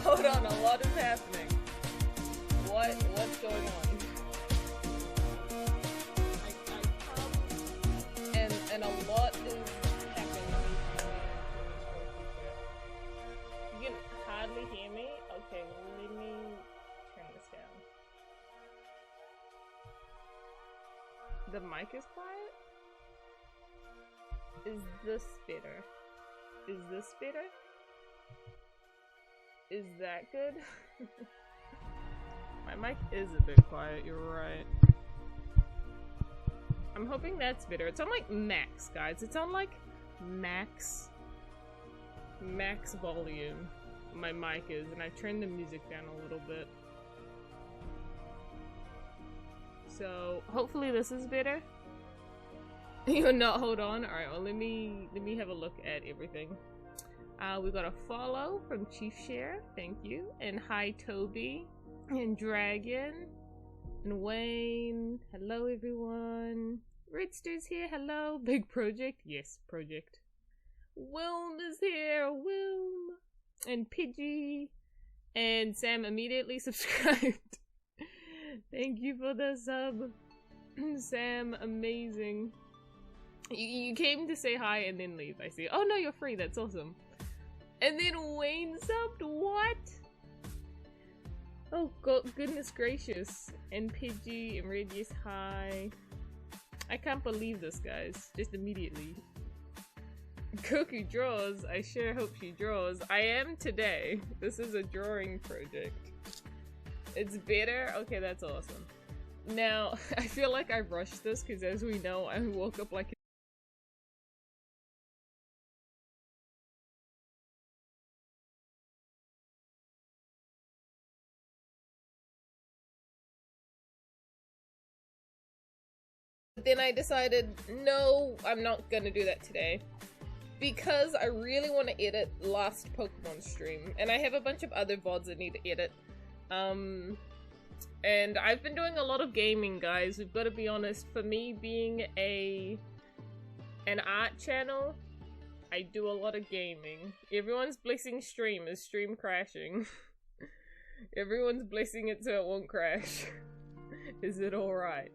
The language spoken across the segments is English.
Hold on, a lot is happening. What's going on? I come and a lot is happening. You can hardly hear me? Okay, let me turn this down. The mic is quiet? Is this better? Is this better? Is that good? My mic is a bit quiet, you're right. I'm hoping that's better. It's on like max, guys. It's on like max volume. My mic is, and I turned the music down a little bit. So hopefully this is better. You're not, hold on. Alright, well let me have a look at everything. We got a follow from Chief Share, thank you. And hi Toby, and Dragon, and Wayne. Hello everyone. Redster's here, hello. Big Project, yes, Project. Wilm is here, Wilm. And Pidgey. And Sam immediately subscribed. Thank you for the sub. Sam, amazing. You came to say hi and then leave, I see. Oh no, you're free, that's awesome. And then Wayne subbed, what? Oh god, goodness gracious. And Pidgey and Red, yes, hi. I can't believe this, guys. Just immediately. Koku-Draws, I sure hope she draws. I am today. This is a drawing project. It's better? Okay, that's awesome. Now, I feel like I rushed this because as we know, I woke up like then I decided, no, I'm not gonna do that today. Because I really want to edit last Pokemon stream. And I have a bunch of other VODs I need to edit. And I've been doing a lot of gaming, guys. We've got to be honest. For me, being a an art channel. I do a lot of gaming. Everyone's blessing stream is stream crashing. Everyone's blessing it so it won't crash. Is it alright?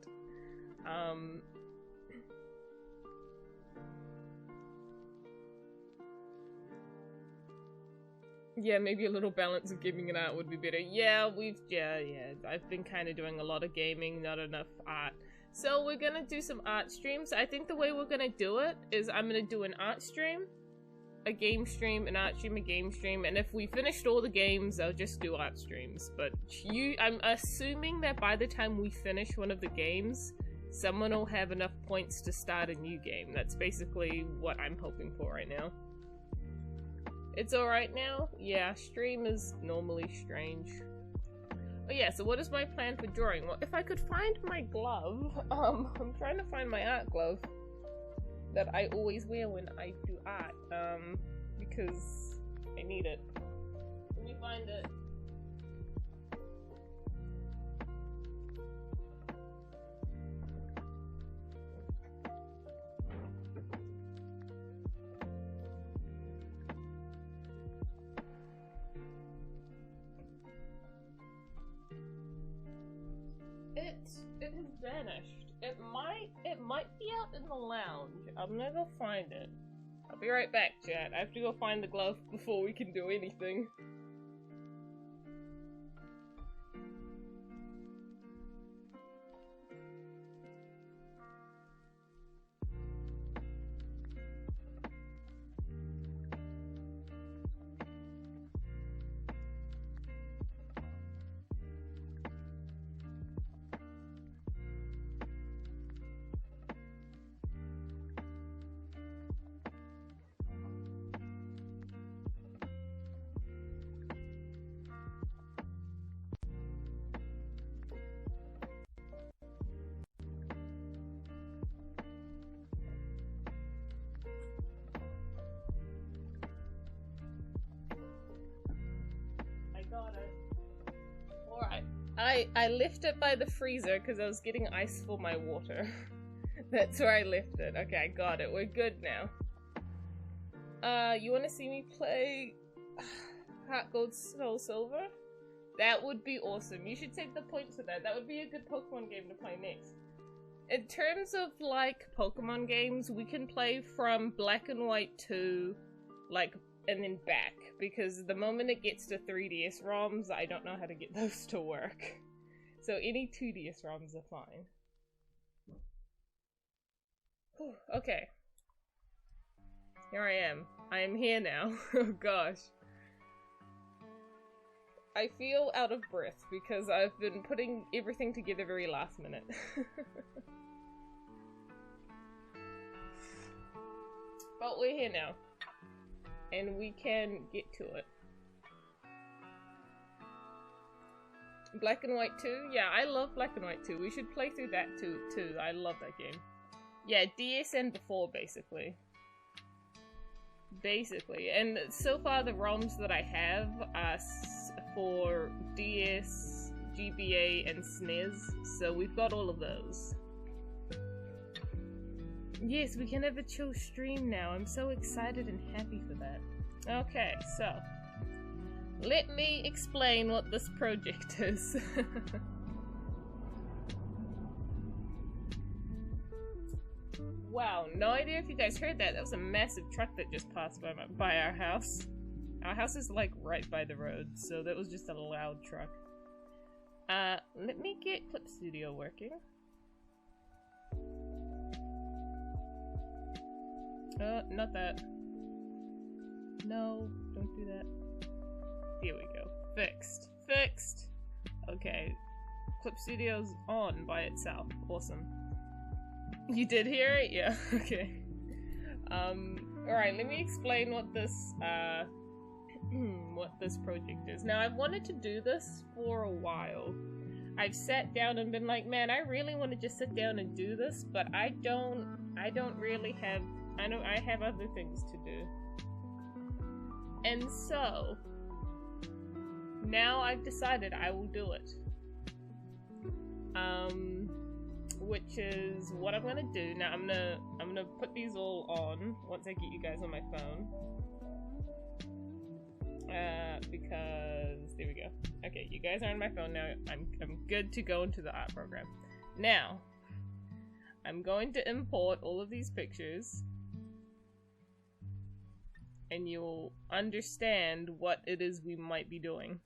Yeah, maybe a little balance of gaming and art would be better. Yeah, I've been kind of doing a lot of gaming, not enough art. So we're gonna do some art streams. I think the way we're gonna do it is I'm gonna do an art stream, a game stream, an art stream, a game stream, and if we finished all the games, I'll just do art streams. But I'm assuming that by the time we finish one of the games, someone will have enough points to start a new game. That's basically what I'm hoping for right now. It's alright now? Yeah, stream is normally strange. Oh yeah, so what is my plan for drawing? Well, if I could find my glove, I'm trying to find my art glove that I always wear when I do art, because I need it. Let me find it. It has vanished. It might be out in the lounge. I'm gonna go find it. I'll be right back, chat. I have to go find the glove before we can do anything. I left it by the freezer because I was getting ice for my water. That's where I left it. Okay, I got it. We're good now. You want to see me play Heart Gold Soul Silver? That would be awesome. You should take the points for that. That would be a good Pokemon game to play next. In terms of, like, Pokemon games, we can play from Black and White 2, like, and then back. Because the moment it gets to 3DS ROMs, I don't know how to get those to work. So any 2DS ROMs are fine. Whew, okay. Here I am. I am here now. Oh gosh. I feel out of breath because I've been putting everything together very last minute. But we're here now. And we can get to it. Black and White 2? Yeah, I love Black and White 2. We should play through that too. I love that game. Yeah, DS and before, basically. And so far the ROMs that I have are for DS, GBA, and SNES, so we've got all of those. Yes, we can have a chill stream now. I'm so excited and happy for that. Okay, so let me explain what this project is. Wow, no idea if you guys heard that. That was a massive truck that just passed by our house. Our house is like right by the road, so that was just a loud truck. Let me get Clip Studio working. Not that. No, don't do that. Here we go. Fixed. Fixed! Okay. Clip Studio's on by itself. Awesome. You did hear it? Yeah, okay. Alright, let me explain what this, what this project is. Now, I've wanted to do this for a while. I've sat down and been like, man, I really want to just sit down and do this, but I don't really have, I have other things to do. And so, now I've decided I will do it. which is what I'm gonna do. Now I'm gonna put these all on once I get you guys on my phone. Because there we go. Okay, you guys are on my phone now. I'm good to go into the art program. Now, I'm going to import all of these pictures, and you'll understand what it is we might be doing.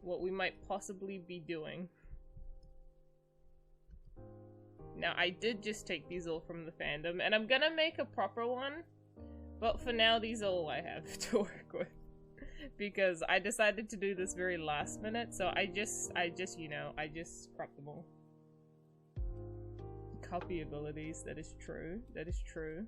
What we might possibly be doing. Now, I did just take these all from the fandom, and I'm gonna make a proper one, but for now, these are all I have to work with. Because I decided to do this very last minute, so I just cropped them all. Copy abilities, that is true. That is true.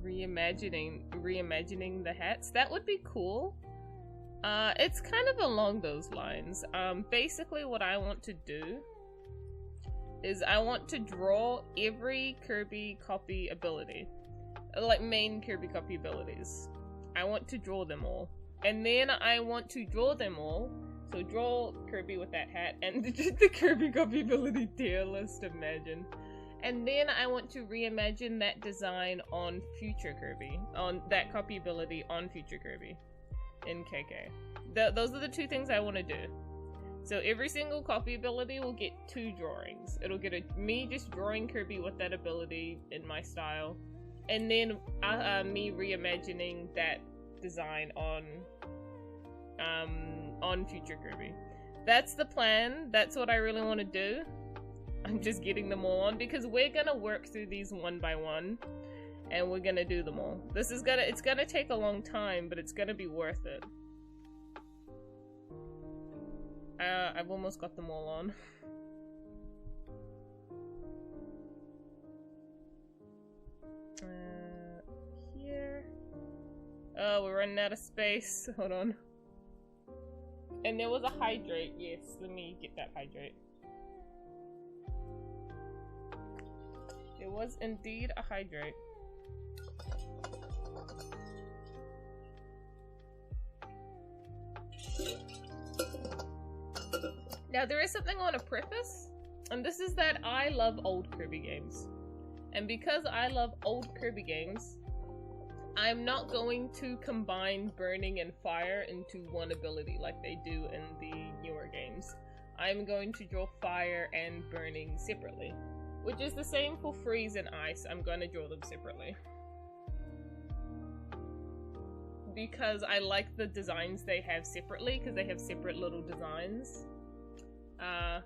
Reimagining the hats. That would be cool. It's kind of along those lines. Basically what I want to do is I want to draw every Kirby copy ability. Like main Kirby copy abilities. I want to draw them all. And then I want to draw them all. So draw Kirby with that hat and the Kirby copy ability tier list, imagine. And then I want to reimagine that design on future Kirby. On that copy ability on future Kirby. In KK. Those are the two things I want to do. So every single copy ability will get 2 drawings. It'll get me just drawing Kirby with that ability in my style. And then me reimagining that design on future Kirby. That's the plan. That's what I really want to do. I'm just getting them all on because we're gonna work through these one by one, and we're gonna do them all. It's gonna take a long time, but it's gonna be worth it. I've almost got them all on. Here. Oh, we're running out of space. Hold on. And there was a hydrate. Yes, let me get that hydrate. There was indeed a hydrate. Now there is something I want to preface, and this is that I love old Kirby games. And because I love old Kirby games, I'm not going to combine burning and fire into one ability like they do in the newer games. I'm going to draw fire and burning separately. Which is the same for freeze and ice. I'm going to draw them separately. Because I like the designs they have separately, because they have separate little designs. I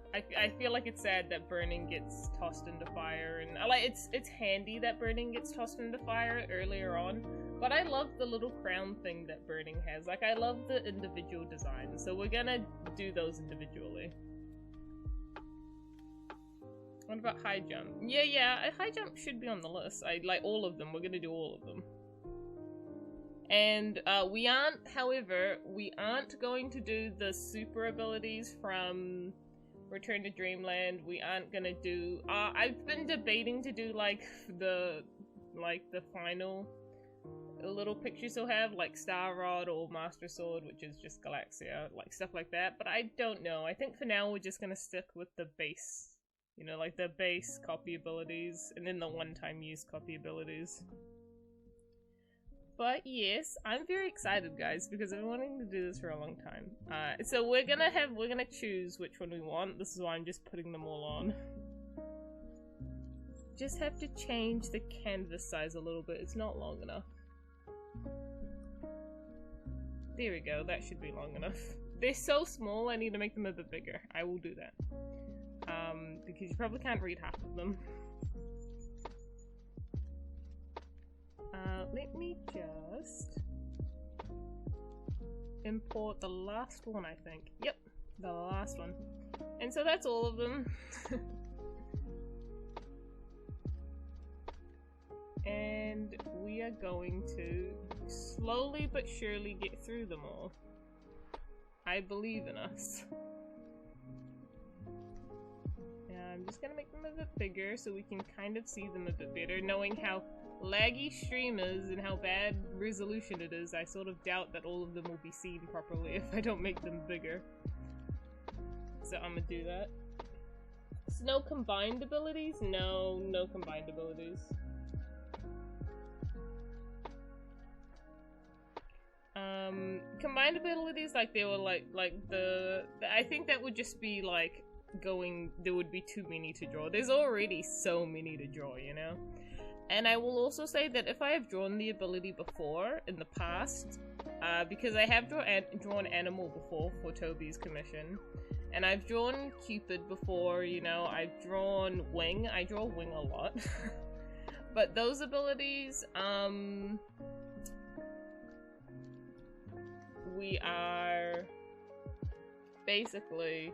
feel like it's sad that burning gets tossed into fire, and it's handy that burning gets tossed into fire earlier on, but I love the little crown thing that burning has. Like, I love the individual designs, so we're gonna do those individually. What about high jump? Yeah, high jump should be on the list. I like all of them. We're gonna do all of them. And we aren't going to do the super abilities from Return to Dreamland. We aren't gonna do, I've been debating to do like the final little pictures he'll have, like Star Rod or Master Sword, which is just Galaxia, like stuff like that, but I don't know. I think for now we're just gonna stick with the base. You know, like the base copy abilities, and then the one-time use copy abilities. But yes, I'm very excited, guys, because I've been wanting to do this for a long time. So we're gonna choose which one we want. This is why I'm just putting them all on. Just have to change the canvas size a little bit. It's not long enough. There we go. That should be long enough. They're so small, I need to make them a bit bigger. I will do that. Because you probably can't read half of them. Let me just import the last one, I think. Yep, the last one. And so that's all of them. And we are going to slowly but surely get through them all. I believe in us. I'm just gonna make them a bit bigger so we can kind of see them a bit better. Knowing how laggy stream is and how bad resolution it is, I sort of doubt that all of them will be seen properly if I don't make them bigger. So I'm gonna do that. So no combined abilities? No, no combined abilities. Combined abilities, like they were like I think that would just be like there would be too many to draw. There's already so many to draw, you know? And I will also say that if I have drawn the ability before in the past, because I have drawn Animal before for Toby's commission, and I've drawn Cupid before, you know, I've drawn Wing. I draw Wing a lot. But those abilities, we are basically,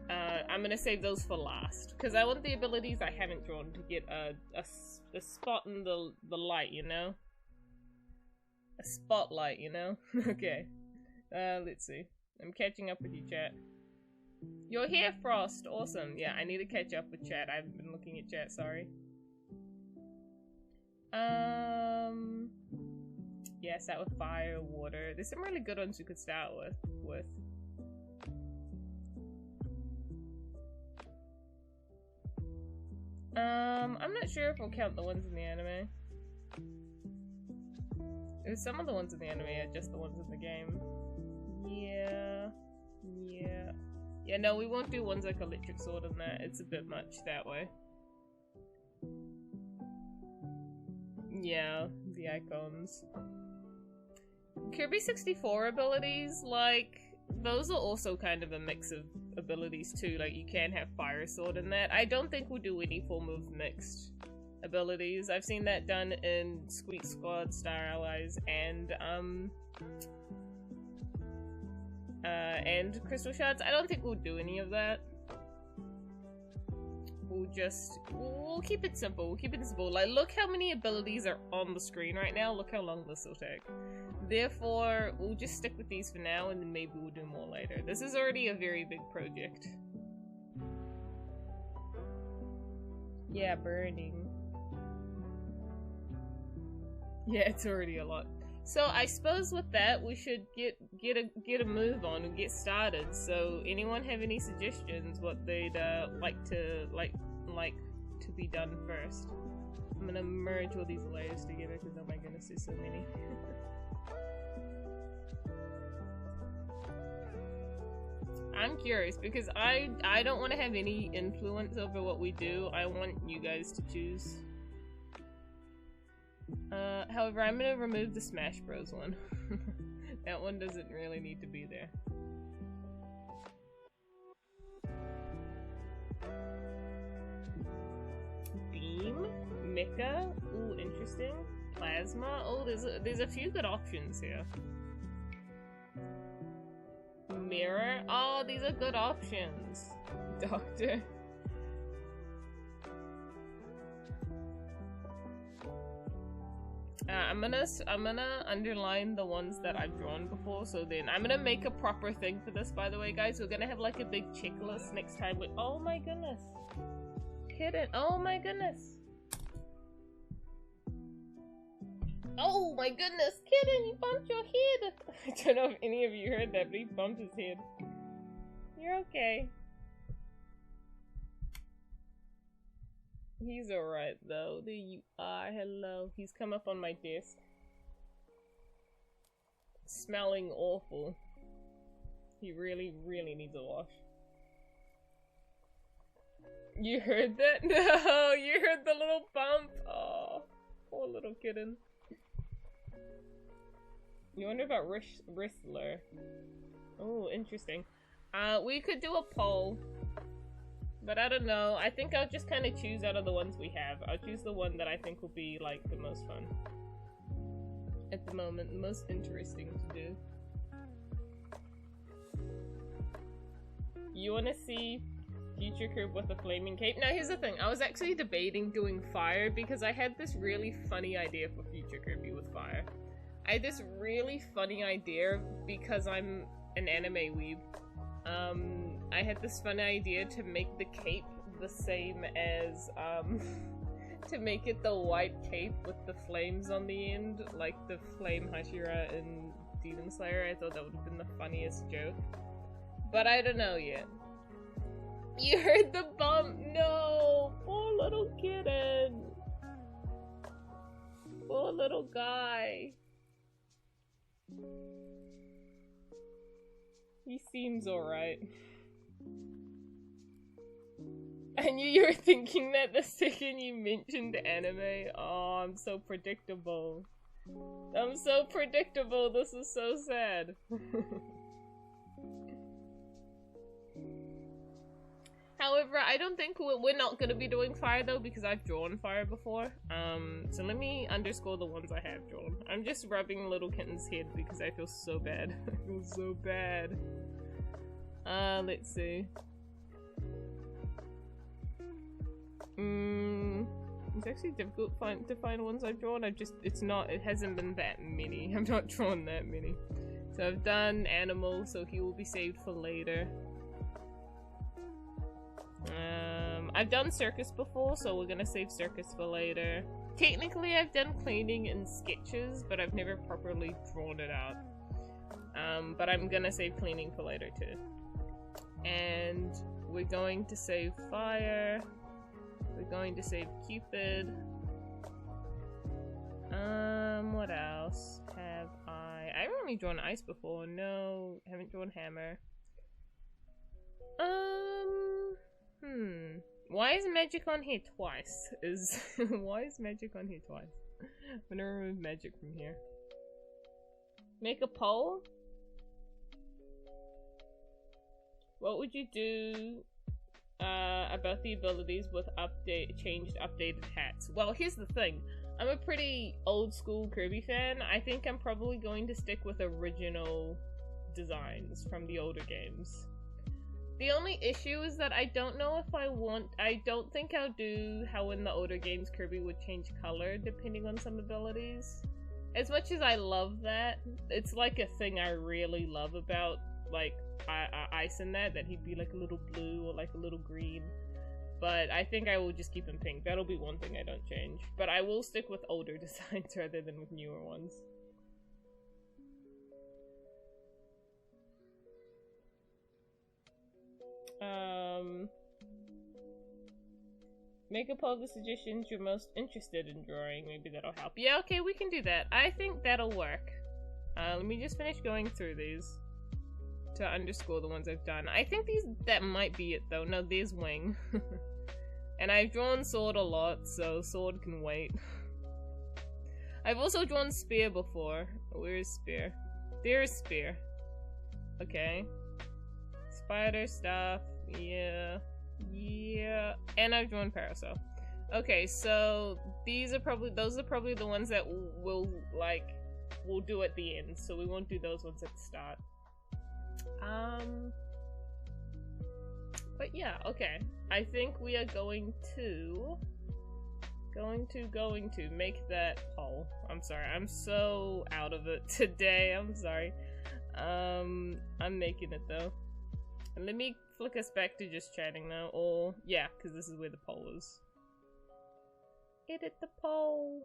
I'm gonna save those for last, because I want the abilities I haven't drawn to get a spot in the light, you know? A spotlight, you know? Okay. Let's see. I'm catching up with you, chat. You're here, Frost! Awesome. Yeah, I need to catch up with chat. I haven't been looking at chat, sorry. Yeah, start with fire, water. There's some really good ones you could start with. I'm not sure if we'll count the ones in the anime. Some of the ones in the anime are just the ones in the game. Yeah. Yeah, no, we won't do ones like Electric Sword and that. It's a bit much that way. Yeah, the icons. Kirby 64 abilities, like, those are also kind of a mix of abilities too. Like, you can have Fire Sword in that. I don't think we'll do any form of mixed abilities. I've seen that done in Squeak Squad, Star Allies, and Crystal Shards. I don't think we'll do any of that. We'll keep it simple. We'll keep it simple. Like, look how many abilities are on the screen right now. Look how long this will take. Therefore, we'll just stick with these for now, and then maybe we'll do more later. This is already a very big project. Yeah, burning. Yeah, it's already a lot. So I suppose with that, we should get a move on and get started. So anyone have any suggestions what they'd like to be done first? I'm gonna merge all these layers together because oh my goodness, there's so many. I'm curious because I don't want to have any influence over what we do. I want you guys to choose. However, I'm gonna remove the Smash Bros one. That one doesn't really need to be there. Beam? Mecha? Ooh, interesting. Plasma? Oh, there's a few good options here. Mirror? Oh, these are good options. Doctor. I'm gonna underline the ones that I've drawn before, so then I'm gonna make a proper thing for this, by the way, guys. We're gonna have like a big checklist next time with— oh my goodness. Hidden. Oh my goodness. Oh my goodness, Kitten, you bumped your head! I don't know if any of you heard that, but he bumped his head. You're okay. He's alright though. There you are. Hello. He's come up on my desk. Smelling awful. He really, really needs a wash. You heard that? No! You heard the little bump! Oh, poor little kitten. You wonder about Wrestler. Oh, interesting. We could do a poll. But I don't know. I think I'll just kind of choose out of the ones we have. I'll choose the one that I think will be, like, the most fun. At the moment, the most interesting to do. You want to see Future Kirby with a flaming cape? Now, here's the thing. I was actually debating doing fire because I had this really funny idea for Future Kirby with fire. I had this really funny idea because I'm an anime weeb. I had this fun idea to make the cape the same as to make it the white cape with the flames on the end, like the flame Hashira in Demon Slayer. I thought that would have been the funniest joke. But I don't know yet. You heard the bump? No! Poor little kitten! Poor little guy. He seems alright. I knew you were thinking that the second you mentioned anime. Oh, I'm so predictable. I'm so predictable. This is so sad. However, I don't think we're not going to be doing fire though, because I've drawn fire before. So let me underscore the ones I have drawn. I'm just rubbing little kitten's head because I feel so bad. I feel so bad. Let's see. It's actually difficult to find ones I've drawn. it hasn't been that many. I've not drawn that many. So I've done animal, so he will be saved for later. I've done circus before, so we're gonna save circus for later. Technically, I've done cleaning and sketches, but I've never properly drawn it out. But I'm gonna save cleaning for later too. And we're going to save fire. We're going to save Cupid. What else have I? I've only drawn ice before. No, haven't drawn hammer. Why is magic on here twice? Why is magic on here twice? I'm gonna remove magic from here. Make a poll? What would you do about the abilities with changed updated hats? Well, here's the thing. I'm a pretty old school Kirby fan. I think I'm probably going to stick with original designs from the older games. The only issue is that I don't know if I don't think I'll do how in the older games Kirby would change color depending on some abilities. As much as I love that, it's like a thing I really love about like Ice in that he'd be like a little blue or like a little green. But I think I will just keep him pink. That'll be one thing I don't change. But I will stick with older designs rather than with newer ones. Make a poll of the suggestions you're most interested in drawing. Maybe that'll help. Yeah, okay, we can do that. I think that'll work. Let me just finish going through these to underscore the ones I've done. I think that might be it though. No, there's wing. And I've drawn sword a lot, so sword can wait. I've also drawn spear before. Where is spear? There is spear. Okay. Spider stuff. Yeah. Yeah. And I've drawn parasol. Okay, so those are probably the ones that we'll do at the end, so we won't do those ones at the start. But yeah, okay. I think we are going to make that poll. I'm sorry, I'm so out of it today, I'm sorry. I'm making it though. And let me flick us back to just chatting now, or, yeah, because this is where the poll is. Edit the poll.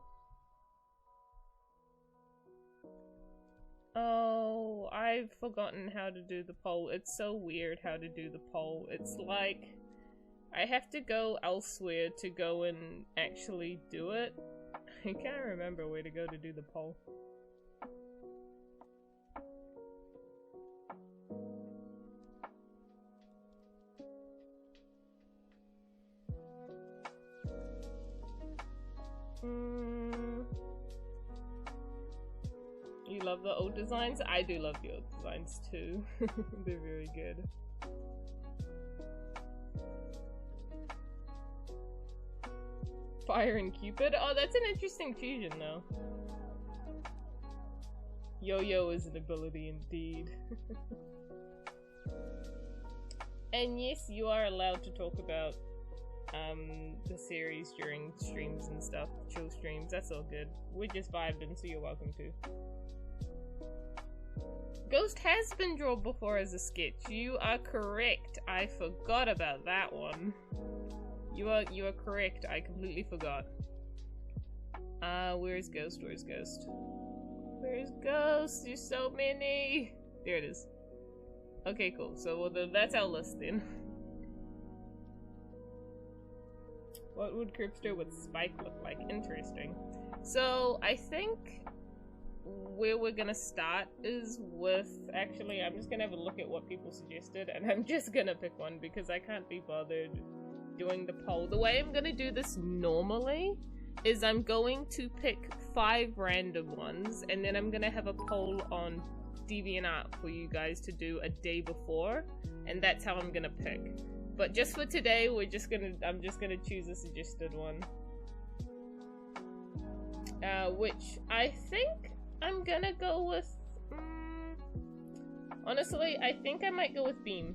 Oh, I've forgotten how to do the poll. It's so weird how to do the poll. It's like I have to go elsewhere to go and actually do it. I can't remember where to go to do the poll. You love the old designs? I do love the old designs too. They're very good. Fire and Cupid? Oh, that's an interesting fusion though. Yo-yo is an ability indeed. And yes, you are allowed to talk about the series during streams and stuff, chill streams, that's all good. We're just vibing, so you're welcome to. Ghost has been drawn before as a sketch. You are correct. I forgot about that one. You are correct. I completely forgot. Where's Ghost? Where's Ghost? Where's Ghost? There's so many. There it is. Okay, cool. So well, that's our list then. What would Cripster with Spike look like? Interesting. So I think where we're gonna start is with, actually I'm just gonna have a look at what people suggested and I'm just gonna pick one because I can't be bothered doing the poll. The way I'm gonna do this normally is I'm going to pick 5 random ones and then I'm gonna have a poll on DeviantArt for you guys to do a day before, and that's how I'm gonna pick. But just for today, I'm just gonna choose a suggested one. Which I think I'm gonna go with, honestly, I think I might go with Beam.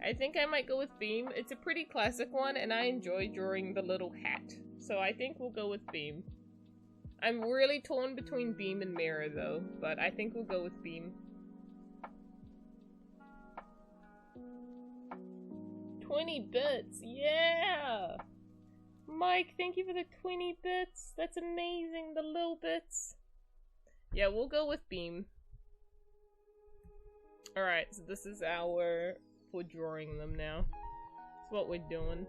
It's a pretty classic one, and I enjoy drawing the little hat. So I think we'll go with Beam. I'm really torn between Beam and Mirror, though, but I think we'll go with Beam. 20 bits, yeah! Mike, thank you for the 20 bits. That's amazing, the little bits. Yeah, we'll go with Beam. Alright, so this is our... we're drawing them now. That's what we're doing.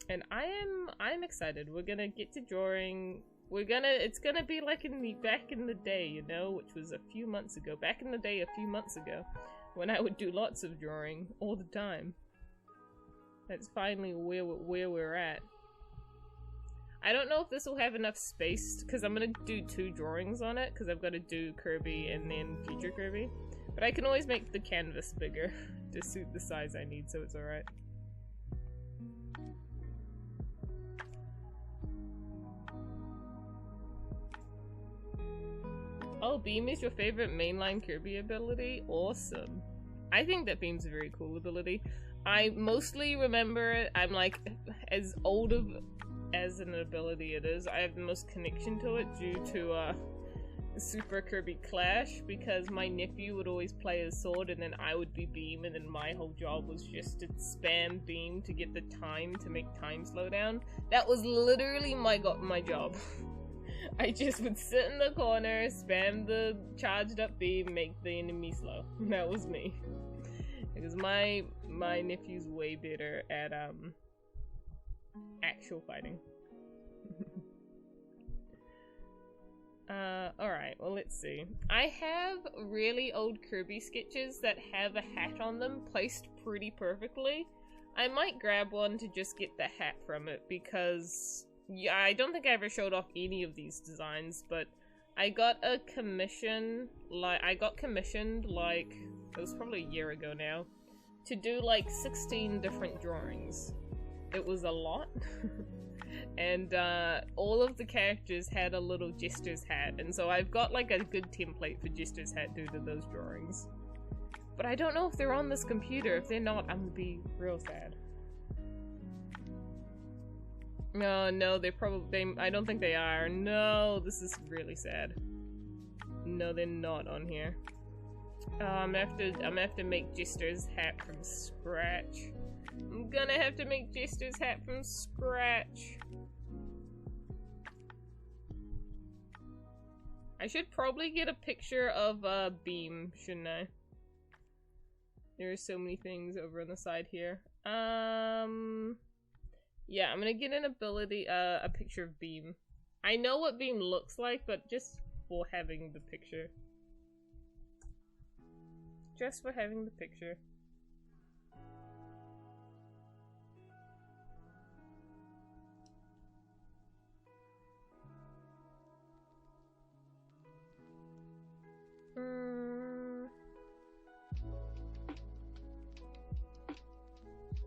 And I'm excited. We're gonna get to drawing. It's gonna be like back in the day, you know, which was a few months ago. Back in the day, a few months ago, when I would do lots of drawing all the time. That's finally where we're at. I don't know if this will have enough space, because I'm gonna do 2 drawings on it, because I've got to do Kirby and then future Kirby. But I can always make the canvas bigger to suit the size I need, so it's alright. Oh, Beam is your favorite mainline Kirby ability? Awesome. I think that Beam's a very cool ability. I mostly remember it. I'm like, as old of as an ability it is, I have the most connection to it due to Super Kirby Clash, because my nephew would always play as Sword and then I would be Beam, and then my whole job was just to spam Beam to get the time, to make time slow down. That was literally my job. I just would sit in the corner, spam the charged up Beam, make the enemy slow. That was me. Because my nephew's way better at actual fighting. Alright, well let's see. I have really old Kirby sketches that have a hat on them placed pretty perfectly. I might grab one to just get the hat from it because, yeah, I don't think I ever showed off any of these designs, but I got a commission, commissioned like, it was probably a year ago now, to do like 16 different drawings. It was a lot. And all of the characters had a little Jester's hat, and so I've got like a good template for Jester's hat due to those drawings. But I don't know if they're on this computer. If they're not, I'm gonna be real sad. No, they probably, I don't think they are. No, this is really sad. No, they're not on here. I'm gonna have to make Jester's hat from scratch. I'm gonna have to make Jester's hat from scratch. I should probably get a picture of Beam, shouldn't I? There are so many things over on the side here. Yeah, I'm gonna get an ability, a picture of Beam. I know what Beam looks like, but just for having the picture. Just for having the picture.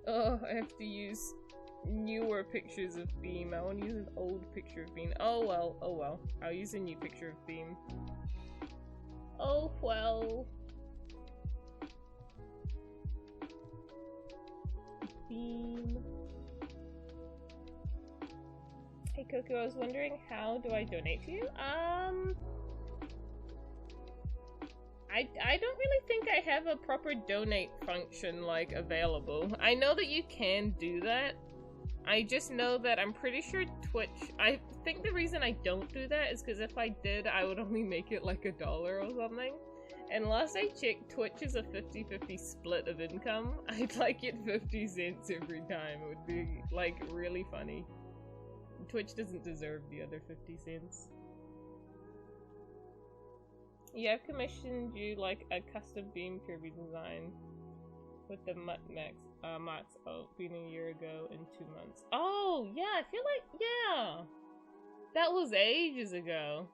Oh, I have to use newer pictures of Beam. I want to use an old picture of Beam. Oh well, oh well. I'll use a new picture of Beam. Oh well. Beam. Hey Koku, I was wondering, how do I donate to you? I don't really think I have a proper donate function, like, available. I know that you can do that. I just know that I'm pretty sure Twitch... I think the reason I don't do that is because if I did, I would only make it like $1 or something. And last I checked, Twitch is a 50-50 split of income. I'd like get 50 cents every time. It would be, like, really funny. Twitch doesn't deserve the other 50 cents. Yeah, I've commissioned you, like, a custom beam Kirby design with the mats been a year ago in 2 months. Oh, yeah, I feel like, yeah! That was ages ago.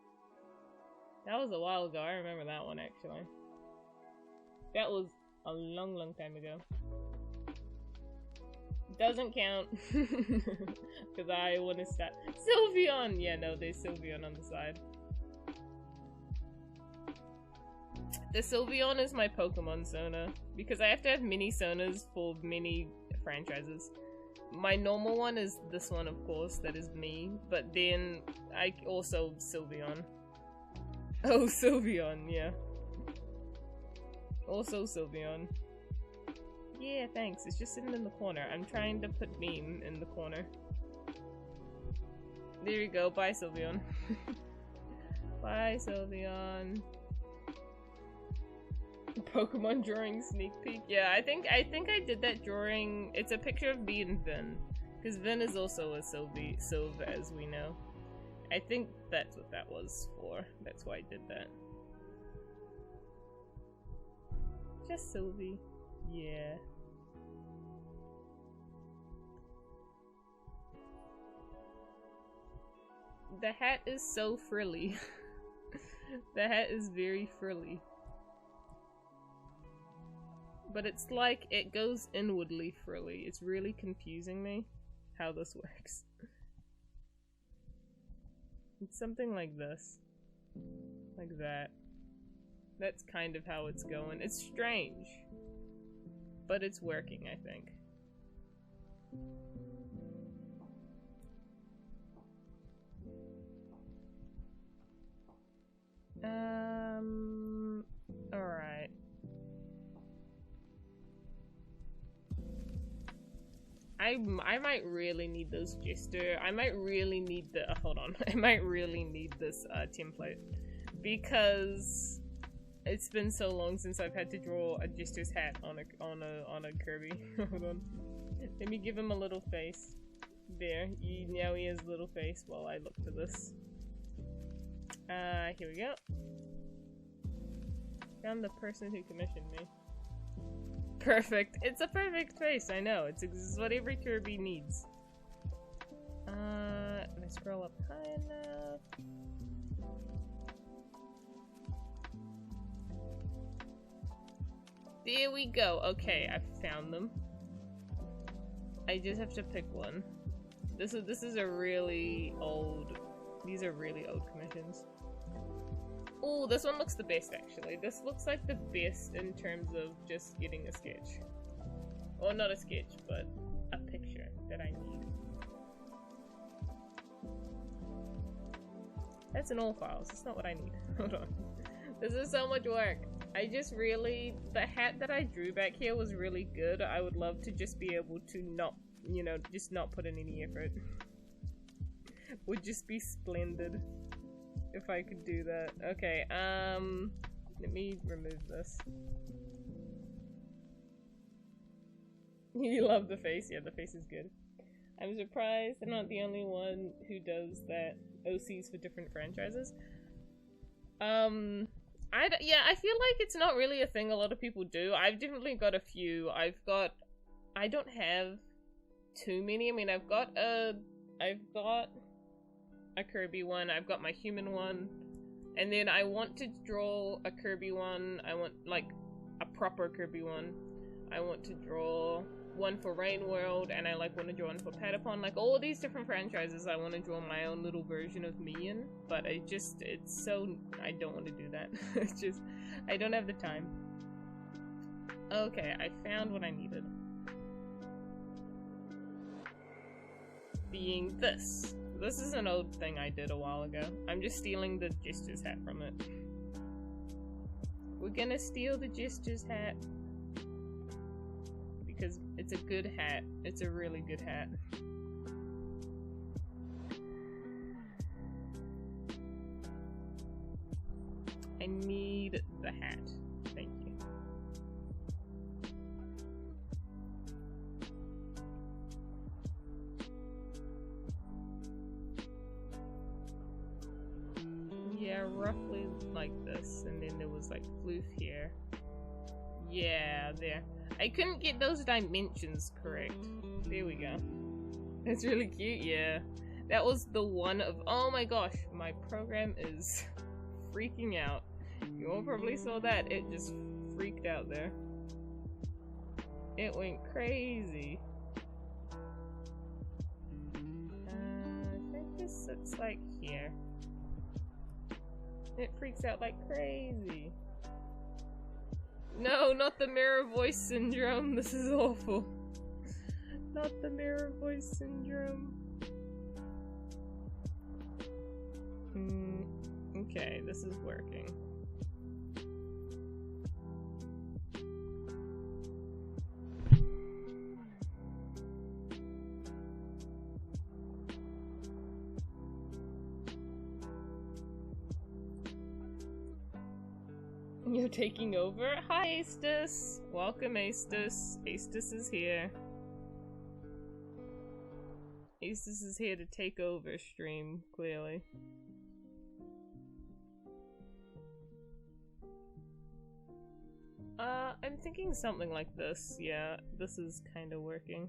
That was a while ago. I remember that one, actually. That was a long, long time ago. Doesn't count. Because I want to start. Sylveon! Yeah, no, there's Sylveon on the side. The Sylveon is my Pokemon Sona. Because I have to have mini Sonas for many franchises. My normal one is this one, of course, that is me. But then, I also Sylveon. Oh, Sylveon, yeah. Also Sylveon. Yeah, thanks. It's just sitting in the corner. I'm trying to put Beam in the corner. There you go. Bye, Sylveon. Bye, Sylveon. Pokemon drawing sneak peek. Yeah, I think I did that drawing. It's a picture of me and Vin. Because Vin is also a Sylve, as we know. I think that's what that was for. That's why I did that. Just Sylvie. Yeah. The hat is so frilly. The hat is very frilly. But it's like it goes inwardly frilly. It's really confusing me how this works. It's something like this. Like that. That's kind of how it's going. It's strange. But it's working, I think. Alright. I might really need this Jester. I might really need the hold on. I might really need this template because it's been so long since I've had to draw a Jester's hat on a Kirby. Hold on. Let me give him a little face. There. Now he has a little face while I look for this. Here we go. Found the person who commissioned me. Perfect. It's a perfect face, I know. It's what every Kirby needs. Let me scroll up high enough. There we go. Okay, I found them. I just have to pick one. This is a really old... These are really old commissions. Oh, this one looks the best, actually. This looks like the best in terms of just getting a sketch. Or not a sketch, but a picture that I need. That's in all files. That's not what I need. Hold on. This is so much work. I just really... The hat that I drew back here was really good. I would love to just be able to not, you know, just not put in any effort. Would just be splendid. If I could do that. Okay, let me remove this. You love the face? Yeah, the face is good. I'm surprised I'm not the only one who does that. OCs for different franchises. Yeah, I feel like it's not really a thing a lot of people do. I've definitely got a few. I don't have too many. I mean, I've got a Kirby one, I've got my human one, and then I want to draw a Kirby one. I want, like, a proper Kirby one. I want to draw one for Rain World, and I, like, want to draw one for Patapon. Like, all these different franchises I want to draw my own little version of me in, but it's so... I don't want to do that. It's just... I don't have the time. Okay, I found what I needed. Being this. This is an old thing I did a while ago. I'm just stealing the Jester's hat from it. We're gonna steal the Jester's hat. Because it's a good hat. It's a really good hat. I need the hat. Thank you. Yeah, roughly like this. And then there was like floof here. Yeah, there. I couldn't get those dimensions correct. There we go. That's really cute, yeah. That was the one of— oh my gosh, my program is freaking out. You all probably saw that. It just freaked out there. It went crazy. I think this sits like here. It freaks out like crazy. No, not the mirror voice syndrome. This is awful. Not the mirror voice syndrome. Okay, this is working. You're taking over? Hi, Astus! Welcome, Astus. Astus is here. Astus is here to take over stream, clearly. I'm thinking something like this. Yeah, this is kind of working.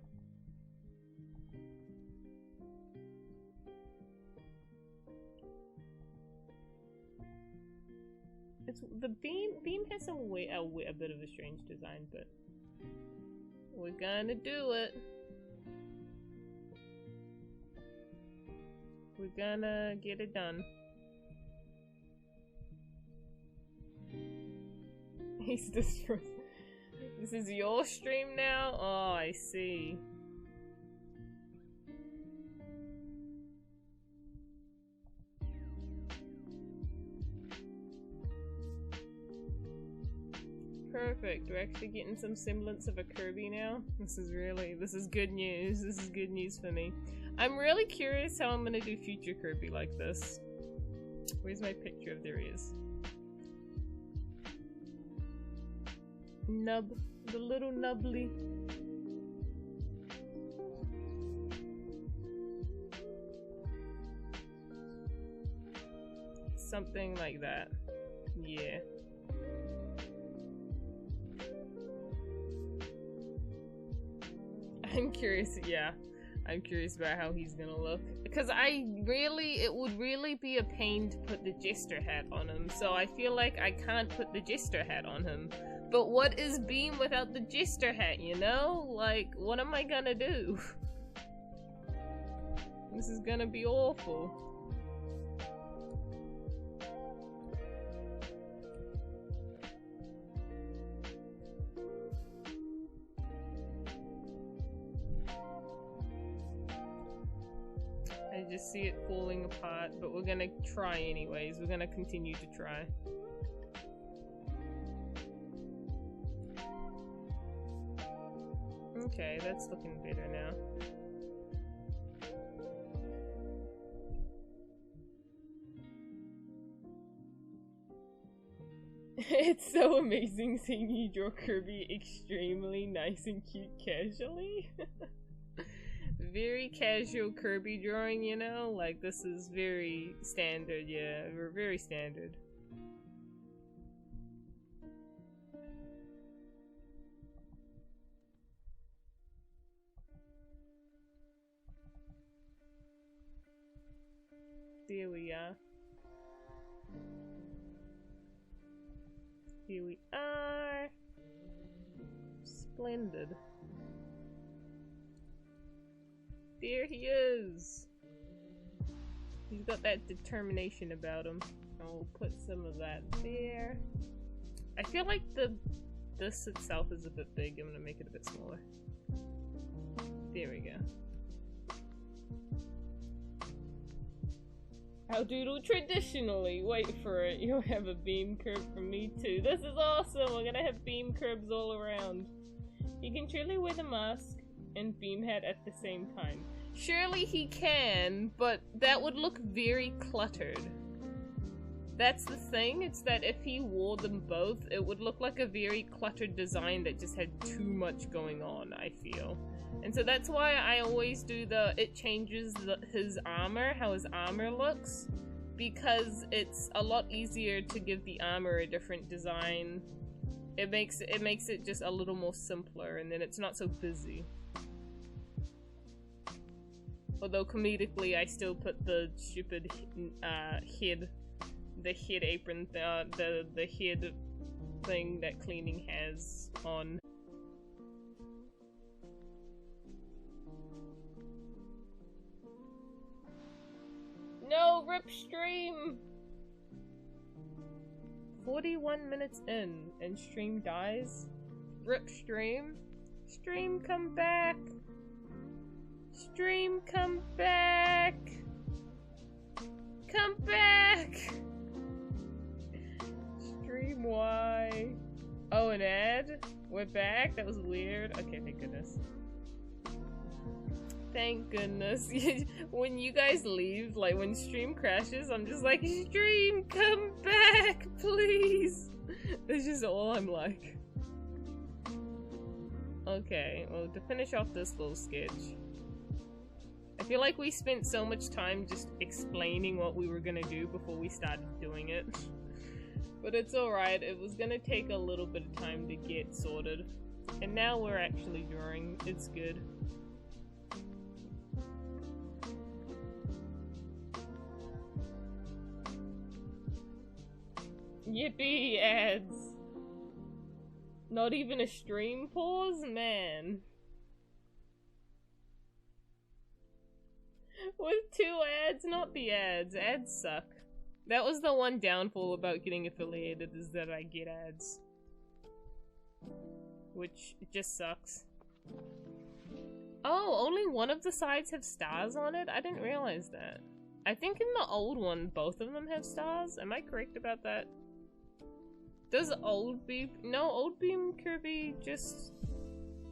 It's the beam has some a bit of a strange design, but we're gonna do it. We're gonna get it done. This is your stream now? Oh, I see. Perfect. We're actually getting some semblance of a Kirby now. This is good news. This is good news for me. I'm really curious how I'm gonna do future Kirby like this. Where's my picture of their ears? Nub. The little nubbly. Something like that. Yeah. I'm curious, yeah. I'm curious about how he's gonna look. Because it would really be a pain to put the Jester hat on him. So I feel like I can't put the Jester hat on him. But what is Beam without the Jester hat, you know? Like, what am I gonna do? This is gonna be awful. I just see it falling apart, but we're gonna try anyways. We're gonna continue to try. Okay, that's looking better now. It's so amazing seeing you draw Kirby extremely nice and cute casually. Very casual Kirby drawing, you know? Like, this is very standard, yeah. We're very standard. There we are. Here we are. Splendid. There he is. He's got that determination about him. I'll put some of that there. I feel like this itself is a bit big. I'm gonna make it a bit smaller. There we go. I'll doodle traditionally. Wait for it. You'll have a beam curb from me too. This is awesome. We're gonna have beam curbs all around. He can truly wear the mask and beam hat at the same time. Surely he can, but that would look very cluttered. That's the thing, it's that if he wore them both, it would look like a very cluttered design that just had too much going on, I feel. And so that's why I always do it changes his armor, how his armor looks, because it's a lot easier to give the armor a different design. It makes it just a little more simpler, and then it's not so busy. Although comedically, I still put the stupid the head apron, the head thing that cleaning has on. No, rip stream! 41 minutes in, and stream dies? Rip stream? Stream, come back! Stream, come back! Come back! Stream, why? Oh, an ad? We're back? That was weird. Okay, thank goodness. Thank goodness. When you guys leave, like when stream crashes, I'm just like, stream, come back, please! That's just all I'm like. Okay, well, to finish off this little sketch, I feel like we spent so much time just explaining what we were gonna do before we started doing it. But it's alright, it was gonna take a little bit of time to get sorted. And now we're actually drawing, it's good. Yippee, ads! Not even a stream pause? Man. With 2 ads? Not the ads. Ads suck. That was the one downfall about getting affiliated, is that I get ads. Which, it just sucks. Oh, only one of the sides have stars on it? I didn't realize that. I think in the old one, both of them have stars. Am I correct about that? Does old beam... No, old beam Kirby just...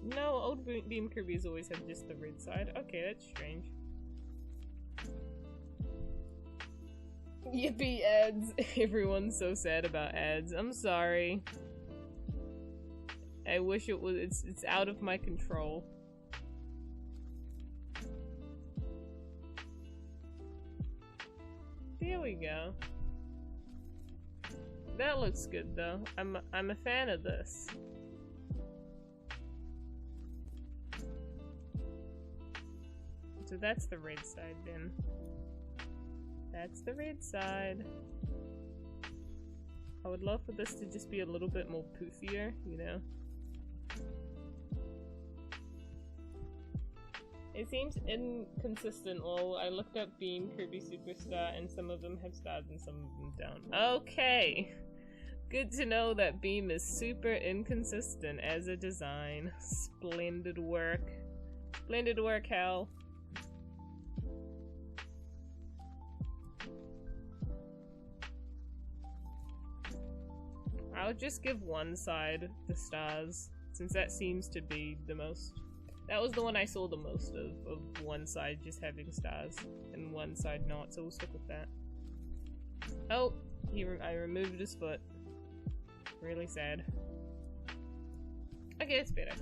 No, old beam Kirby's always have just the red side. Okay, that's strange. Yippee, ads. Everyone's so sad about ads. I'm sorry. I wish it was... It's out of my control. There we go. That looks good though. I'm a fan of this. So that's the red side then. That's the red side. I would love for this to just be a little bit more poofier, you know? It seems inconsistent. Well, I looked up Beam, Kirby Superstar, and some of them have stars and some of them don't. Okay! Good to know that Beam is super inconsistent as a design. Splendid work. Splendid work, Hal. I'll just give one side the stars, since that seems to be the most... That was the one I saw the most of one side just having stars, and one side not, so we'll stick with that. Oh! I removed his foot. Really sad. Okay, it's better.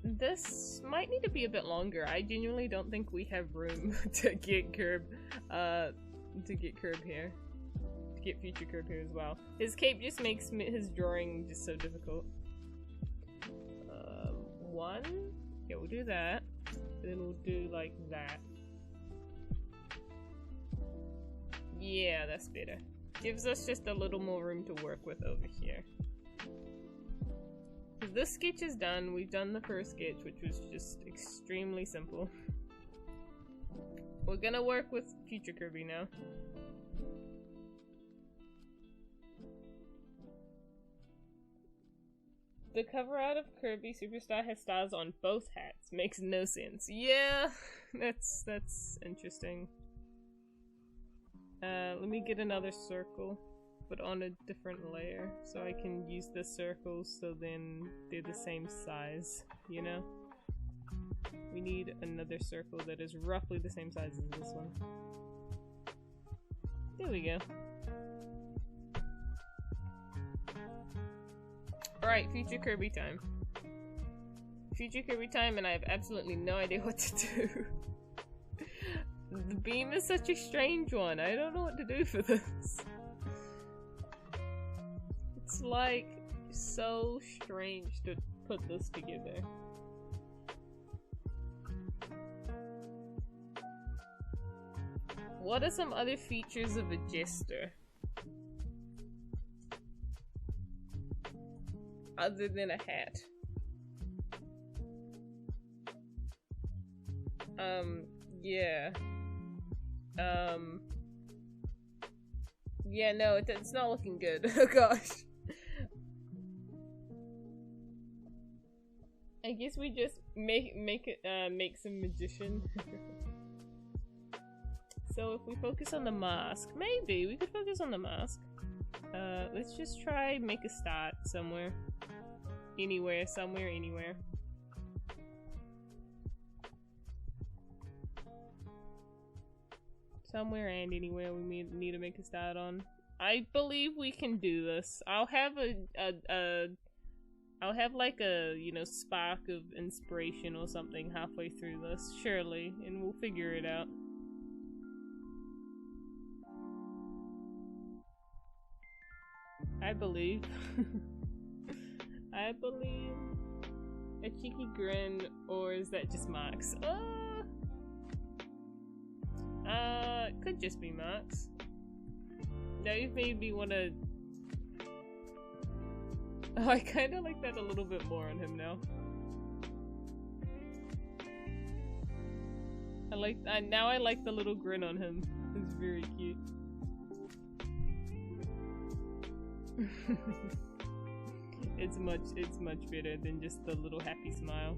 This might need to be a bit longer. I genuinely don't think we have room to get Kirby here. To get future Kirby here as well. His cape just makes his drawing just so difficult. One? Yeah, we'll do that. Then we'll do like that. Yeah, that's better. Gives us just a little more room to work with over here. This sketch is done. We've done the first sketch, which was just extremely simple. We're gonna work with future Kirby now. The cover art of Kirby Superstar has stars on both hats. Makes no sense. Yeah, that's interesting. Let me get another circle, but on a different layer, so I can use the circles so then they're the same size, you know? We need another circle that is roughly the same size as this one. There we go. Alright, future Kirby time. Future Kirby time, and I have absolutely no idea what to do. The beam is such a strange one. I don't know what to do for this. It's like so strange to put this together. What are some other features of a jester? Other than a hat. Yeah. Yeah, no, it's not looking good. Oh gosh. I guess we just make some magician. So if we focus on the mask, maybe we could focus on the mask. Let's just try make a start somewhere. Anywhere, somewhere, anywhere. Somewhere and anywhere we need to make a start on. I believe we can do this. I'll have I'll have like a, you know, spark of inspiration or something halfway through this, surely, and we'll figure it out. I believe. I believe. A cheeky grin, or is that just Marks? Could just be Marks. Now you've made me wanna... Oh, I kinda like that a little bit more on him now. Now I like the little grin on him. It's very cute. It's much better than just the little happy smile.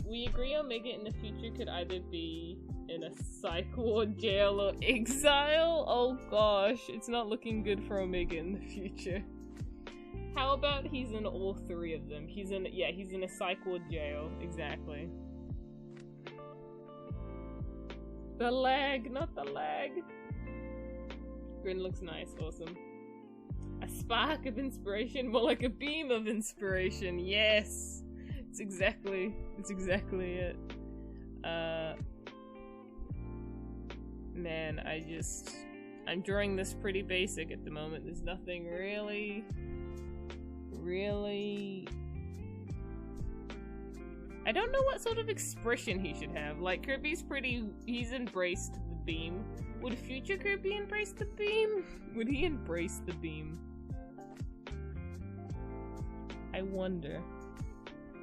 We agree Omega in the future could either be in a psych ward, jail, or exile. Oh gosh, it's not looking good for Omega in the future. How about he's in all three of them? He's in a psych ward jail, exactly. The lag, not the lag. Grin looks nice, awesome. A spark of inspiration, more like a beam of inspiration. Yes, it's exactly it. Man, I'm drawing this pretty basic at the moment. There's nothing really. I don't know what sort of expression he should have. Like, Kirby's he's embraced the beam. Would future Kirby embrace the beam? Would he embrace the beam? I wonder.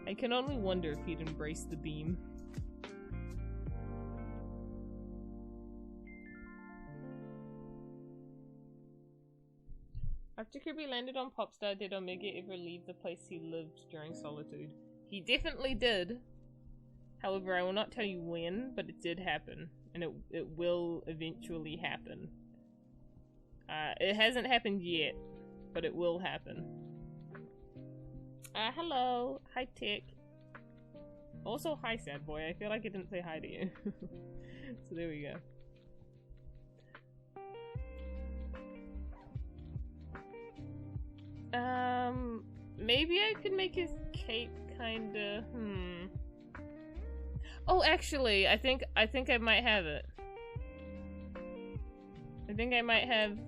I can only wonder if he'd embrace the beam. After Kirby landed on Popstar, did Omega ever leave the place he lived during Solitude? He definitely did. However, I will not tell you when, but it did happen. And it will eventually happen. It hasn't happened yet, but it will happen. Hello. Hi, Tick. Also, hi, Sad Boy. I feel like I didn't say hi to you. So there we go. Maybe I could make his cape kinda, Oh, actually, I think I might have it. I think I might have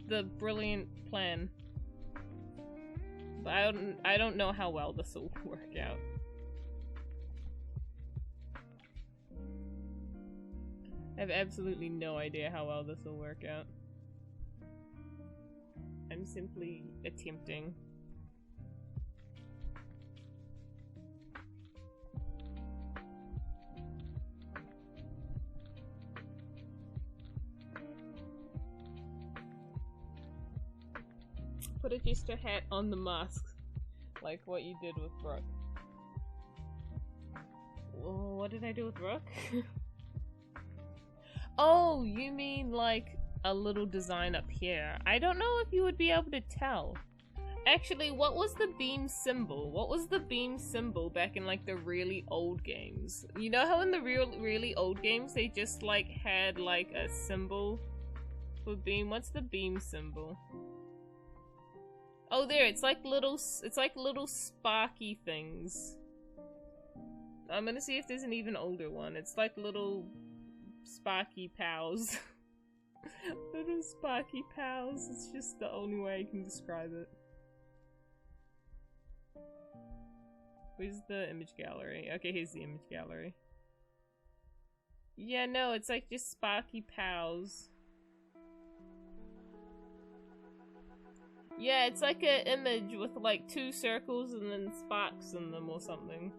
the brilliant plan. But I don't know how well this will work out. I have absolutely no idea how well this will work out. I'm simply attempting. Put a jester hat on the mask, like what you did with Brooke. What did I do with Brooke? Oh, you mean like a little design up here. I don't know if you would be able to tell. Actually, what was the beam symbol? What was the beam symbol back in like the really old games? You know how in the really old games they just like had like a symbol for beam? What's the beam symbol? Oh, there, it's like little sparky things. I'm gonna see if there's an even older one. It's like little sparky pals. Little sparky pals. It's just the only way I can describe it. Where's the image gallery? Okay, here's the image gallery. Yeah, no, it's like just sparky pals. Yeah, it's like an image with like 2 circles and then sparks in them or something.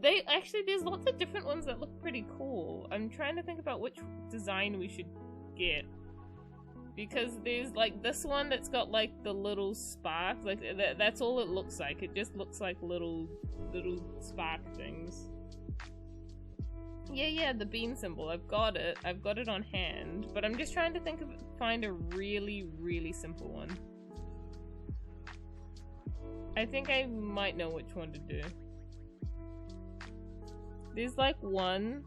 There's lots of different ones that look pretty cool. I'm trying to think about which design we should get. Because there's like this one that's got like the little sparks, like that's all it looks like. It just looks like little spark things. Yeah, the beam symbol. I've got it on hand, but I'm just trying to find a really simple one. I think I might know which one to do. There's like one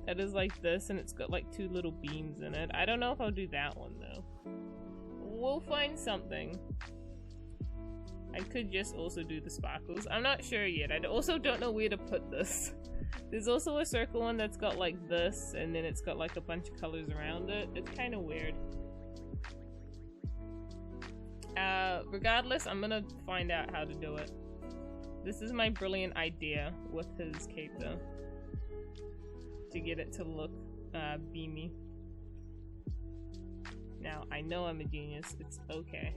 that is like this, and it's got like 2 little beams in it. I don't know if I'll do that one though. We'll find something. I could just also do the sparkles. I'm not sure yet. I also don't know where to put this. There's also a circle one that's got like this, and then it's got like a bunch of colors around it. It's kind of weird. Regardless, I'm gonna find out how to do it. This is my brilliant idea with his cape though. To get it to look beamy. Now, I know I'm a genius. It's okay.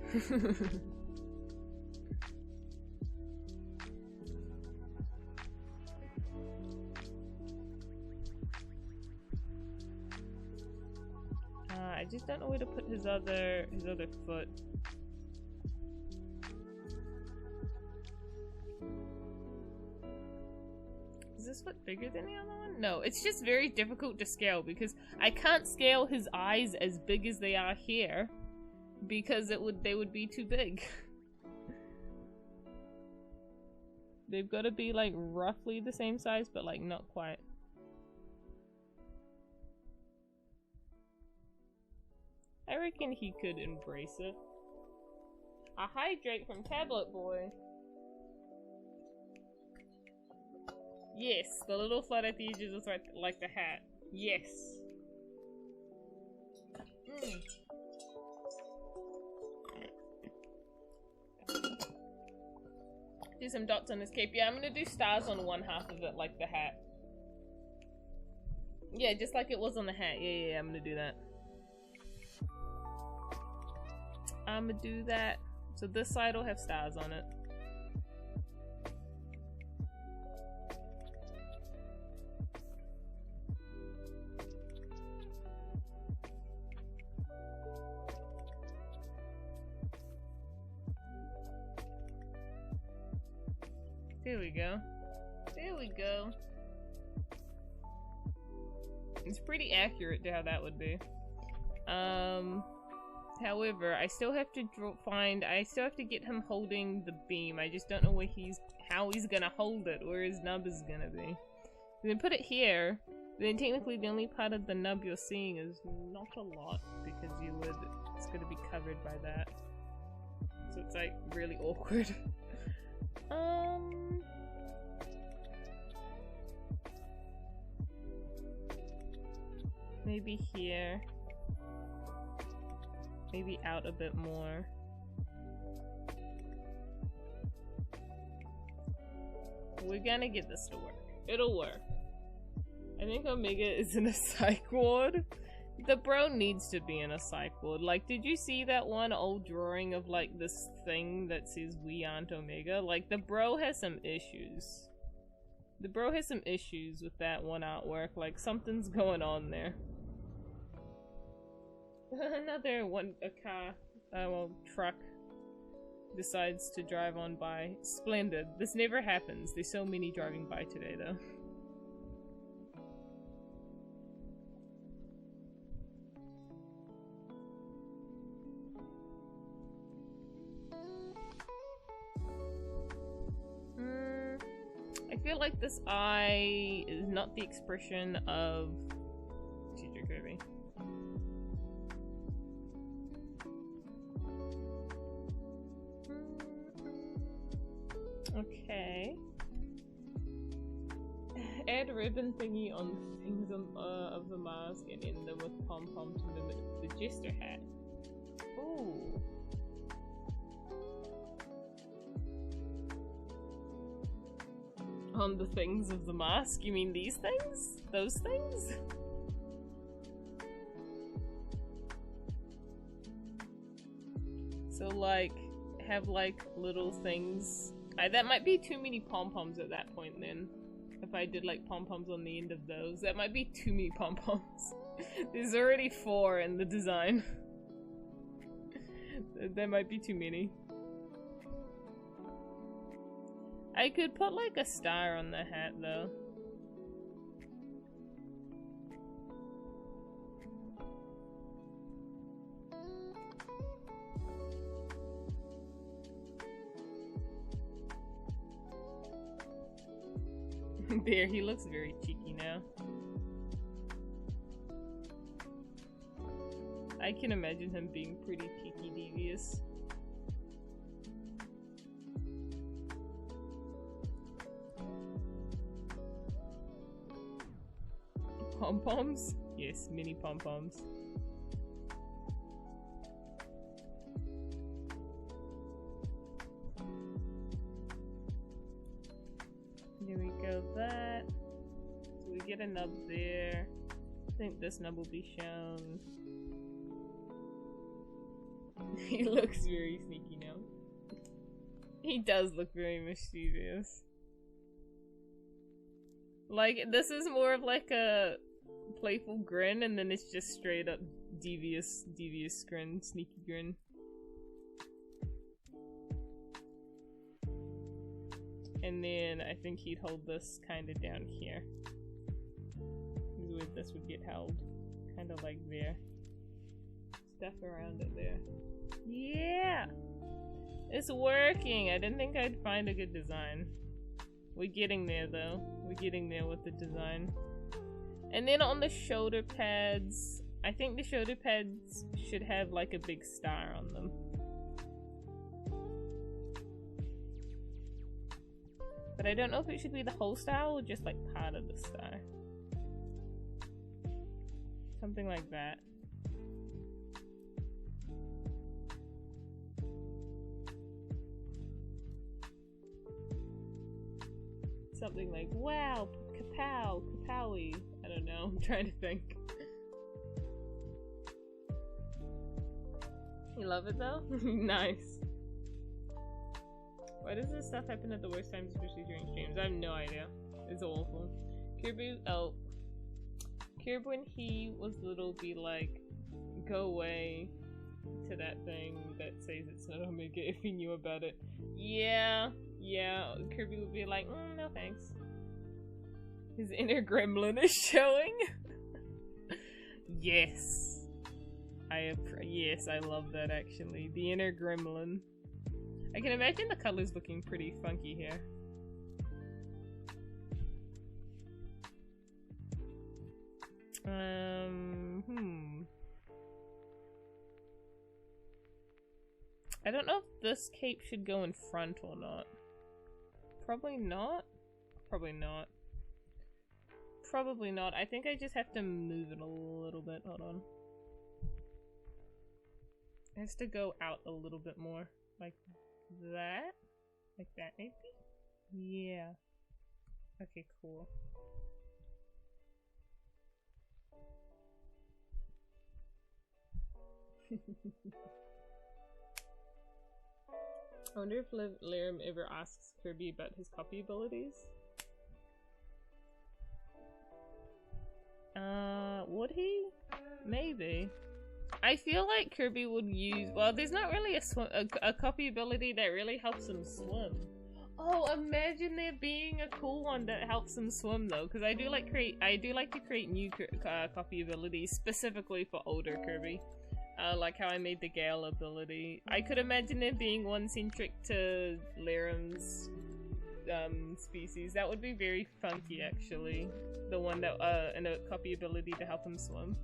I just don't know where to put his other foot. Is this foot bigger than the other one? No, it's just very difficult to scale because I can't scale his eyes as big as they are here because they would be too big. They've got to be like roughly the same size, but like not quite. I reckon he could embrace it. A hydrate from Tablet Boy. Yes, the little flat at the edges is like the hat. Yes. Do some dots on his cape. Yeah, I'm gonna do stars on one half of it, like the hat. Yeah, just like it was on the hat. Yeah, I'm gonna do that. I'm gonna do that. So this side will have stars on it. There we go. There we go. It's pretty accurate to how that would be. However, I still have to I still have to get him holding the beam. I just don't know where how he's gonna hold it, where his nub is gonna be. Then put it here, then technically the only part of the nub you're seeing is not a lot because it's gonna be covered by that. So it's like really awkward. Maybe here. Maybe out a bit more. We're gonna get this to work. It'll work. I think Omega is in a psych ward. The bro needs to be in a psych ward. Like, did you see that one old drawing of like this thing that says "We aren't Omega"? Like, the bro has some issues. The bro has some issues with that one artwork. Like, something's going on there. Another truck decides to drive on by. Splendid. This never happens. There's so many driving by today, though. feel like this eye is not the expression of Teacher Kirby. Okay. Add ribbon thingy on things of the mask and end them with pom-pom to mimic the jester hat. Ooh. On the things of the mask? You mean these things? Those things? So like, have like little things. That might be too many pom-poms at that point then. If I did like pom-poms on the end of those, that might be too many pom-poms. There's already 4 in the design. There might be too many. I could put like a star on the hat though. There, he looks very cheeky now. I can imagine him being pretty cheeky devious. Pom-poms? Yes, mini pom-poms. There we go, that. So we get a nub there. I think this nub will be shown. He looks very sneaky now. He does look very mischievous. Like, this is more of like a playful grin, and then it's just straight up devious grin, sneaky grin. And then I think he'd hold this kind of down here. This would get held kind of like there. Stuff around it there. Yeah! It's working! I didn't think I'd find a good design. We're getting there though. We're getting there with the design. And then on the shoulder pads, I think the shoulder pads should have like a big star on them. But I don't know if it should be the whole star or just like part of the star. Something like that. Something like, wow, kapow, kapowie. I don't know, I'm trying to think. You love it though? Nice. Why does this stuff happen at the worst times, especially during streams? I have no idea. It's awful. Kirby, Kirby when he was little be like, go away to that thing that says it's not Omega if he knew about it. Yeah, Kirby would be like, no thanks. His inner gremlin is showing. Yes. Yes, I love that actually. The inner gremlin. I can imagine the colors looking pretty funky here. I don't know if this cape should go in front or not. Probably not. Probably not. Probably not. I think I just have to move it a little bit. Hold on. It has to go out a little bit more. Like that? Like that maybe? Yeah. Okay, cool. I wonder if Lirim ever asks Kirby about his copy abilities. Would he? Maybe. I feel like Kirby would use, well, there's not really a copy ability that really helps him swim. Oh, imagine there being a cool one that helps him swim though, because I do like to create new copy abilities specifically for older Kirby. Like how I made the Gale ability. I could imagine there being one centric to Lirim's species. That would be very funky, actually. The one that, and a copy ability to help him swim.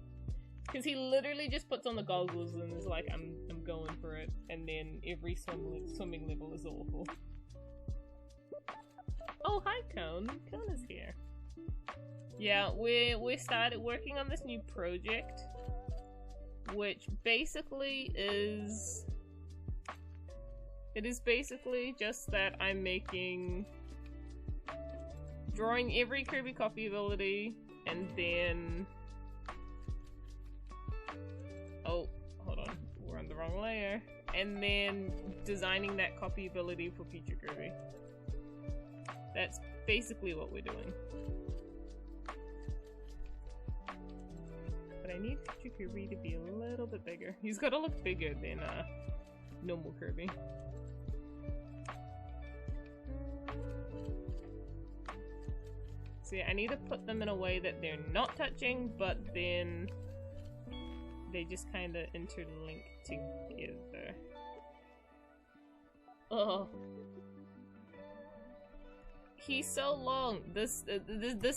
Because he literally just puts on the goggles and is like, I'm going for it. And then every swimming level is awful. Oh, hi, Cone. Cone is here. Yeah, we started working on this new project, which basically is... It is basically just that I'm drawing every Kirby copy ability, and then... Oh, hold on. We're on the wrong layer. And then designing that copy ability for future Kirby. That's basically what we're doing. But I need future Kirby to be a little bit bigger. He's gotta look bigger than normal Kirby. See, I need to put them in a way that they're not touching, but then they just kind of interlink together. Oh, he's so long. This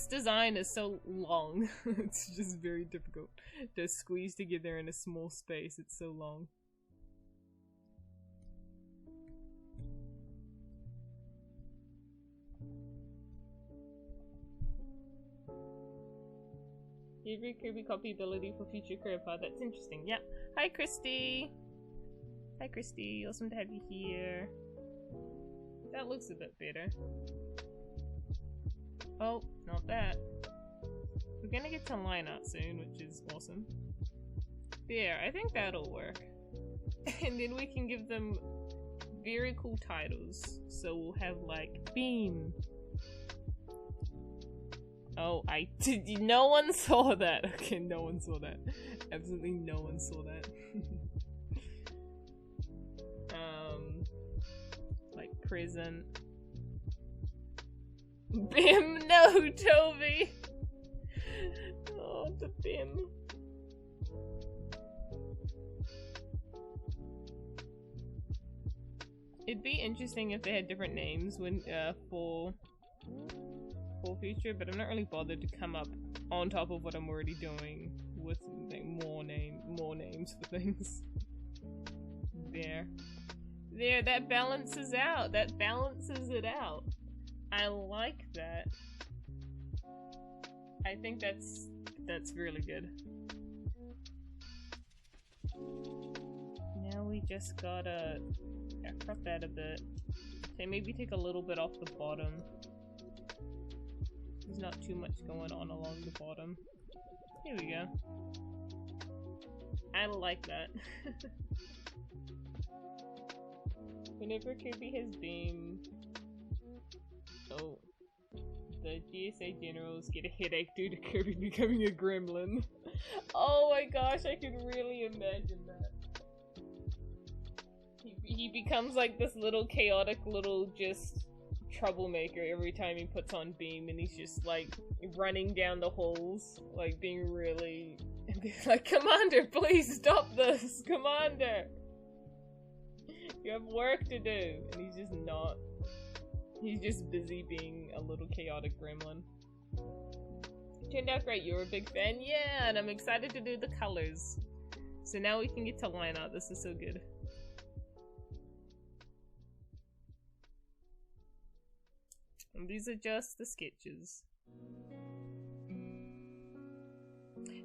design is so long. It's just very difficult to squeeze together in a small space. It's so long. Every Kirby copy ability for future Kirby. That's interesting. Yeah. Hi, Christy. Hi, Christy. Awesome to have you here. That looks a bit better. Oh, not that. We're gonna get to line art soon, which is awesome. There, I think that'll work. And then we can give them very cool titles. So we'll have like Beam. Oh, no one saw that. Okay, no one saw that. Absolutely no one saw that. Like present. Bim, no, Toby! Oh, the Bim. It'd be interesting if they had different names when, for future, but I'm not really bothered to come up on top of what I'm already doing with like, more names for things. There, that balances out. That balances it out. I like that. I think that's really good. Now we just gotta crop that a bit. Okay, maybe take a little bit off the bottom. There's not too much going on along the bottom. Here we go. I like that. Whenever Kirby has Beam... Oh. The GSA generals get a headache due to Kirby becoming a gremlin. Oh my gosh, I can really imagine that. He becomes like this little chaotic little just... troublemaker every time he puts on Beam, and he's just like running down the halls, like being really like, Commander, please stop this! Commander! You have work to do! And he's just not. He's just busy being a little chaotic gremlin. Turned out great, you're a big fan? Yeah, and I'm excited to do the colors. So now we can get to line art. This is so good. And these are just the sketches.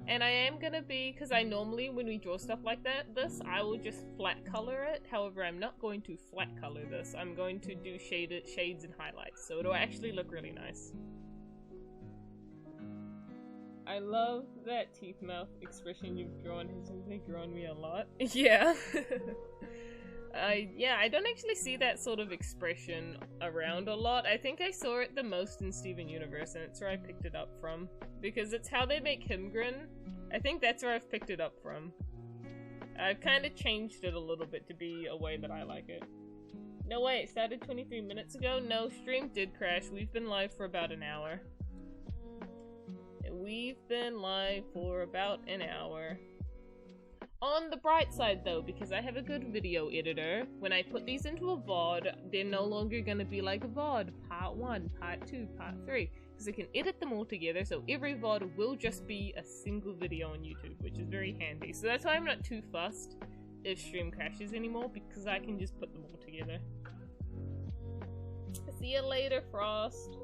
And I am gonna be, because I normally, when we draw stuff like that, I will just flat color it. However, I'm not going to flat color this. I'm going to do shades and highlights, so it'll actually look really nice. I love that teeth mouth expression you've drawn. Has really grown me a lot. Yeah. Yeah, I don't actually see that sort of expression around a lot. I think I saw it the most in Steven Universe, and it's where I picked it up from. Because it's how they make him grin. I think that's where I've picked it up from. I've kind of changed it a little bit to be a way that I like it. No way, it started 23 minutes ago? No, stream did crash. We've been live for about an hour. We've been live for about an hour. On the bright side though, because I have a good video editor, when I put these into a VOD, they're no longer gonna be like a VOD, part 1, part 2, part 3, because I can edit them all together, so every VOD will just be a single video on YouTube, which is very handy. So that's why I'm not too fussed if stream crashes anymore, because I can just put them all together. See you later, Frost.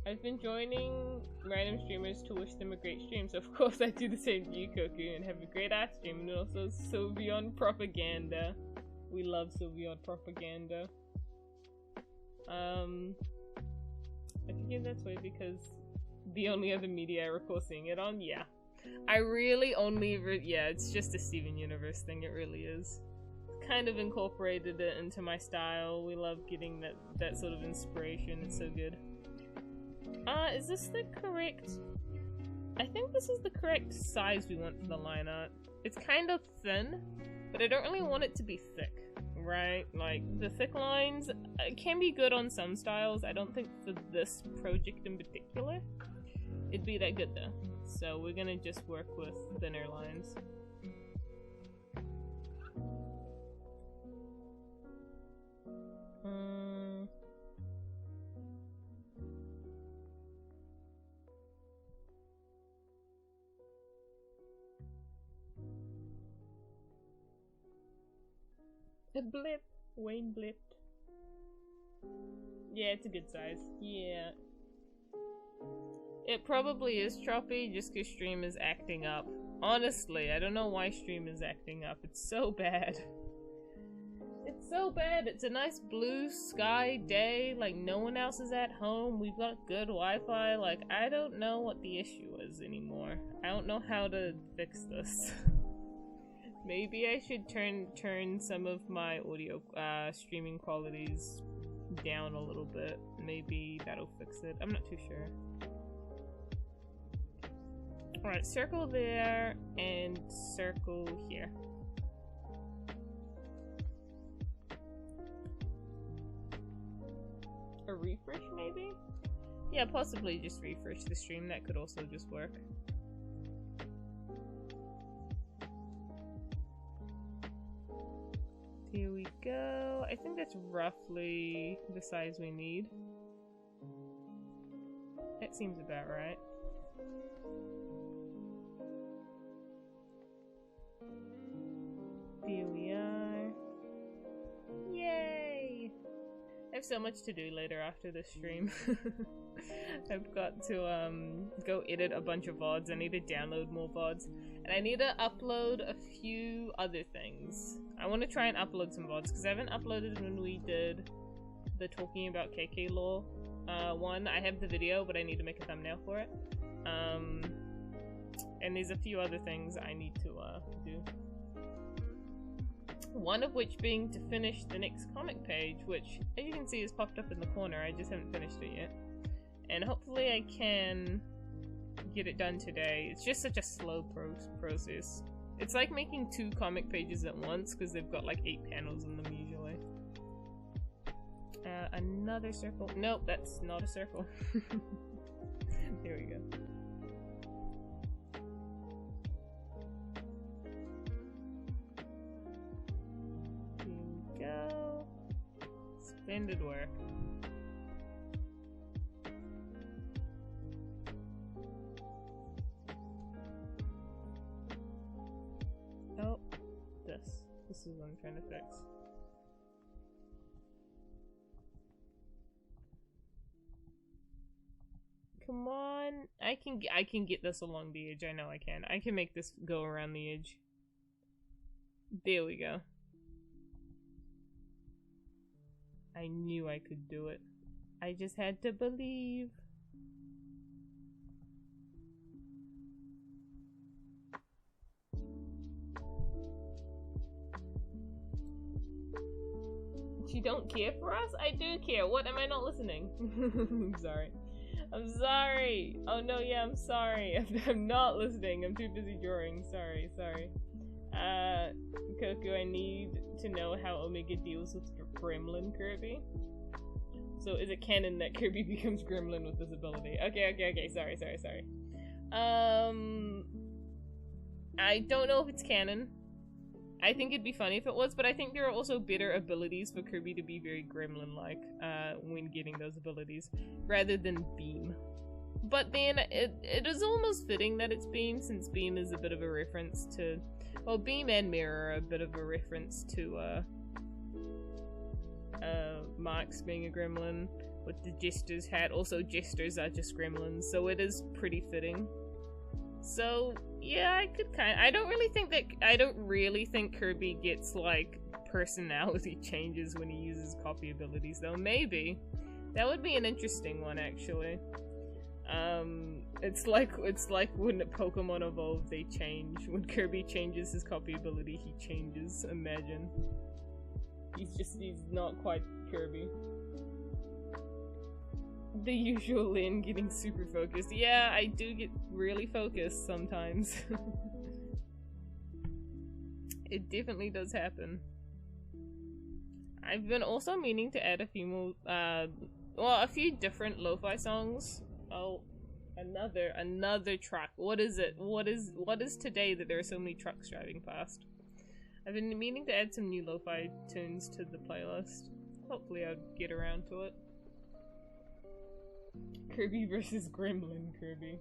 I've been joining random streamers to wish them a great stream, so of course I do the same to you, Koku, and have a great art stream, and also Sylveon propaganda. We love Sylveon propaganda. I think that's weird because the only other media I recall seeing it on, yeah. I really only, yeah, it's just a Steven Universe thing, it really is. Kind of incorporated it into my style. We love getting that sort of inspiration, it's so good. Is this the correct... I think this is the correct size we want for the line art. It's kind of thin, but I don't really want it to be thick, right? Like, the thick lines can be good on some styles. I don't think for this project in particular it'd be that good though. So we're gonna just work with thinner lines. A blip. Wayne blipped. Yeah, it's a good size. Yeah. It probably is choppy just because stream is acting up. Honestly, I don't know why stream is acting up. It's so bad. It's so bad. It's a nice blue sky day. Like, no one else is at home. We've got good Wi-Fi. Like, I don't know what the issue is anymore. I don't know how to fix this. Maybe I should turn some of my audio streaming qualities down a little bit. Maybe that'll fix it. I'm not too sure. Alright, circle there and circle here. A refresh maybe? Yeah, possibly just refresh the stream. That could also just work. Here we go. I think that's roughly the size we need. That seems about right. Here we are. Yay! I have so much to do later after this stream. I've got to go edit a bunch of VODs. I need to download more VODs. And I need to upload a few other things. I want to try and upload some VODs because I haven't uploaded when we did the talking about KK lore one. I have the video, but I need to make a thumbnail for it. And there's a few other things I need to do. One of which being to finish the next comic page, which, as you can see, is popped up in the corner. I just haven't finished it yet. And hopefully I can get it done today. It's just such a slow process. It's like making 2 comic pages at once because they've got like 8 panels in them usually. Another circle. Nope, that's not a circle. There we go. Go. Splendid work. Oh, this is what I'm trying to fix. Come on, I can get this along the edge. I know I can. I can make this go around the edge. There we go. I knew I could do it. I just had to believe. You don't care for us? I do care. What, am I not listening? I'm sorry. I'm sorry. Oh no, yeah, I'm sorry. I'm not listening. I'm too busy drawing. Sorry. Koku, I need to know how Omega deals with Gremlin Kirby. So is it canon that Kirby becomes Gremlin with this ability? Okay. Sorry. I don't know if it's canon. I think it'd be funny if it was, but I think there are also better abilities for Kirby to be very gremlin-like when getting those abilities, rather than Beam. But then it is almost fitting that it's Beam, since Beam is a bit of a reference to... Well, Beam and Mirror are a bit of a reference to Marx being a gremlin, with the Jester's hat. Also, Jesters are just gremlins, so it is pretty fitting. So, yeah, I don't really think Kirby gets, like, personality changes when he uses copy abilities, though. Maybe. That would be an interesting one, actually. It's like when Pokemon evolve, they change. When Kirby changes his copy ability, he changes. Imagine. He's not quite Kirby. The usual Lynn getting super focused. Yeah, I do get really focused sometimes. It definitely does happen. I've been also meaning to add a few more, well, a few different lo-fi songs. Oh, another truck. What is it? What is today that there are so many trucks driving past? I've been meaning to add some new lo-fi tunes to the playlist. Hopefully I'll get around to it. Kirby versus Gremlin Kirby.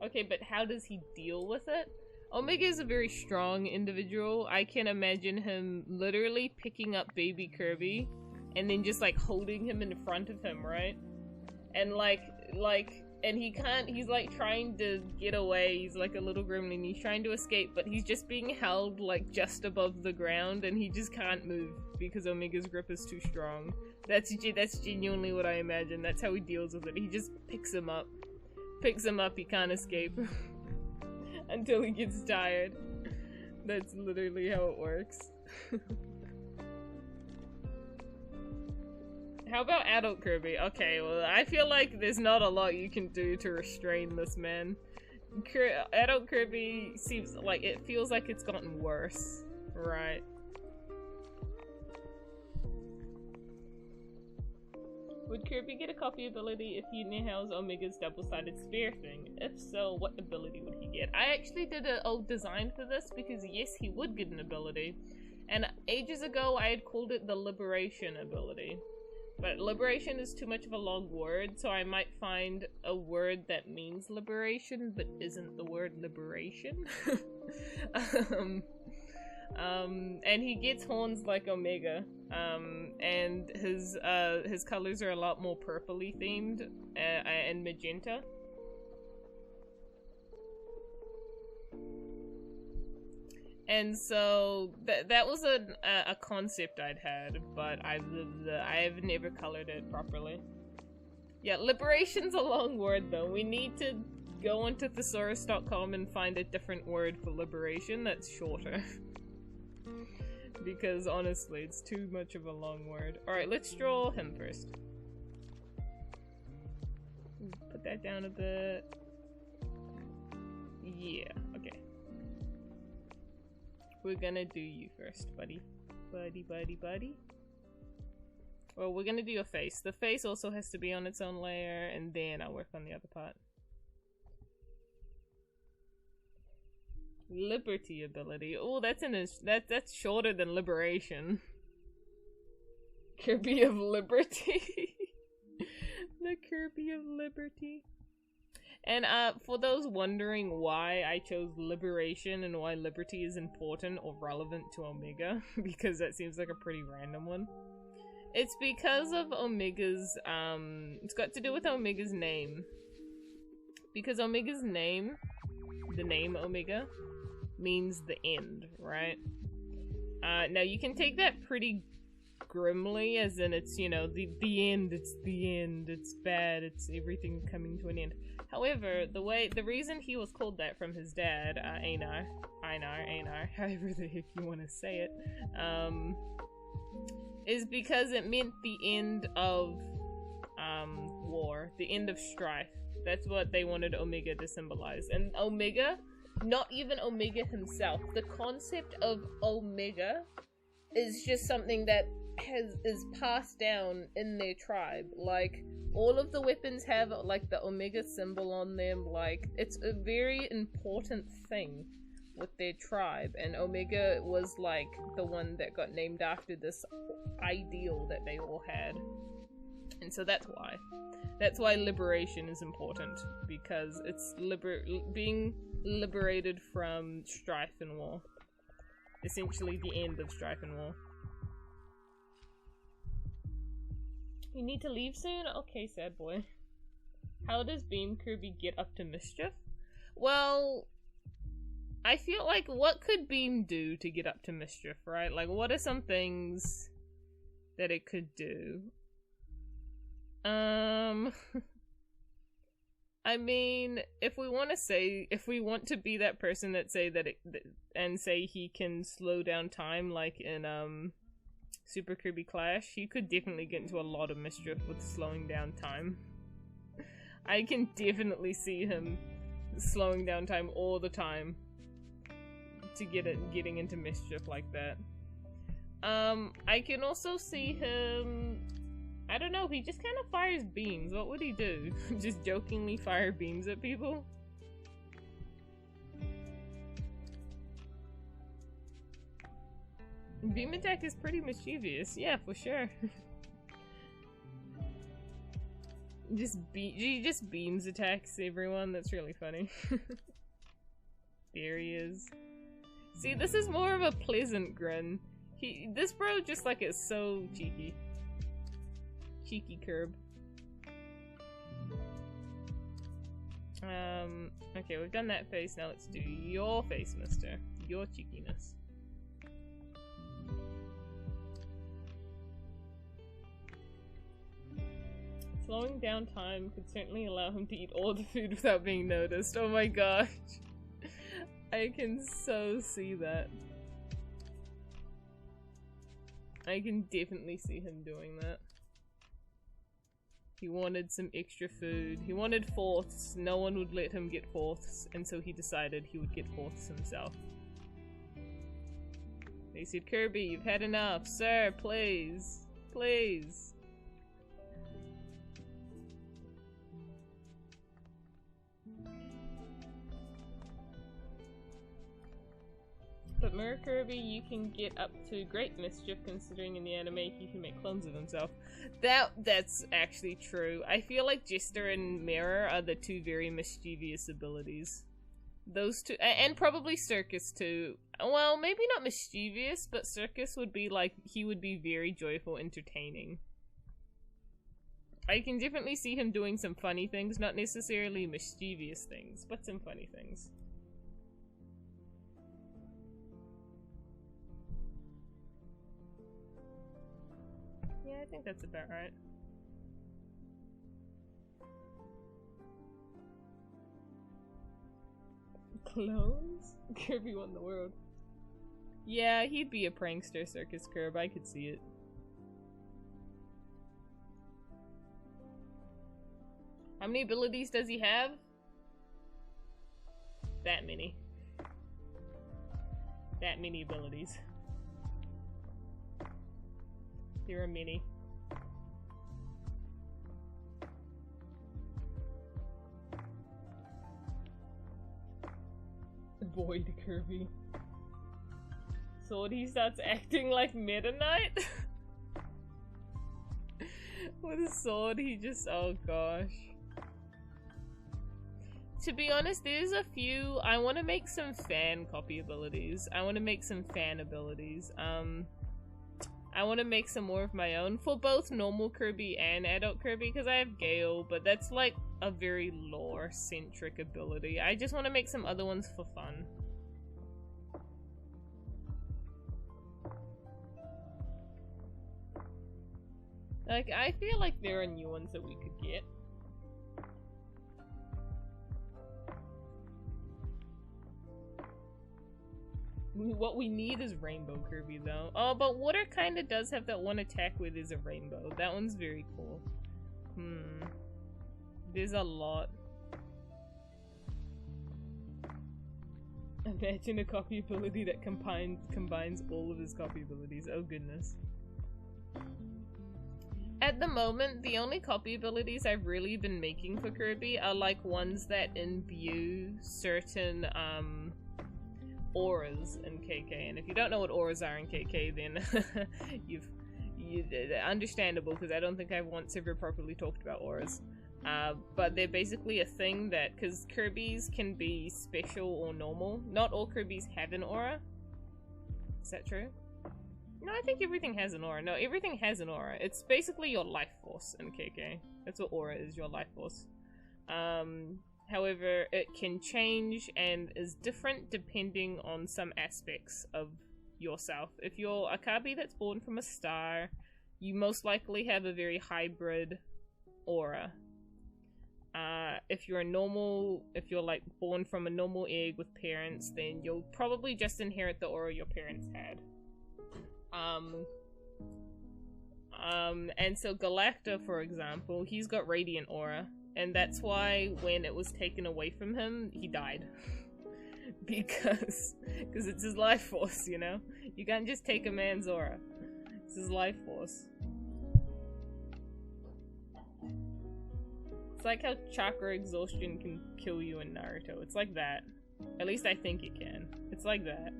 Okay, but how does he deal with it? Omega is a very strong individual. I can imagine him literally picking up baby Kirby and then just like holding him in front of him, right? And and he's like trying to get away. He's like a little gremlin. He's trying to escape, but he's just being held like just above the ground and he just can't move because Omega's grip is too strong. That's genuinely what I imagine. That's how he deals with it. He just picks him up. He can't escape. Until he gets tired. That's literally how it works. How about adult Kirby? Okay, well, I feel like there's not a lot you can do to restrain this man. Adult Kirby seems like it feels like it's gotten worse, right? Would Kirby get a copy ability if he inhales Omega's double-sided spear thing? If so, what ability would he get? I actually did an old design for this because yes, he would get an ability. And ages ago, I had called it the Liberation ability. But liberation is too much of a long word, so I might find a word that means liberation, but isn't the word liberation. And he gets horns like Omega, and his colors are a lot more purpley themed, and magenta. And so that was a concept I'd had, but I've never colored it properly. Yeah, liberation's a long word though. We need to go onto thesaurus.com and find a different word for liberation that's shorter. Because honestly, it's too much of a long word. Alright, let's draw him first. Put that down a bit. Yeah, okay. We're gonna do you first, buddy. Buddy. Well, we're gonna do your face. The face also has to be on its own layer, and then I'll work on the other part. Liberty ability. Oh, that's shorter than liberation. Kirby of Liberty. The Kirby of Liberty. And for those wondering why I chose liberation and why liberty is important or relevant to Omega, because that seems like a pretty random one. It's because of Omega's, it's got to do with Omega's name. Because Omega's name, the name Omega, means the end, right? Now you can take that pretty grimly, as in it's, you know, the end, it's the end, it's bad, it's everything coming to an end. However, the reason he was called that from his dad, Einar, however the heck you want to say it, is because it meant the end of, war, the end of strife. That's what they wanted Omega to symbolize. And Omega, not even Omega himself, the concept of Omega is just something that is passed down in their tribe. Like, all of the weapons have like the Omega symbol on them. Like, it's a very important thing. with their tribe, and Omega was like the one that got named after this ideal that they all had. And so that's why. That's why liberation is important, because it's being liberated from strife and war. Essentially the end of strife and war. You need to leave soon? Okay, sad boy. How does Beam Kirby get up to mischief? Well, I feel like what could Beam do to get up to mischief, right? Like, what are some things that it could do? I mean, if we want to be that person that say that and say he can slow down time, like in Super Kirby Clash, he could definitely get into a lot of mischief with slowing down time. I can definitely see him slowing down time all the time to getting into mischief like that. I can also see him, I don't know, he just kind of fires beams. What would he do? Just jokingly fire beams at people? Beam attack is pretty mischievous, yeah, for sure. He just beams attacks everyone. That's really funny. There he is. See, this is more of a pleasant grin. This bro just like is so cheeky. Cheeky curb. Okay, we've done that face. Now let's do your face, mister. Your cheekiness. Slowing down time could certainly allow him to eat all the food without being noticed. Oh my gosh. I can so see that. I can definitely see him doing that. He wanted some extra food. He wanted fourths. No one would let him get fourths, and so he decided he would get fourths himself. They said, Kirby, you've had enough. Sir, please. Please. But Mirror Kirby, you can get up to great mischief, considering in the anime he can make clones of himself. That's actually true. I feel like Jester and Mirror are the two very mischievous abilities. Those two, and probably Circus too. Well, maybe not mischievous, but Circus would be like, he would be very joyful, entertaining. I can definitely see him doing some funny things, not necessarily mischievous things, but some funny things. Yeah, I think that's about right. Clones? Kirby won the world. Yeah, he'd be a prankster, Circus Curb. I could see it. How many abilities does he have? That many. That many abilities. There are many. Void Kirby. So he starts acting like Meta Knight? With a sword, he just, oh gosh. To be honest, there's a few. I want to make some fan copy abilities. I want to make some fan abilities. I want to make some more of my own for both normal Kirby and adult Kirby, because I have Gale, but that's like a very lore-centric ability. I just want to make some other ones for fun. Like, I feel like there are new ones that we could get. What we need is Rainbow Kirby, though. Oh, but Water kinda does have that one attack where there's a rainbow. That one's very cool. There's a lot. Imagine a copy ability that combines all of his copy abilities. Oh goodness. At the moment, the only copy abilities I've really been making for Kirby are like ones that imbue certain auras in KK, and if you don't know what auras are in KK, then understandable, because I don't think I've once ever properly talked about auras. But they're basically a thing that, because Kirby's can be special or normal. Not all Kirby's have an aura. Is that true? No, I think everything has an aura. No, everything has an aura. It's basically your life force in KK. That's what aura is, your life force. However, it can change and is different depending on some aspects of yourself. If you're a Kirby that's born from a star, you most likely have a very hybrid aura. If you're like born from a normal egg with parents, then you'll probably just inherit the aura your parents had. And so Galacta, for example, he's got radiant aura, and that's why when it was taken away from him, he died. because it's his life force, you know? You can't just take a man's aura. It's his life force. It's like how chakra exhaustion can kill you in Naruto. It's like that. At least I think it can. It's like that.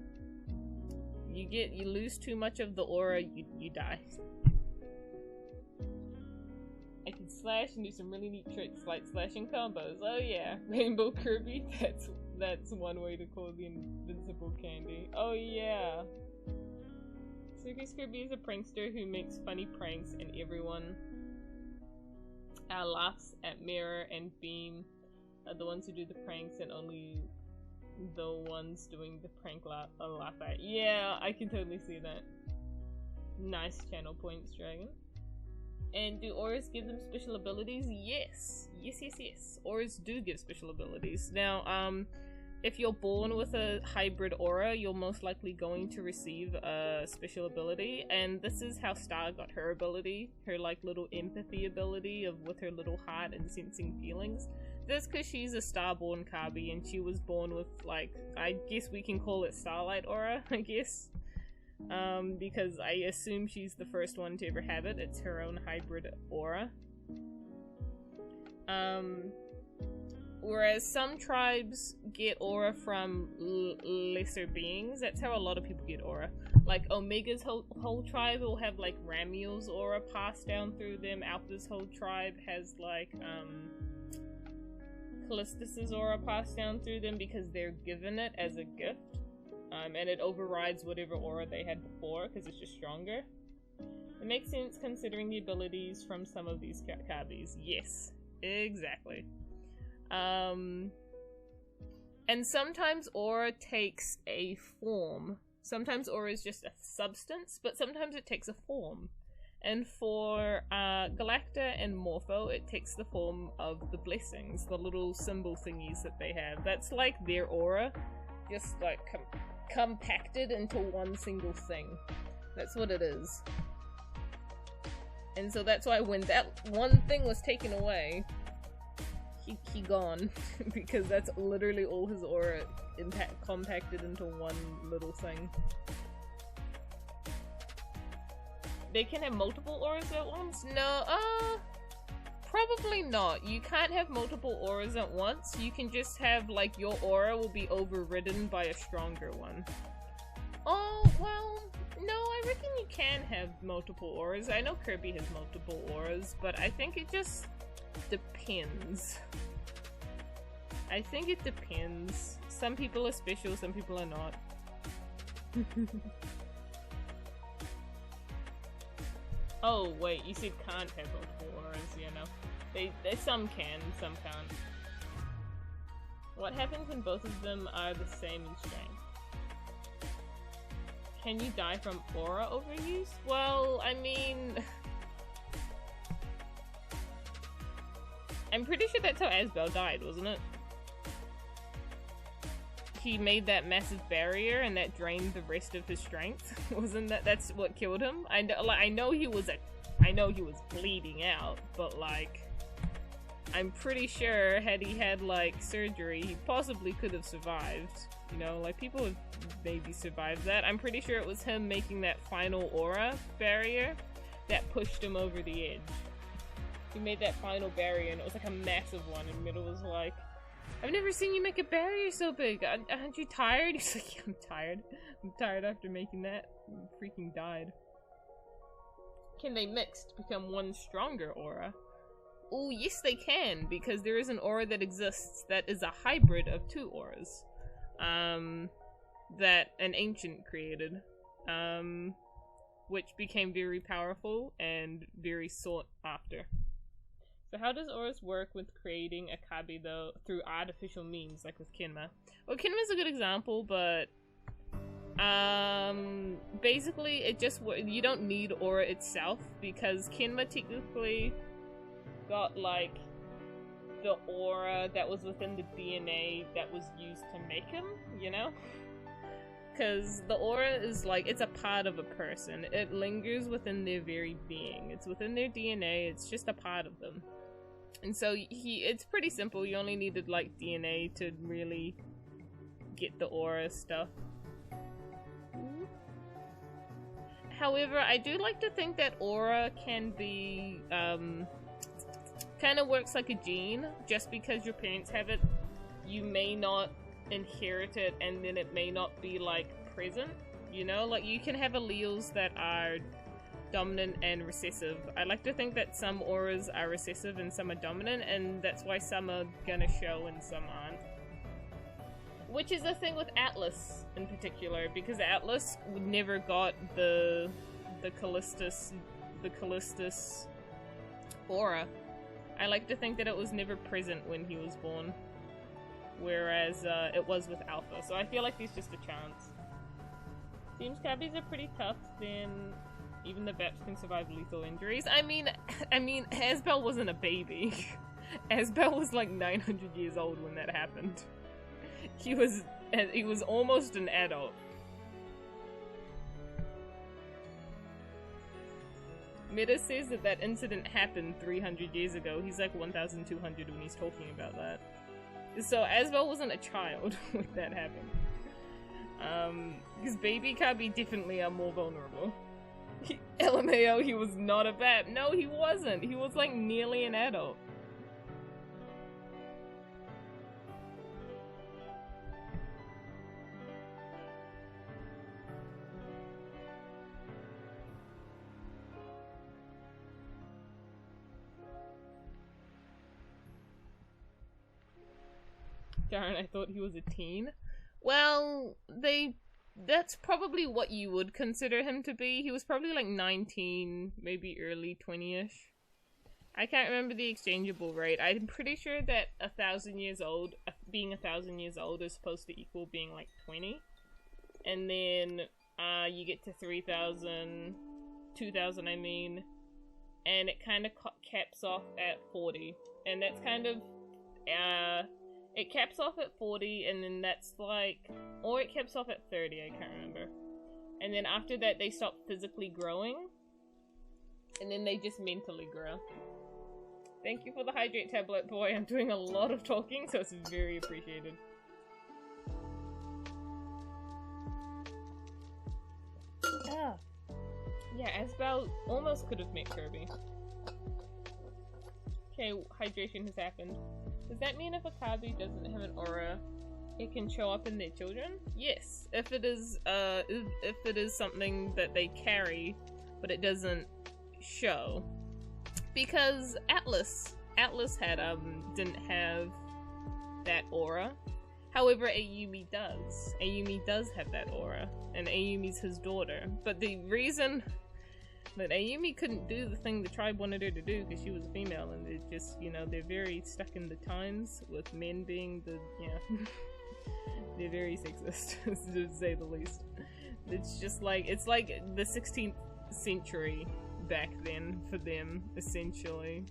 You lose too much of the aura, you die. I can slash and do some really neat tricks like slashing combos. Oh yeah, Rainbow Kirby. That's one way to call the invincible candy. Oh yeah. Circus Kirby is a prankster who makes funny pranks, and everyone laughs at Mirror and Beam are the ones who do the pranks, and only the ones doing the prank laugh at. Yeah, I can totally see that. Nice channel points, Dragon. And do auras give them special abilities? Yes. Yes. Auras do give special abilities. Now, if you're born with a hybrid aura, you're most likely going to receive a special ability, and this is how Star got her ability, her like little empathy ability with her little heart and sensing feelings. That's because she's a Star-born Kirby, and she was born with, like, I guess we can call it Starlight aura, I guess. Because I assume she's the first one to ever have it. It's her own hybrid aura. Whereas some tribes get aura from lesser beings. That's how a lot of people get aura. Like Omega's whole tribe will have like Ramiel's aura passed down through them. Alpha's whole tribe has like Callistus's aura passed down through them because they're given it as a gift. And it overrides whatever aura they had before because it's just stronger. It makes sense considering the abilities from some of these Kirbys. Yes, exactly. And sometimes aura takes a form. Sometimes aura is just a substance, but sometimes it takes a form. And for Galacta and Morpho, it takes the form of the blessings, the little symbol thingies that they have. That's like their aura, just like compacted into one single thing. That's what it is. And so that's why when that one thing was taken away, he gone. Because that's literally all his aura compacted into one little thing. They can have multiple auras at once? No, probably not. You can't have multiple auras at once. You can just have, like, your aura will be overridden by a stronger one. Oh, well, no, I reckon you can have multiple auras. I know Kirby has multiple auras, but I think it just depends. I think it depends. Some people are special, some people are not. Oh, wait, you said can't have multiple auras, you know. They some can, some can't. What happens when both of them are the same in strength? Can you die from aura overuse? Well, I mean... I'm pretty sure that's how Asbel died, wasn't it? He made that massive barrier and that drained the rest of his strength. Wasn't that's what killed him? I know he was bleeding out, but like I'm pretty sure had he had like surgery, he possibly could have survived. You know, like people have maybe survived that. I'm pretty sure it was him making that final aura barrier that pushed him over the edge. He made that final barrier and it was like a massive one, and it was like I've never seen you make a barrier so big. Aren't you tired? He's like, yeah, I'm tired. I'm tired after making that. I freaking died. Can they mix to become one stronger aura? Oh, yes they can, because there is an aura that exists that is a hybrid of two auras. That an ancient created. Which became very powerful and very sought after. So how does auras work with creating a Kabi though through artificial means, like with Kinma? Well, Kinma's a good example, but basically it just you don't need aura itself because Kinma technically got like the aura that was within the DNA that was used to make him, you know? Because the aura is like, it's a part of a person. It lingers within their very being. It's within their DNA, it's just a part of them. And so it's pretty simple. You only needed like DNA to really get the aura stuff. However, I do like to think that aura can be, kind of works like a gene. Just because your parents have it, you may not inherit it, and then it may not be like present, you know? Like you can have alleles that are dominant and recessive. I like to think that some auras are recessive and some are dominant, and that's why some are gonna show and some aren't. Which is the thing with Atlas in particular, because Atlas never got the Callistus aura. I like to think that it was never present when he was born, whereas it was with Alpha. So I feel like there's just a chance. Seems Kabis are pretty tough, then even the Vaps can survive lethal injuries. I mean, Asbel wasn't a baby. Asbel was like 900 years old when that happened. He was almost an adult. Meta says that that incident happened 300 years ago. He's like 1,200 when he's talking about that. So Asbel wasn't a child when that happened. Because baby Kabi definitely are more vulnerable. LMAO, he was not a Vap. No, he wasn't. He was like nearly an adult. Darn, I thought he was a teen. Well, that's probably what you would consider him to be. He was probably like 19, maybe early 20-ish. I can't remember the exchangeable rate. I'm pretty sure that 1,000 years old, being 1,000 years old is supposed to equal being like 20. And then you get to 3,000, 2,000 I mean, and it kind of caps off at 40. And that's kind of, it caps off at 40, and then that's like, or it caps off at 30, I can't remember. And then after that, they stop physically growing, and then they just mentally grow. Thank you for the hydrate tablet, boy. I'm doing a lot of talking, so it's very appreciated. Ah. Yeah, Asbel almost could have met Kirby. Okay, hydration has happened. Does that mean if a Kabi doesn't have an aura, it can show up in their children? Yes, if it is something that they carry, but it doesn't show. Because Atlas had didn't have that aura. However, Ayumi does. Ayumi does have that aura, and Ayumi's his daughter. But the reason that Ayumi couldn't do the thing the tribe wanted her to do because she was a female, and they're just, you know, they're very stuck in the times with men being the, yeah, they're very sexist, to say the least. It's just like, it's like the 16th century back then for them, essentially.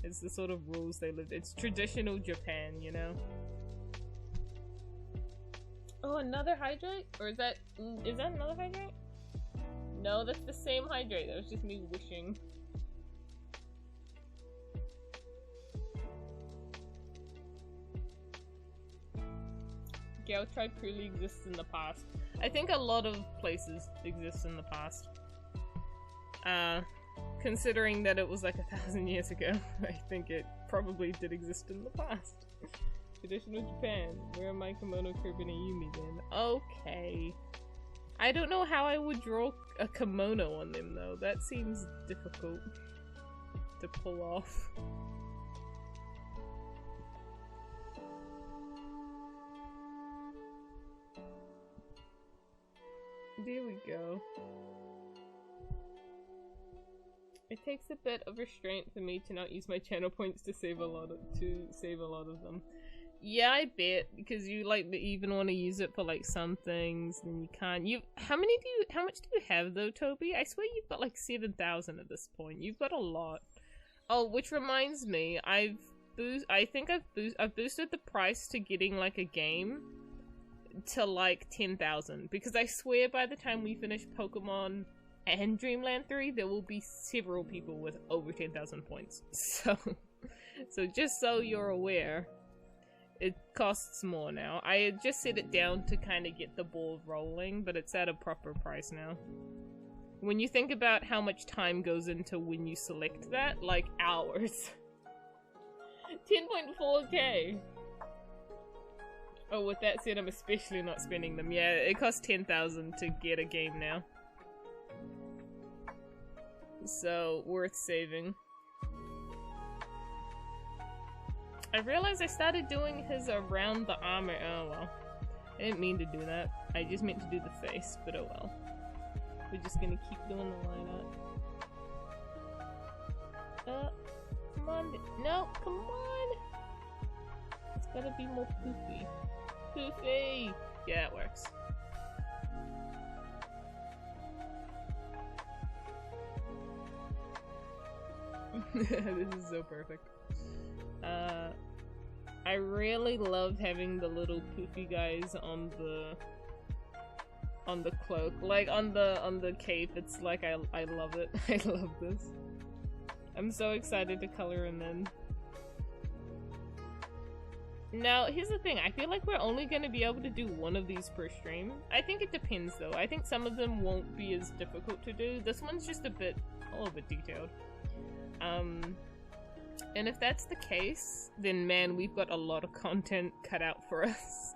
It's the sort of rules they lived. It's traditional Japan, you know? Oh, another hydrate? Or is that another hydrate? No, that's the same hydrate. That was just me wishing. Gale tribe purely exists in the past. I think a lot of places exist in the past. Considering that it was like 1,000 years ago, I think it probably did exist in the past. Traditional Japan. Where are my kimono, Kirby, and Yumi then? Okay. I don't know how I would draw a kimono on them though. That seems difficult to pull off. There we go. It takes a bit of restraint for me to not use my channel points to save a lot of them. Yeah, I bet, because you like even want to use it for like some things, then you can't. How much do you have though, Toby? I swear you've got like 7,000 at this point. You've got a lot. Oh, which reminds me, I've boosted the price to getting like a game to like 10,000, because I swear by the time we finish Pokemon and Dreamland 3, there will be several people with over 10,000 points. So just so you're aware. It costs more now. I had just set it down to kind of get the ball rolling, but it's at a proper price now. When you think about how much time goes into when you select that, like hours. 10.4k! Oh, with that said, I'm especially not spending them. Yeah, it costs 10,000 to get a game now. So, worth saving. I realized I started doing his around the armor. Oh well. I didn't mean to do that. I just meant to do the face, but oh well. We're just gonna keep doing the lineup. Come on. No, come on! It's gotta be more poofy. Poofy! Yeah, it works. This is so perfect. I really love having the little poofy guys on the cloak, like on the cape. It's like I love it. I love this. I'm so excited to color him in. Now, here's the thing. I feel like we're only going to be able to do one of these per stream. I think it depends though. I think some of them won't be as difficult to do. This one's just a little bit detailed. And if that's the case, then man, we've got a lot of content cut out for us.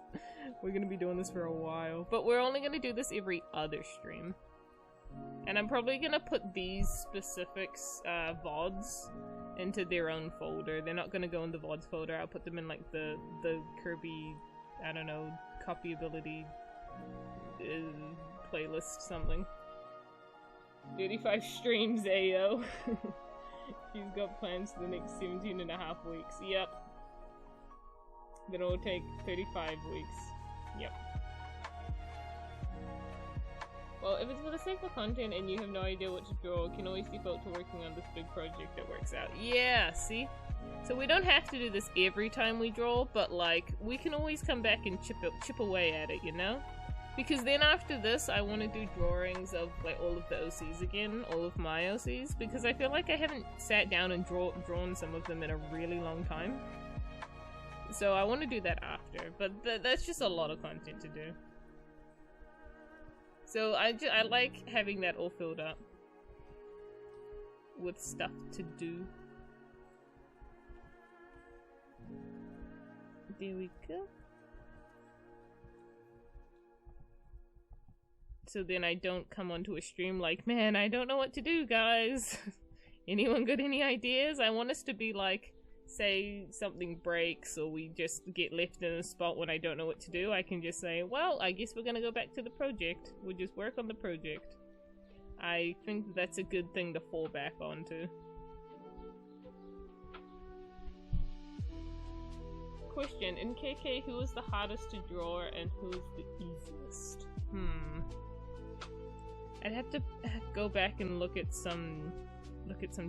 We're gonna be doing this for a while. But we're only gonna do this every other stream. And I'm probably gonna put these specifics, VODs, into their own folder. They're not gonna go in the VODs folder. I'll put them in like the Kirby, I don't know, copyability playlist something. 35 streams, Ayo. She's got plans for the next 17 and a half weeks. Yep. Then it'll take 35 weeks. Yep. Well, if it's for the sake of content and you have no idea what to draw, you can always default to working on this big project that works out. Yeah, see? So we don't have to do this every time we draw, but like, we can always come back and chip away at it, you know? Because then after this, I want to do drawings of like all of the OCs again, all of my OCs, because I feel like I haven't sat down and drawn some of them in a really long time. So I want to do that after, but that's just a lot of content to do. So I like having that all filled up with stuff to do. There we go. So then I don't come onto a stream like, man, I don't know what to do, guys. Anyone got any ideas? I want us to be like, say something breaks or we just get left in a spot when I don't know what to do. I can just say, well, I guess we're gonna go back to the project. We'll just work on the project. I think that's a good thing to fall back onto. Question, in KK, who is the hardest to draw and who is the easiest? I'd have to go back and look at some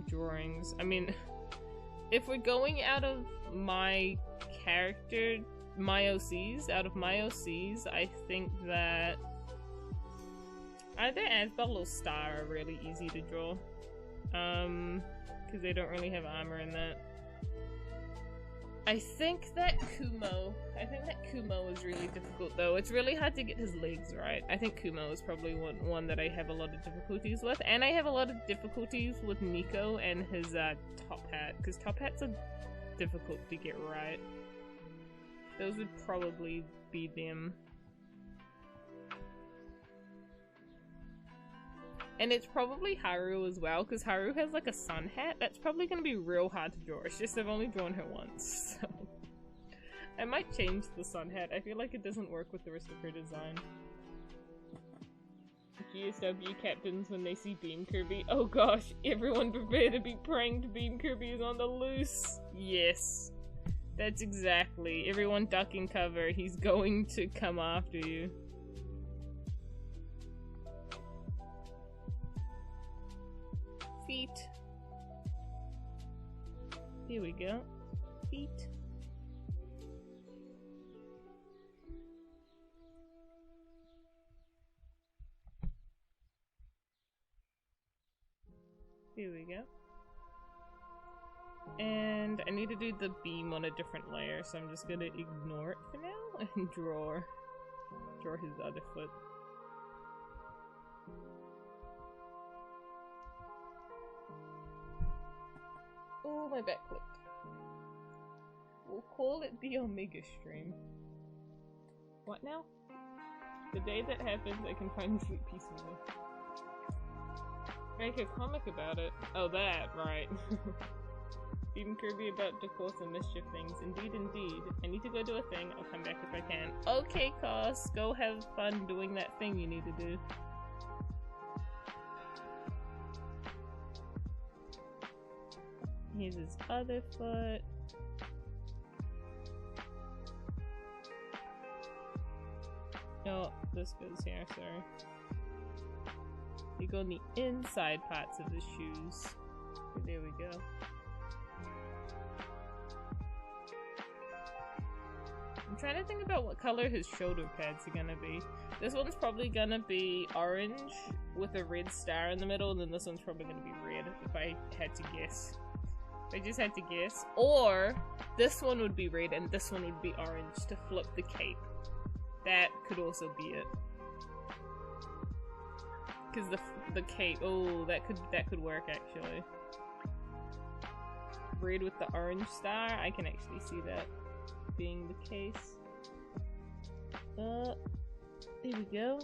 drawings. I mean, if we're going out of my character, my OCs, I think that either Asbel or Star are really easy to draw. Because they don't really have armor in that. I think that Kumo is really difficult though. It's really hard to get his legs right. I think Kumo is probably one that I have a lot of difficulties with. And I have a lot of difficulties with Nico and his top hat, because top hats are difficult to get right. Those would probably be them. And it's probably Haru as well, because Haru has like a sun hat. That's probably going to be real hard to draw. It's just I've only drawn her once, so... I might change the sun hat. I feel like it doesn't work with the rest of her design. GSW captains when they see Beam Kirby. Oh gosh, everyone prepare to be pranked. Beam Kirby is on the loose. Yes. That's exactly. Everyone duck and cover. He's going to come after you. Feet. Here we go. Feet. Here we go. And I need to do the beam on a different layer, so I'm just gonna ignore it for now and draw his other foot. Oh, my back clipped. We'll call it the Omega stream. What now? The day that happens, I can finally sleep peacefully. Make a comic about it. Oh, that, right. Beam Kirby about to cause some mischief things. Indeed, indeed. I need to go do a thing. I'll come back if I can. Okay, Cos. Go have fun doing that thing you need to do. Here's his other foot. Oh, this goes here, sorry. You go on the inside parts of the shoes. There we go. I'm trying to think about what color his shoulder pads are gonna be. This one's probably gonna be orange with a red star in the middle, and then this one's probably gonna be red if I had to guess. If I just had to guess. Or this one would be red and this one would be orange to flip the cape. That could also be it. Because the cape, oh, that could work actually. Red with the orange star, I can actually see that being the case. There we go.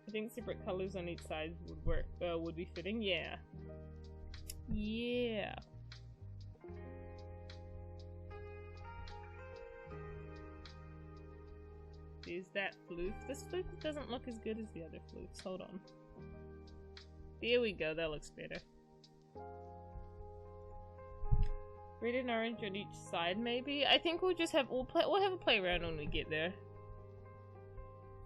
I think separate colors on each side would work. Would be fitting. Yeah. Yeah. There's that floof. This floof doesn't look as good as the other floofs. Hold on. There we go. That looks better. Red and orange on each side, maybe. I think we'll just have we'll have a play around when we get there.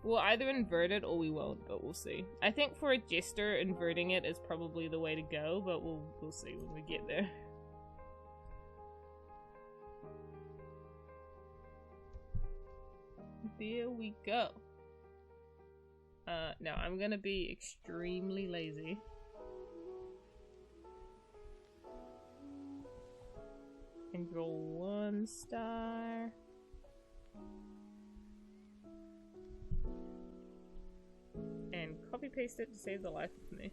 We'll either invert it or we won't, but we'll see. I think for a jester, inverting it is probably the way to go, but we'll see when we get there. There we go. Now I'm gonna be extremely lazy. And draw one star. And copy paste it to save the life of me.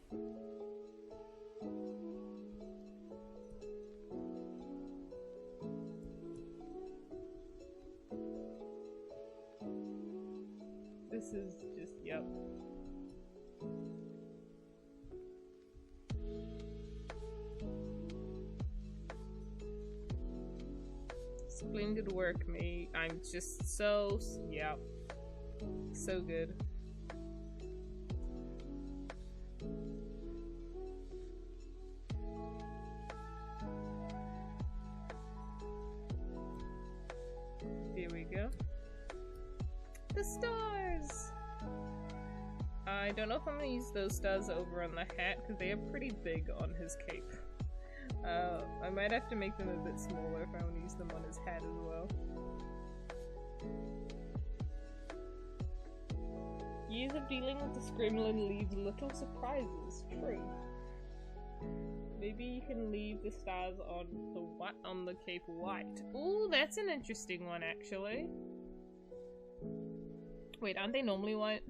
This is just, yep. Splendid work, me. I'm just so, yep. So good. There we go. The stars! I don't know if I'm gonna use those stars over on the hat because they are pretty big on his cape. I might have to make them a bit smaller if I want to use them on his hat as well. Years of dealing with the Scrimlin leave little surprises. True. Maybe you can leave the stars on the cape white. Ooh, that's an interesting one actually. Wait, aren't they normally white?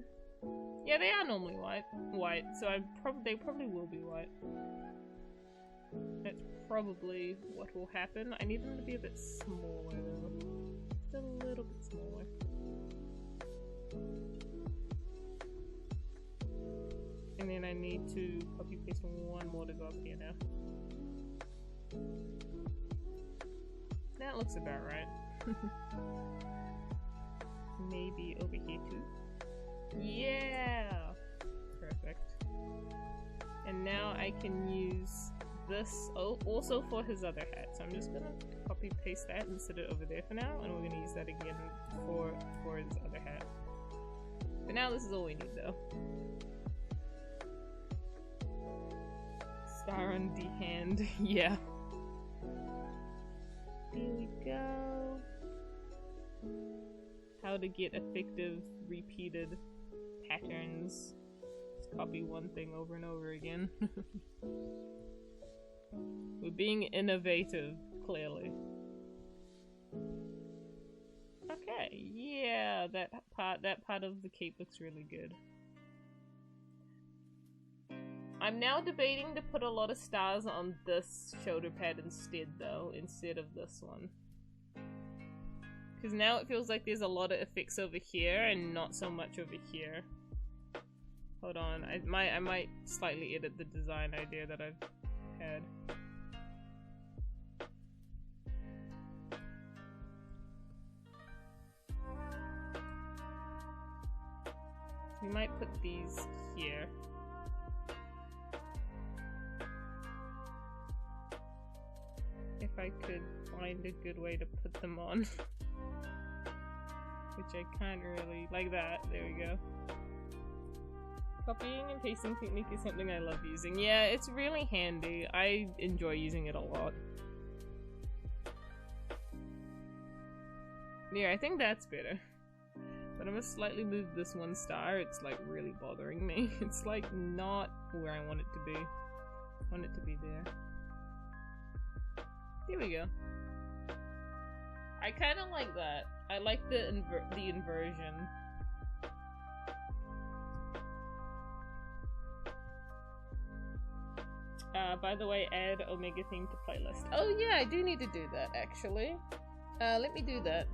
Yeah, they are normally white. So they probably will be white. That's probably what will happen. I need them to be a bit smaller though. Just a little bit smaller. And then I need to copy paste one more to go up here now. That looks about right. Maybe over here too. Yeah! Perfect. And now I can use this also for his other hat. So I'm just gonna copy paste that and set it over there for now, and we're gonna use that again for his other hat. For now, this is all we need though. Star on the hand, yeah. Here we go. How to get effective repeated patterns. Just copy one thing over and over again. We're being innovative, clearly. Okay, yeah, that part of the cape looks really good. I'm now debating to put a lot of stars on this shoulder pad instead of this one. Because now it feels like there's a lot of effects over here and not so much over here. Hold on, I might slightly edit the design idea that I've had. We might put these here. If I could find a good way to put them on. Which I can't really, like that, there we go. Copying and pasting technique is something I love using. Yeah, it's really handy. I enjoy using it a lot. Yeah, I think that's better. But I'm gonna slightly move this one star. It's like really bothering me. It's like not where I want it to be. I want it to be there. Here we go. I kind of like that. I like the inversion. By the way, add Omega theme to playlist. Oh yeah, I do need to do that actually. Let me do that.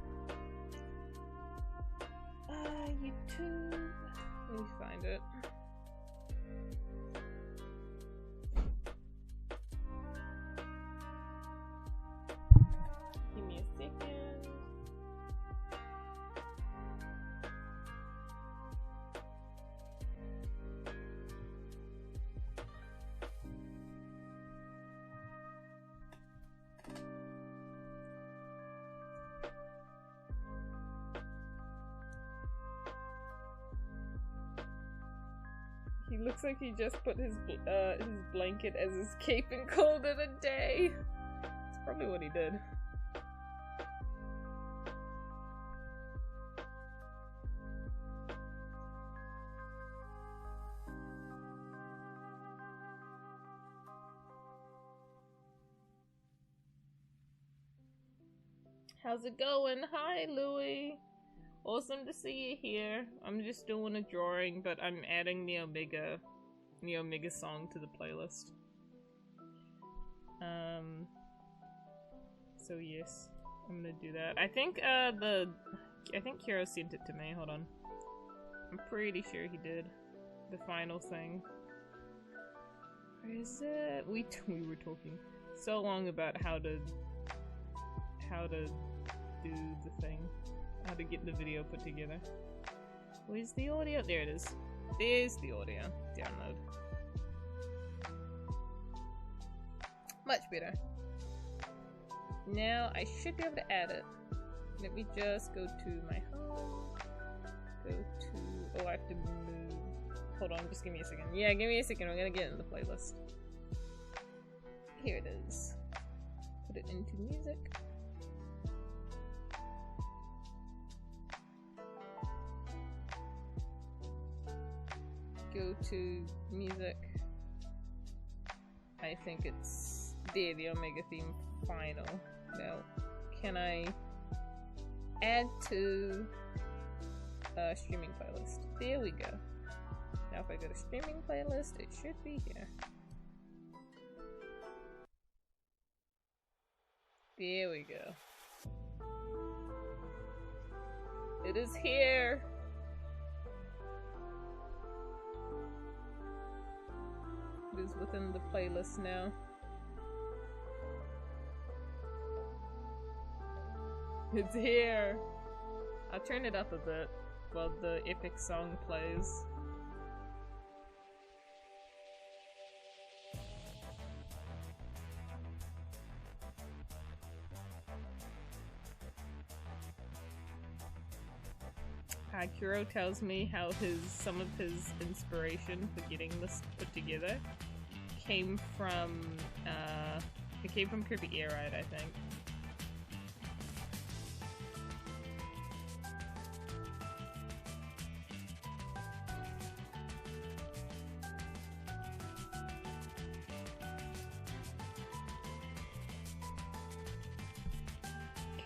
YouTube. Let me find it. Give me a second. He looks like he just put his blanket as his cape and called it a day. That's probably what he did. How's it going? Hi, Louie. Awesome to see you here. I'm just doing a drawing, but I'm adding the Omega song to the playlist. So yes, I'm gonna do that. I think Kiro sent it to me. Hold on. I'm pretty sure he did. The final thing. Where is it? We were talking so long about how to do the thing. How to get the video put together. Where's the audio? There it is. There's the audio. Download. Much better. Now I should be able to add it. Let me just go to my home. Go to... Oh, I have to move. Hold on, just give me a second. Yeah, give me a second. We're gonna get in the playlist. Here it is. Put it into music. Go to music. I think it's there, the Omega theme final. Now, can I add to streaming playlist? There we go. Now if I go to streaming playlist, it should be here. There we go. It is here. It is within the playlist now. It's here. I'll turn it up a bit while the epic song plays. Kruyo tells me how some of his inspiration for getting this put together came from Kirby Air Ride, I think.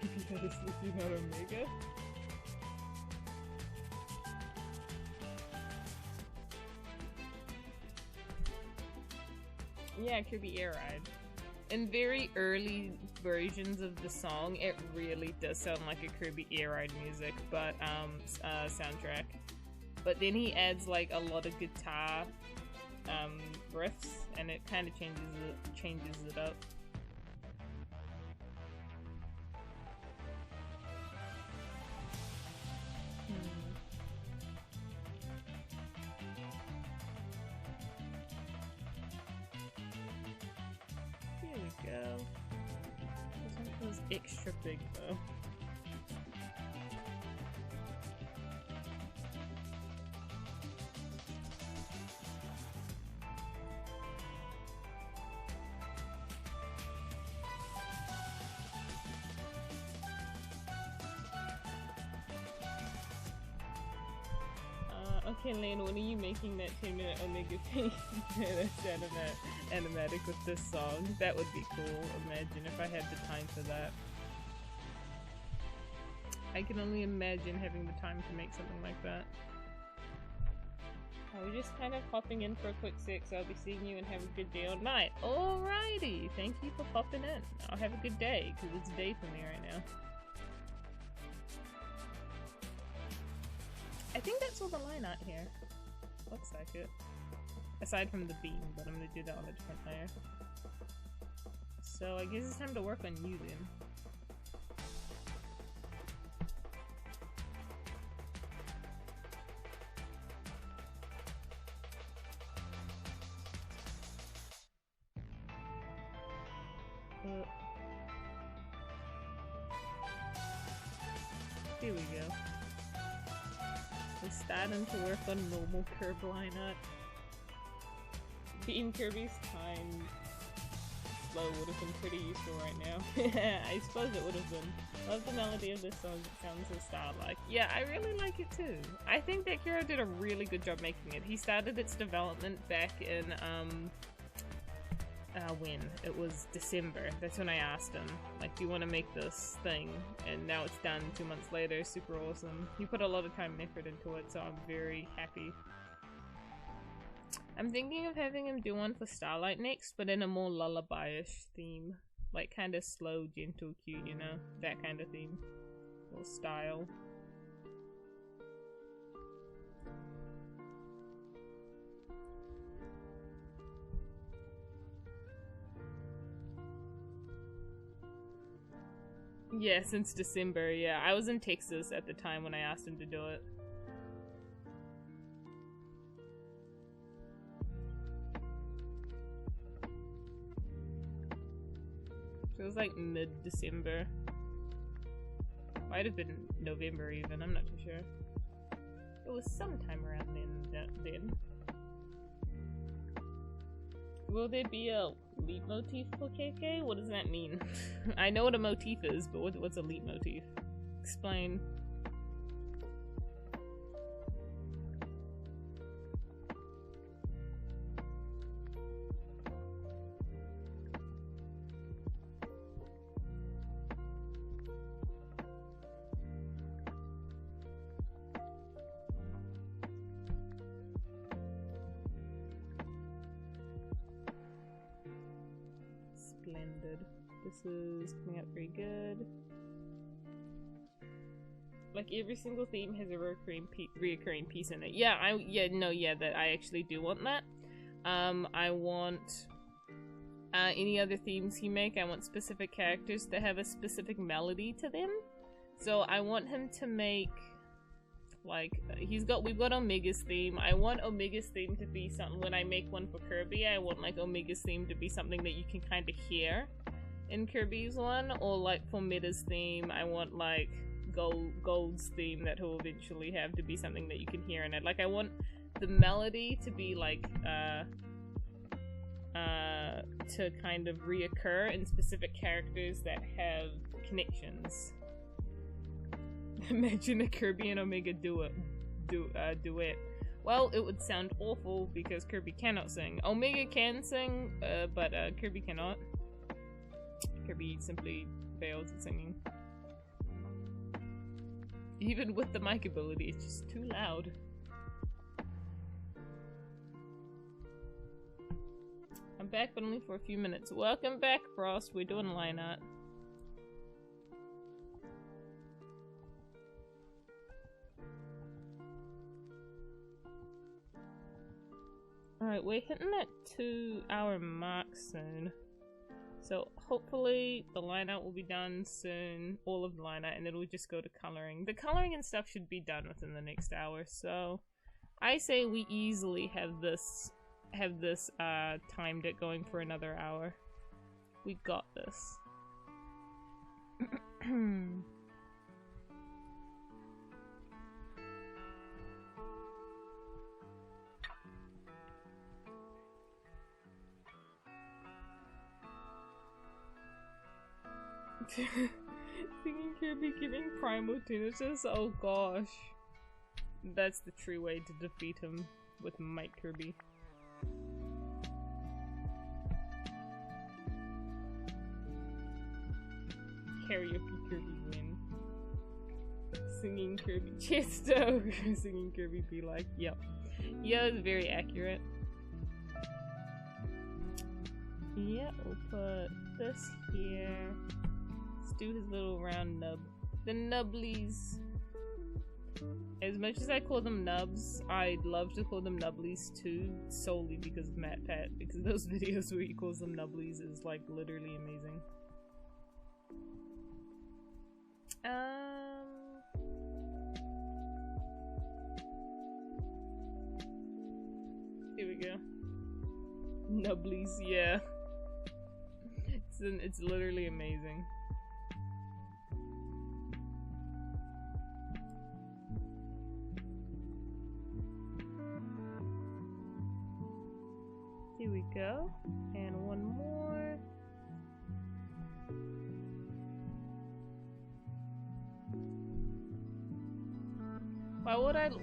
Kirby had a sleeping on Omega? Yeah, Kirby Air Ride. In very early versions of the song, it really does sound like a Kirby Air Ride music, but soundtrack. But then he adds like a lot of guitar riffs, and it kind of changes it up. Extra big though. Okay, Lane, when are you making that 10-minute Omega thing that's animatic with this song? That would be cool. Imagine if I had the time for that. I can only imagine having the time to make something like that. I was just kind of popping in for a quick sec, so I'll be seeing you and have a good day on night. Alrighty! Thank you for popping in. I'll have a good day, because it's day for me right now. I think that's all the line art here. Looks like it. Aside from the beam, but I'm gonna do that on a different layer. So I guess it's time to work on you then. Here we go. We're starting to work on normal curve line art. Being Kirby's time slow would have been pretty useful right now. I suppose it would have been. Love the melody of this song, it sounds so star-like. Yeah, I really like it too. I think that Kruyo did a really good job making it. He started its development back in, when? It was December. That's when I asked him, like, do you want to make this thing? And now it's done 2 months later. Super awesome. He put a lot of time and effort into it, so I'm very happy. I'm thinking of having him do one for Starlight next, but in a more lullaby-ish theme. Like, kind of slow, gentle, cute, you know? That kind of theme. Or style. Yeah, since December, yeah. I was in Texas at the time when I asked him to do it. It was like mid-December. Might have been November even, I'm not too sure. It was sometime around then. Will there be a leitmotif for KK? What does that mean? I know what a motif is, but what's a leitmotif? Explain. Splendid. This is coming out very good. Like every single theme has a reoccurring piece in it. Yeah, that I actually do want that. I want any other themes he make. I want specific characters to have a specific melody to them. So I want him to make, like, we've got Omega's theme. I want Omega's theme to be something, when I make one for Kirby, I want like Omega's theme to be something that you can kind of hear in Kirby's one, or like for Meta's theme, I want like Gold's theme that he'll eventually have to be something that you can hear in it. Like I want the melody to be like to kind of reoccur in specific characters that have connections. Imagine a Kirby and Omega duet. Well, it would sound awful because Kirby cannot sing. Omega can sing, but Kirby cannot. Kirby simply fails at singing. Even with the mic ability, it's just too loud. I'm back, but only for a few minutes. Welcome back, Frost. We're doing line art. Alright, we're hitting that 2-hour mark soon. So hopefully the line art will be done soon, all of the line art, and it'll just go to coloring. The coloring and stuff should be done within the next hour, so I say we easily have this timed it going for another hour. We got this. Singing Kirby giving primal tinnitus? Oh gosh. That's the true way to defeat him, with Mike Kirby. Karaoke Kirby win. Singing Kirby. Chesto! Singing Kirby be like, yep. Yeah, it's very accurate. Yeah, we'll put this here. Let's do his little round nub. The Nubblies. As much as I call them nubs, I'd love to call them Nubblies too, solely because of Matt Pat, because those videos where he calls them Nubblies is like literally amazing. Here we go. Nubblies, yeah. It's literally amazing. Here we go. And one more.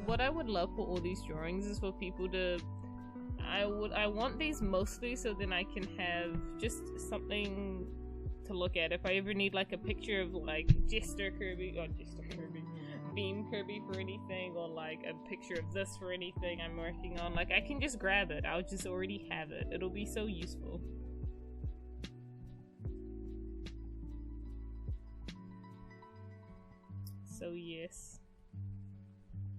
What I would love for all these drawings is for people to I want these mostly so then I can have just something to look at if I ever need like a picture of like Jester Kirby or Beam Kirby for anything, or like a picture of this for anything I'm working on. Like I can just grab it. I'll just already have it. It'll be so useful. So yes.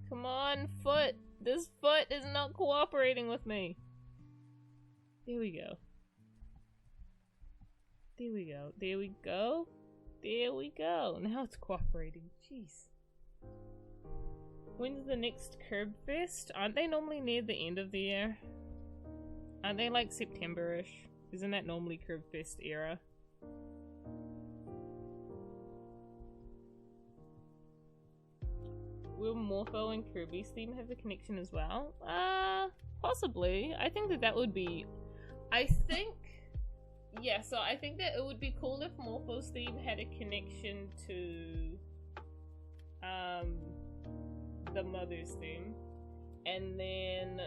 Come on, foot! This foot is not cooperating with me. There we go. There we go. There we go. There we go. Now it's cooperating. Jeez. When's the next Curb Fest? Aren't they normally near the end of the year? Aren't they like September-ish? Isn't that normally Curb Fest era? Will Morpho and Kirby's theme have a connection as well? Possibly. I think that would be... Yeah, so I think that it would be cool if Morpho's theme had a connection to... the Mother's theme. And then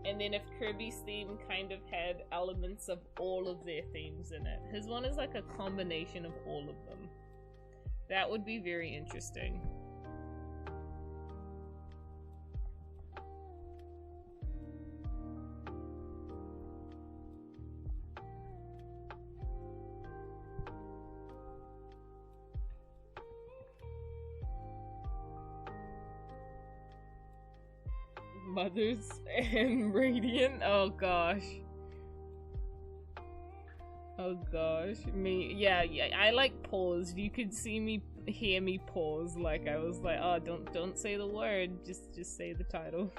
if Kirby's theme kind of had elements of all of their themes in it. His one is like a combination of all of them. That would be very interesting. Mothers and Radiant. Oh gosh. Oh gosh. Yeah, I like paused. You could hear me pause, like I was like, oh, don't say the word, just say the title.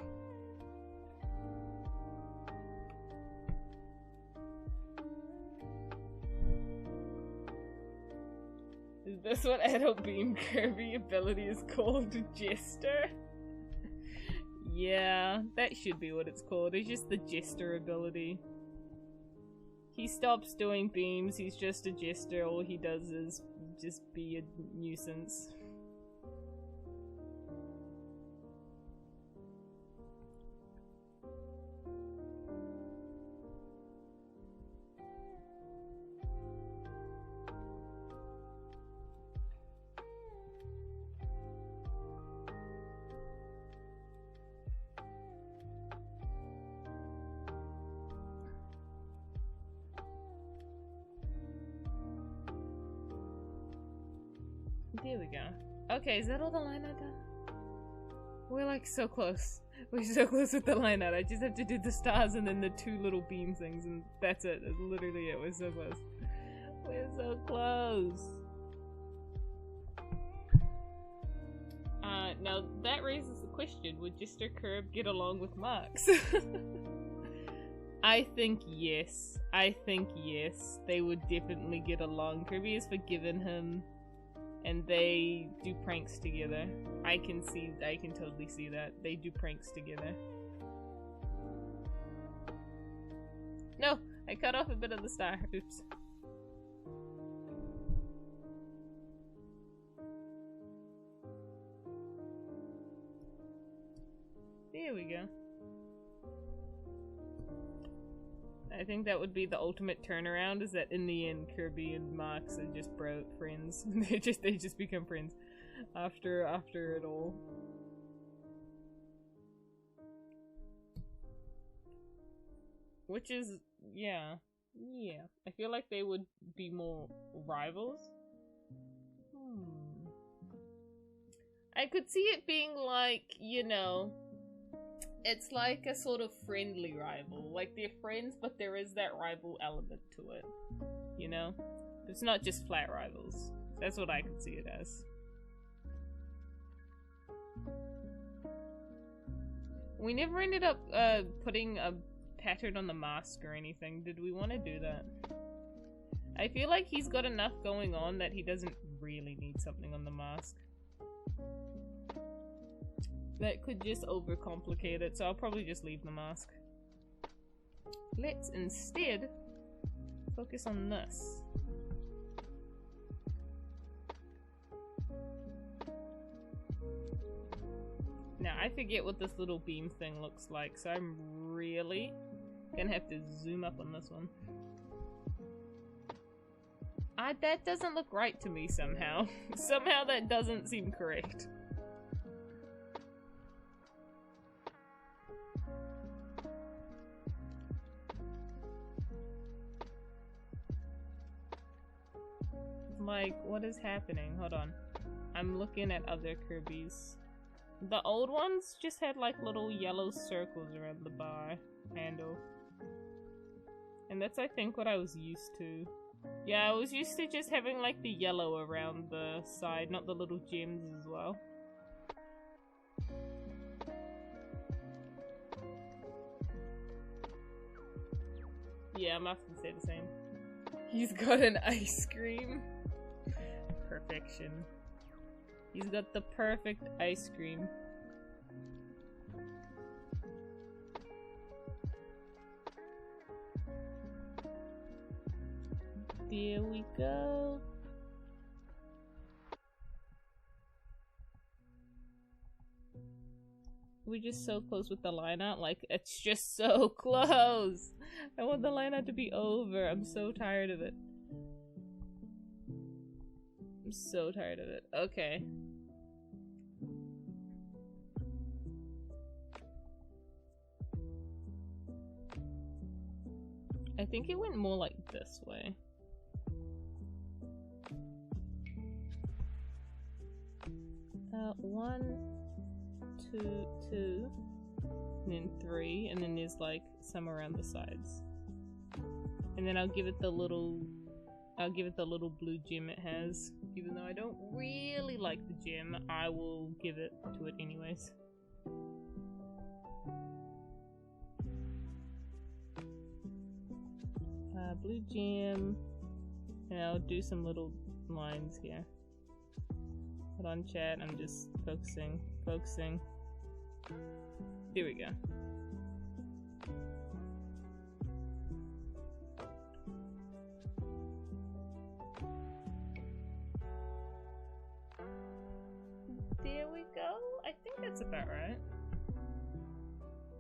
Is this what adult beam Kirby ability is called? Jester? Yeah, that should be what it's called. It's just the Jester ability. He stops doing beams, he's just a jester, all he does is just be a nuisance. There we go. Okay, is that all the line I done? We're like so close. We're so close with the line out. I just have to do the stars and then the two little beam things and that's it. That's literally it. We're so close. We're so close. Now that raises the question, would Jester Curb get along with Marks? I think yes. I think yes. They would definitely get along. Kirby has forgiven him. And they do pranks together. I can totally see that. They do pranks together. No! I cut off a bit of the star. Oops. There we go. I think that would be the ultimate turnaround, is that in the end Kirby and Marks are just friends. they just become friends after it all. Which is yeah. I feel like they would be more rivals. I could see it being like, you know, it's like a sort of friendly rival. Like, they're friends, but there is that rival element to it. You know? It's not just flat rivals. That's what I could see it as. We never ended up putting a pattern on the mask or anything. Did we want to do that? I feel like he's got enough going on that he doesn't really need something on the mask. That could just overcomplicate it, so I'll probably just leave the mask. Let's instead focus on this. Now, I forget what this little beam thing looks like, so I'm really gonna have to zoom up on this one. That doesn't look right to me somehow. Somehow that doesn't seem correct. Like, what is happening? Hold on. I'm looking at other Kirbys. The old ones just had like little yellow circles around the bar handle. And that's, I think, what I was used to. Yeah, I was used to just having like the yellow around the side, not the little gems as well. Yeah, I'm often say the same. He's got an ice cream. Perfection. He's got the perfect ice cream. There we go. We're just so close with the line out. Like, it's just so close. I want the line out to be over. I'm so tired of it. I'm so tired of it. Okay. I think it went more like this way. One, two, two. and then 3, and then there's like some around the sides. And then I'll give it the little blue gem it has. Even though I don't really like the gem, I will give it to it anyways. Blue gem, and I'll do some little lines here. Hold on, chat, I'm just focusing. There we go. There we go. I think that's about right.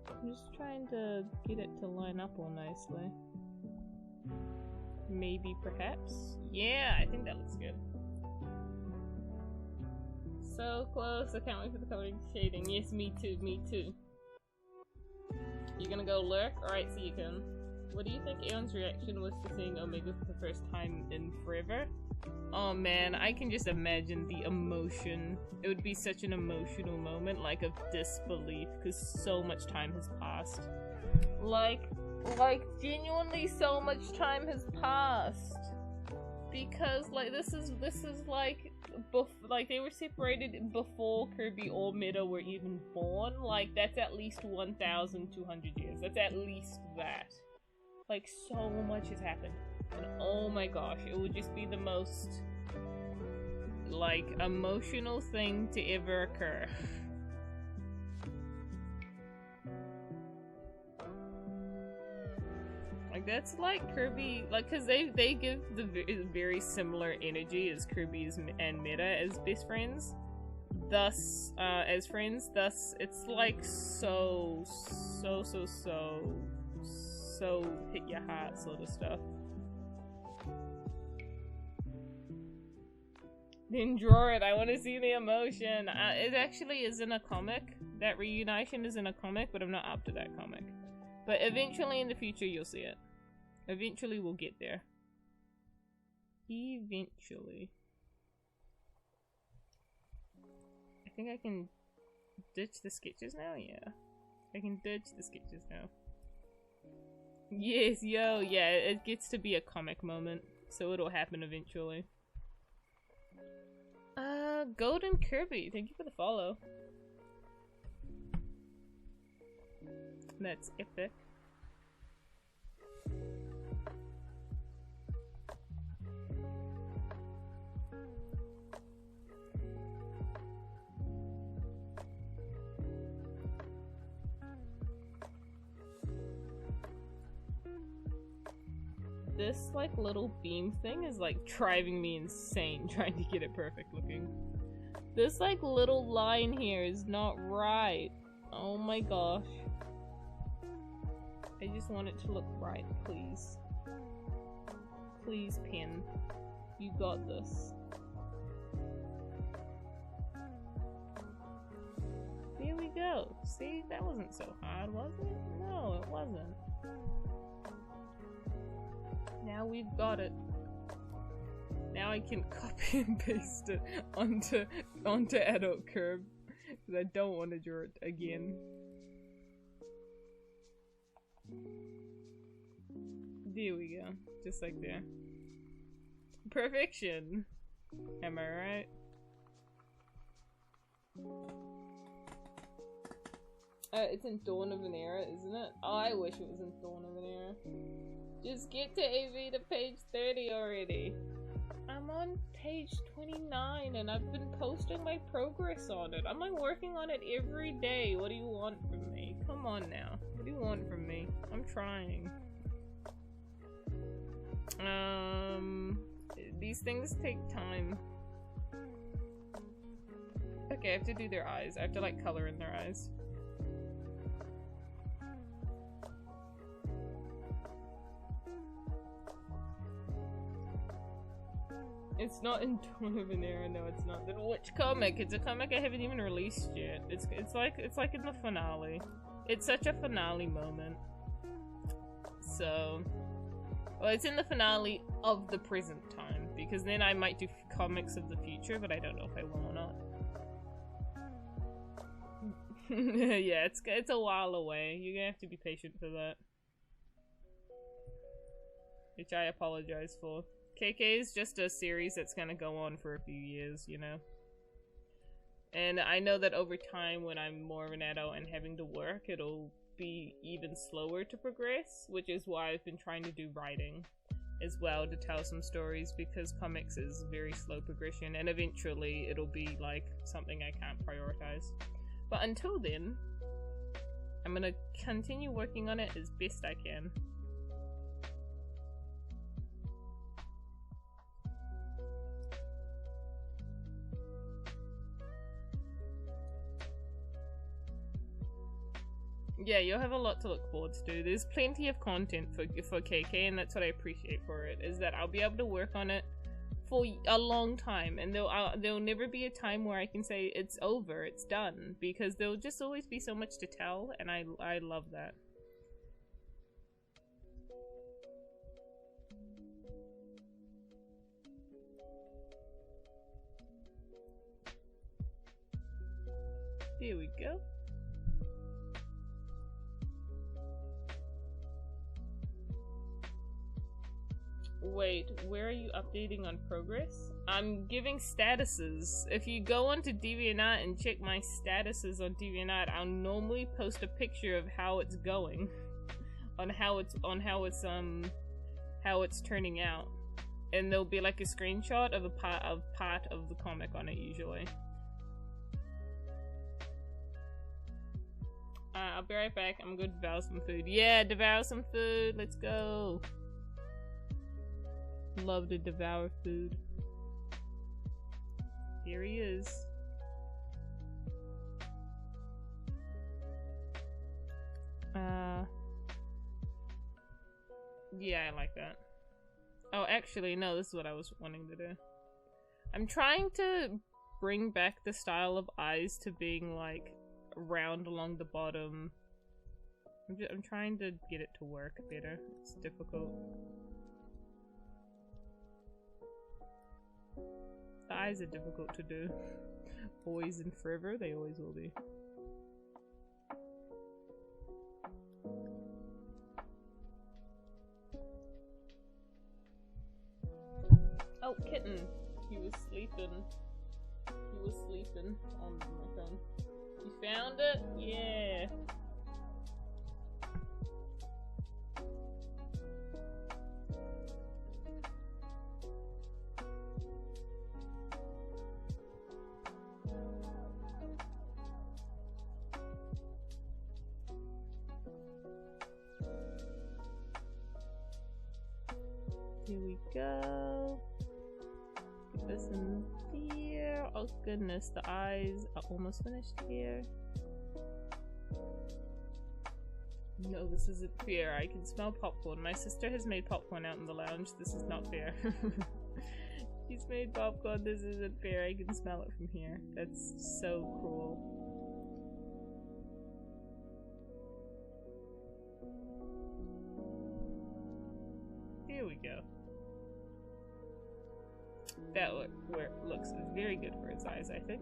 I'm just trying to get it to line up all nicely. Maybe, perhaps? Yeah, I think that looks good. So close, I can't wait for the coloring shading. Yes, me too, me too. You gonna go lurk? Alright, so you can. What do you think Aeon's reaction was to seeing Omega for the first time in forever? Oh man, I can just imagine the emotion. It would be such an emotional moment, like of disbelief, because so much time has passed. Like genuinely so much time has passed. Because like this is like they were separated before Kirby or Meta were even born. Like that's at least 1,200 years. That's at least that. Like so much has happened. And oh my gosh, it would just be the most like emotional thing to ever occur. Like that's like Kirby, like cause they give the very similar energy as Kirby's and Meta as best friends, thus as friends. Thus it's like so hit your heart sort of stuff. Then draw it. I want to see the emotion. It actually is in a comic. That reunition is in a comic, but I'm not up to that comic. But eventually in the future you'll see it. Eventually we'll get there. Eventually. I think I can ditch the sketches now? Yeah. I can ditch the sketches now. Yes, yo, yeah, it gets to be a comic moment. So it'll happen eventually. Golden Kirby, thank you for the follow. That's epic. This like little beam thing is like driving me insane trying to get it perfect looking. This like little line here is not right. Oh my gosh. I just want it to look right, please. Please, pen. You got this. There we go. See, that wasn't so hard, was it? No, it wasn't. Now we've got it. Now I can copy and paste it onto adult curve because I don't want to draw it again. There we go, just like there. Perfection. Am I right? It's in Dawn of an Era, isn't it? Oh, I wish it was in Dawn of an Era. Just get to AV to page 30 already. I'm on page 29 and I've been posting my progress on it. I'm like working on it every day. What do you want from me? Come on now. What do you want from me? I'm trying. These things take time. Okay, I have to do their eyes. I have to like color in their eyes. It's not in Dawn of an Era, no it's not. Then which comic? It's a comic I haven't even released yet. It's like in the finale. It's such a finale moment. So, well, it's in the finale of the present time because then I might do comics of the future, but I don't know if I will or not. Yeah, it's a while away. You're gonna have to be patient for that. Which I apologize for. KK is just a series that's gonna go on for a few years, you know? And I know that over time, when I'm more of an adult and having to work, it'll be even slower to progress, which is why I've been trying to do writing as well to tell some stories, because comics is very slow progression, and eventually it'll be like something I can't prioritize. But until then, I'm gonna continue working on it as best I can. Yeah, you'll have a lot to look forward to. There's plenty of content for KK, and that's what I appreciate for it, is that I'll be able to work on it for a long time, and there'll never be a time where I can say it's over, it's done, because there'll just always be so much to tell, and I love that. Here we go. Wait, where are you updating on progress? I'm giving statuses. If you go onto DeviantArt and check my statuses on DeviantArt, I'll normally post a picture of how it's going, on how it's turning out, and there'll be like a screenshot of a part of the comic on it usually. I'll be right back. I'm gonna devour some food. Yeah, devour some food. Let's go. Love to devour food. Here he is. Yeah, I like that. Oh, actually, no, this is what I was wanting to do. I'm trying to bring back the style of eyes to being like round along the bottom. I'm trying to get it to work better. It's difficult. The eyes are difficult to do. Always and forever, they always will be. Oh, kitten! He was sleeping. He was sleeping on my phone. You found it? Yeah! Here we go. Get this in here. Oh goodness, the eyes are almost finished here. No, this isn't fair. I can smell popcorn. My sister has made popcorn out in the lounge. This is not fair. She's made popcorn. This isn't fair. I can smell it from here. That's so cruel. Here we go. That looks very good for its eyes, I think.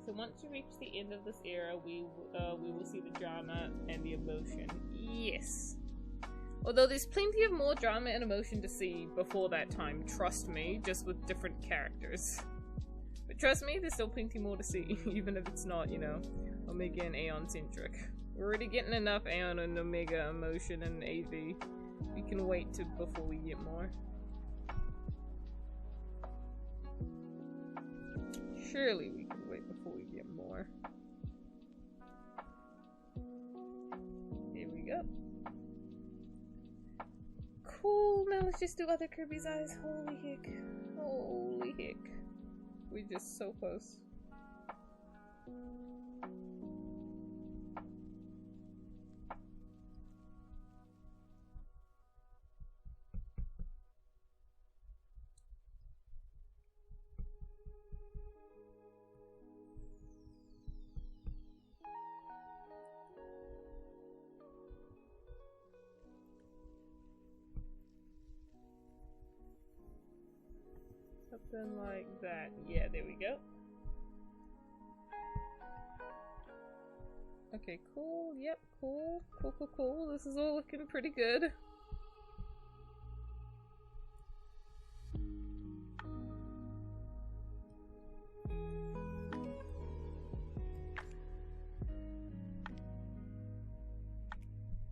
So once you reach the end of this era, we will see the drama and the emotion. Yes! Although there's plenty of more drama and emotion to see before that time, trust me, just with different characters. But trust me, there's still plenty more to see, even if it's not, you know, Omega and Aeon centric. We're already getting enough Aeon and Omega emotion and AV. We can wait before we get more. Surely we can wait before we get more. Here we go. Cool, now let's just do other Kirby's eyes. Holy heck. Holy heck. We're just so close. Something like that. Yeah, there we go. Okay, cool. Yep, cool. Cool, cool, cool. This is all looking pretty good.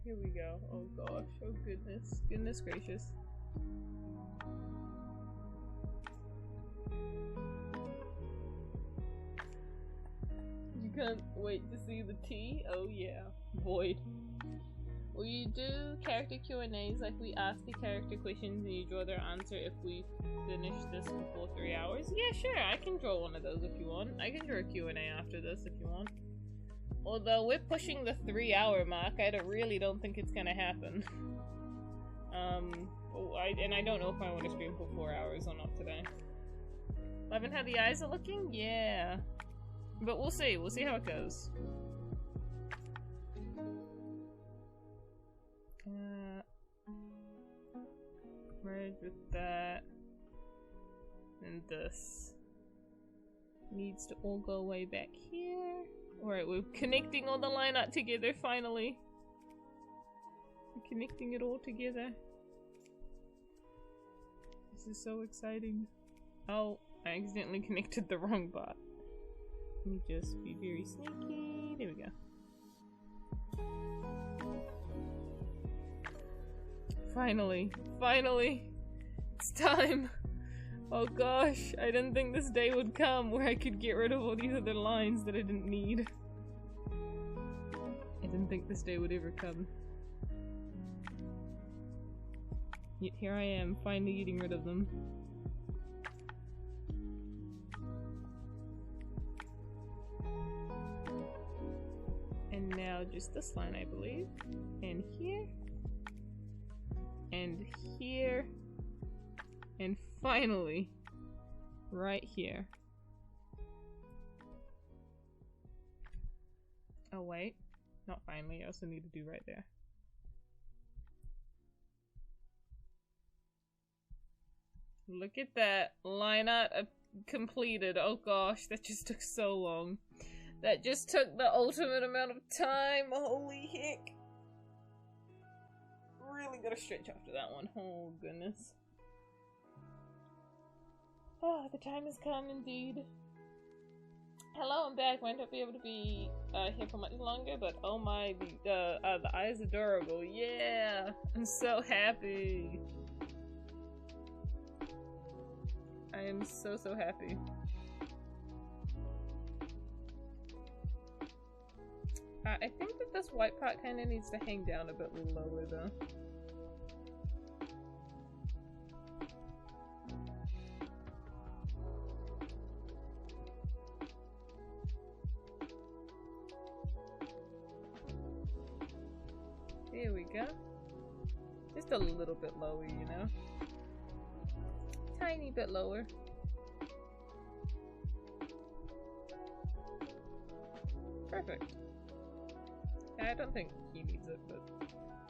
Here we go. Oh gosh. Oh goodness. Goodness gracious. You can't wait to see the tea? Oh yeah. Void. We do character Q&As, like we ask the character questions and you draw their answer if we finish this before 3 hours. Yeah, sure. I can draw one of those if you want. I can draw a Q&A after this if you want. Although we're pushing the 3-hour mark, I really don't think it's gonna happen. And I don't know if I want to stream for 4 hours or not today. Loving how the eyes are looking? Yeah. But we'll see. We'll see how it goes. Merge with that. And this. Needs to all go way back here. Alright, we're connecting all the line art together finally. We're connecting it all together. This is so exciting. Oh, I accidentally connected the wrong bot. Let me just be very sneaky. There we go. Finally. Finally! It's time! Oh gosh, I didn't think this day would come where I could get rid of all these other lines that I didn't need. I didn't think this day would ever come. Yet here I am, finally getting rid of them. And now just this line, I believe. And here. And here. And finally, right here. Oh wait, not finally, I also need to do right there. Look at that, line art completed. Oh gosh, that just took so long. That just took the ultimate amount of time, holy heck. Really gotta stretch after that one, oh goodness. Oh, the time has come indeed. Hello, I'm back. Might not be able to be here for much longer, but oh my, the eye is adorable. Yeah, I'm so happy. I am so happy. I think that this white part kind of needs to hang down a bit lower though. There we go. Just a little bit lower, you know? Tiny bit lower. Perfect. I don't think he needs it,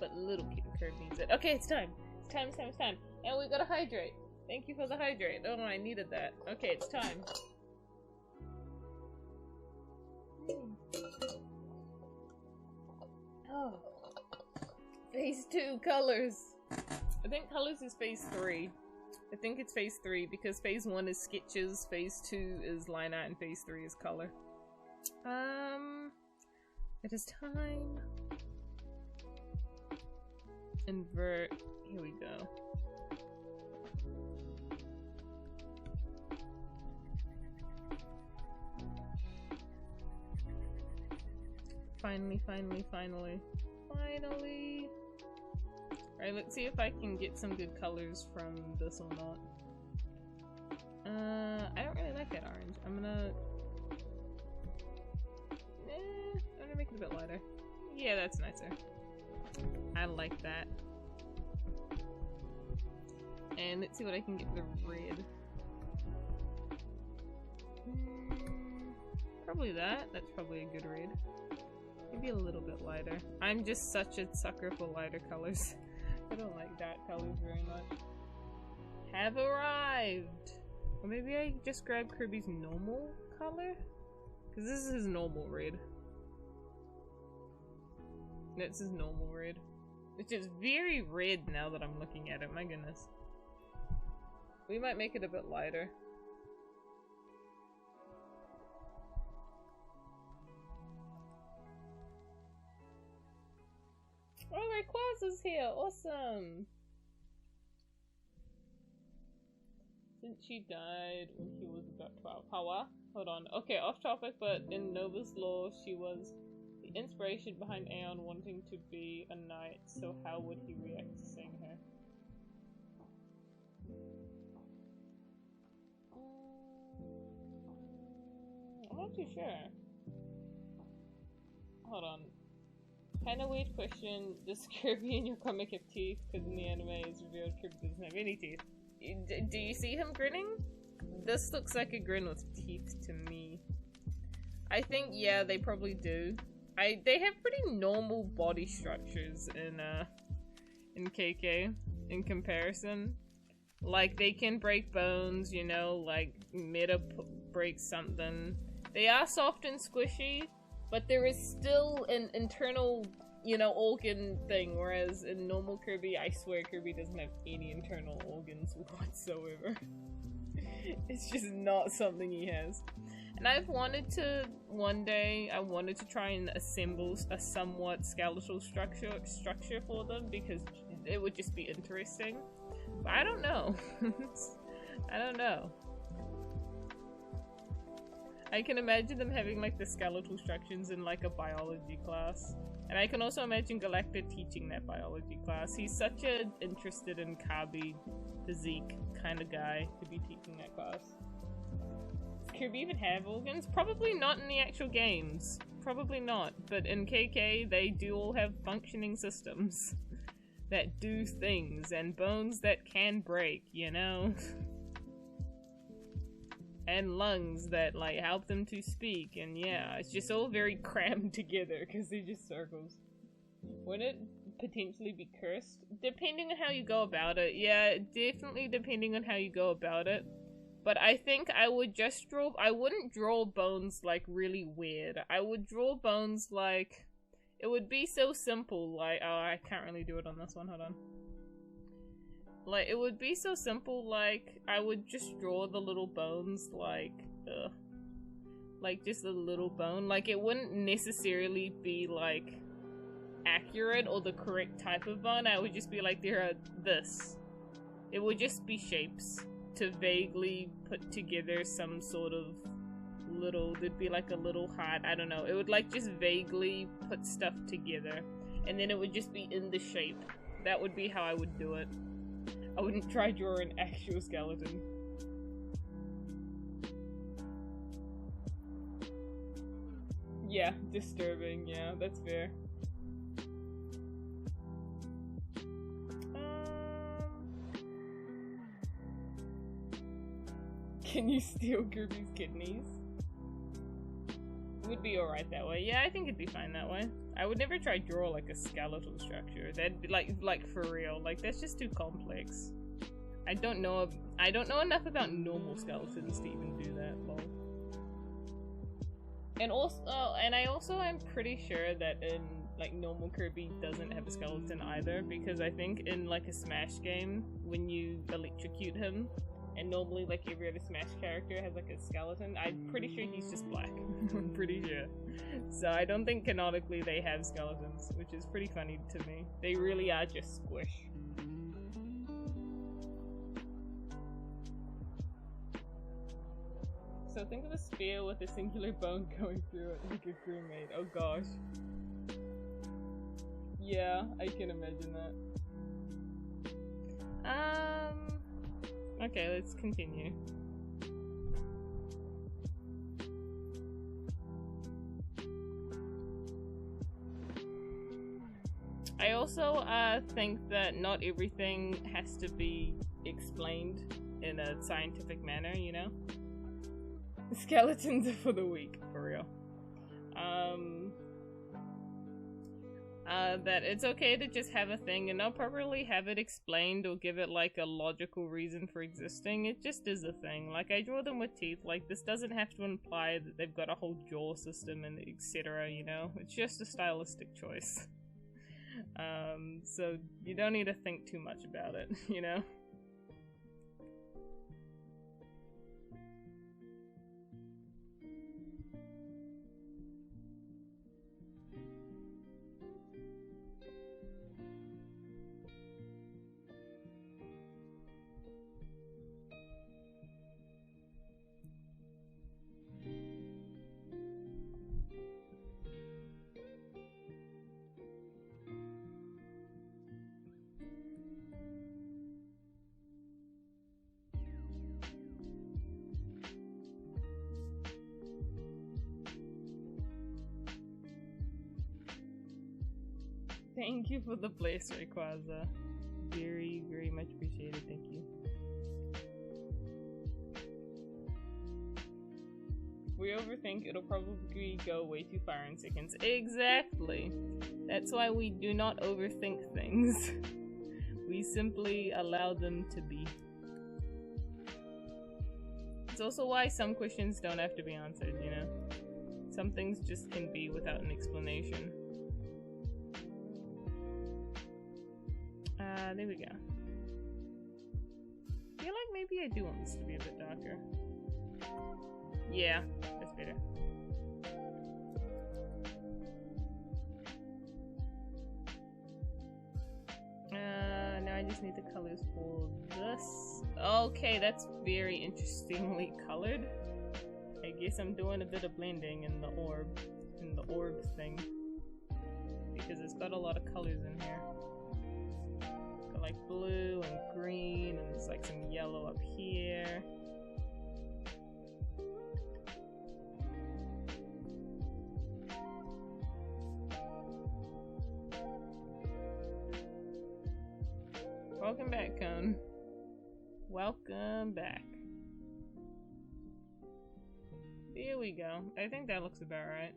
but little Kirby needs it. Okay, it's time. It's time, it's time, it's time. And we gotta hydrate. Thank you for the hydrate. Oh, I needed that. Okay, it's time. Oh. Phase 2 colors. I think colors is phase 3. I think it's phase 3 because phase 1 is sketches, phase 2 is line art, and phase 3 is color. It is time. Invert. Here we go. Finally, finally, finally. Finally! Alright, let's see if I can get some good colors from this or not. I don't really like that orange. I'm gonna make it a bit lighter. Yeah, that's nicer. I like that. And let's see what I can get the red. Probably that. That's probably a good red. Maybe a little bit lighter. I'm just such a sucker for lighter colors. I don't like dark colors very much. Have arrived! Or maybe I just grab Kirby's normal color? Because this is his normal red. That's his normal red. It's just very red now that I'm looking at it, my goodness. We might make it a bit lighter. Oh, Rayquaza's here! Awesome! Since she died when he was about 12. Hawa? Hold on. Okay, off topic, but in Nova's lore, she was the inspiration behind Aeon wanting to be a knight, so how would he react to seeing her? I'm not too sure. Hold on. Kinda weird question. Does Kirby in your comic have teeth? Because in the anime it's revealed Kirby doesn't have any teeth. Do you see him grinning? This looks like a grin with teeth to me. I think, yeah, they probably do. They have pretty normal body structures in KK in comparison. Like, they can break bones, you know, like Meta breaks something. They are soft and squishy, but there is still an internal, you know, organ thing, whereas in normal Kirby, I swear Kirby doesn't have any internal organs whatsoever. It's just not something he has. And I've wanted to, one day, I wanted to try and assemble a somewhat skeletal structure for them, because it would just be interesting. But I don't know. I don't know. I can imagine them having like the skeletal structures in like a biology class. And I can also imagine Galacta teaching that biology class. He's such an interested in Kirby physique kind of guy to be teaching that class. Does Kirby even have organs? Probably not in the actual games. Probably not. But in KK, they do all have functioning systems that do things and bones that can break, you know? And lungs that like help them to speak, and yeah, it's just all very crammed together because they're just circles. Would it potentially be cursed? Depending on how you go about it. Yeah, definitely depending on how you go about it. But I think I would just draw, I wouldn't draw bones like really weird. I would draw bones like, it would be so simple, like, oh, I can't really do it on this one, hold on. Like, it would be so simple, like, I would just draw the little bones, like, just a little bone. Like, it wouldn't necessarily be, like, accurate or the correct type of bone. I would just be like, there are this. It would just be shapes to vaguely put together some sort of little, there'd be like a little heart, I don't know. It would, like, just vaguely put stuff together. And then it would just be in the shape. That would be how I would do it. I wouldn't try draw an actual skeleton. Yeah, disturbing, yeah, that's fair. Can you steal Kirby's kidneys? Would be alright that way. Yeah, I think it'd be fine that way. I would never try draw like a skeletal structure. That'd be like for real. Like, that's just too complex. I don't know enough about normal skeletons to even do that. Lol. And also, and I also am pretty sure that in like normal Kirby doesn't have a skeleton either, because I think in like a Smash game, when you electrocute him, and normally like every other Smash character has like a skeleton, I'm pretty sure he's just black. I'm pretty sure. So I don't think canonically they have skeletons, which is pretty funny to me. They really are just squish. So think of a spear with a singular bone going through it like a crewmate. Oh gosh. Yeah, I can imagine that. Okay, let's continue. I also think that not everything has to be explained in a scientific manner, you know? Skeletons are for the weak, for real. that it's okay to just have a thing and not properly have it explained or give it like a logical reason for existing. It just is a thing. Like, I draw them with teeth. Like, this doesn't have to imply that they've got a whole jaw system and etc, you know? It's just a stylistic choice. So you don't need to think too much about it, you know? Thank you for the place, Rayquaza. Very, very much appreciated. Thank you. If we overthink, it'll probably go way too far in seconds. Exactly. That's why we do not overthink things. We simply allow them to be. It's also why some questions don't have to be answered, you know? Some things just can be without an explanation. There we go. I feel like maybe I do want this to be a bit darker. Yeah, that's better. Now I just need the colors for this. Okay, that's very interestingly colored. I guess I'm doing a bit of blending in the orb thing. Because it's got a lot of colors in here. Like blue and green, and there's like some yellow up here. Welcome back, Cone. Welcome back. There we go. I think that looks about right.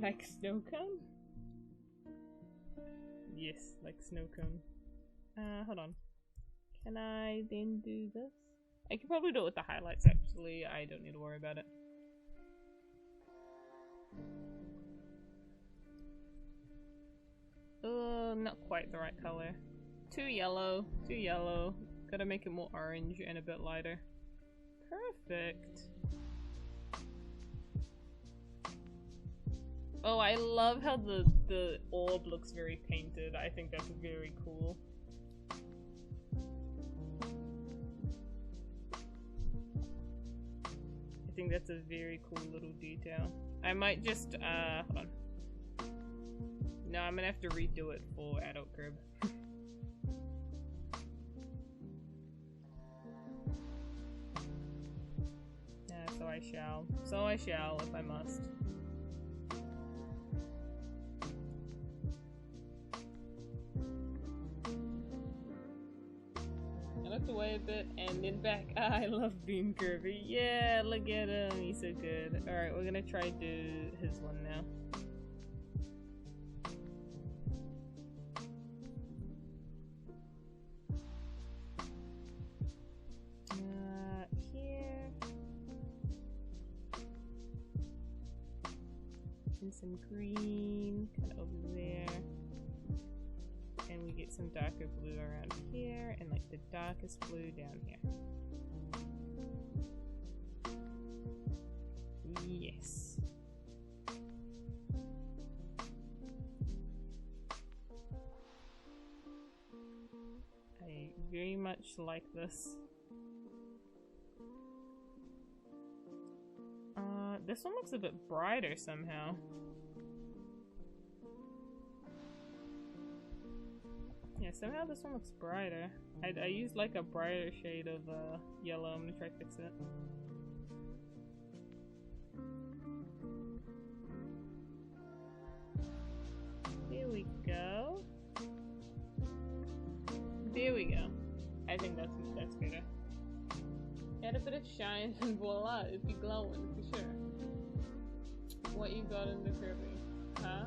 Like snow cone? Yes, like snow cone. Hold on. Can I then do this? I can probably do it with the highlights, actually. I don't need to worry about it. Not quite the right color. Too yellow. Too yellow. Gotta make it more orange and a bit lighter. Perfect. Oh, I love how the orb looks very painted. I think that's very cool. I think that's a very cool little detail. I might just, hold on. No, I'm gonna have to redo it for adult Kirb. So I shall. So I shall, if I must. Looked away a bit and then back. I love Bean Kirby. Yeah, look at him. He's so good. Alright, we're gonna try to do his one now. Here. And some green kind of over there. And we get some darker blue around here, and like the darkest blue down here. Yes. I very much like this. This one looks a bit brighter somehow. Yeah, somehow this one looks brighter. I used like a brighter shade of yellow. I'm gonna try to fix it. There we go. There we go. I think that's better. Add a bit of shine and voila, it'd be glowing for sure. What you got into Kirby? Huh?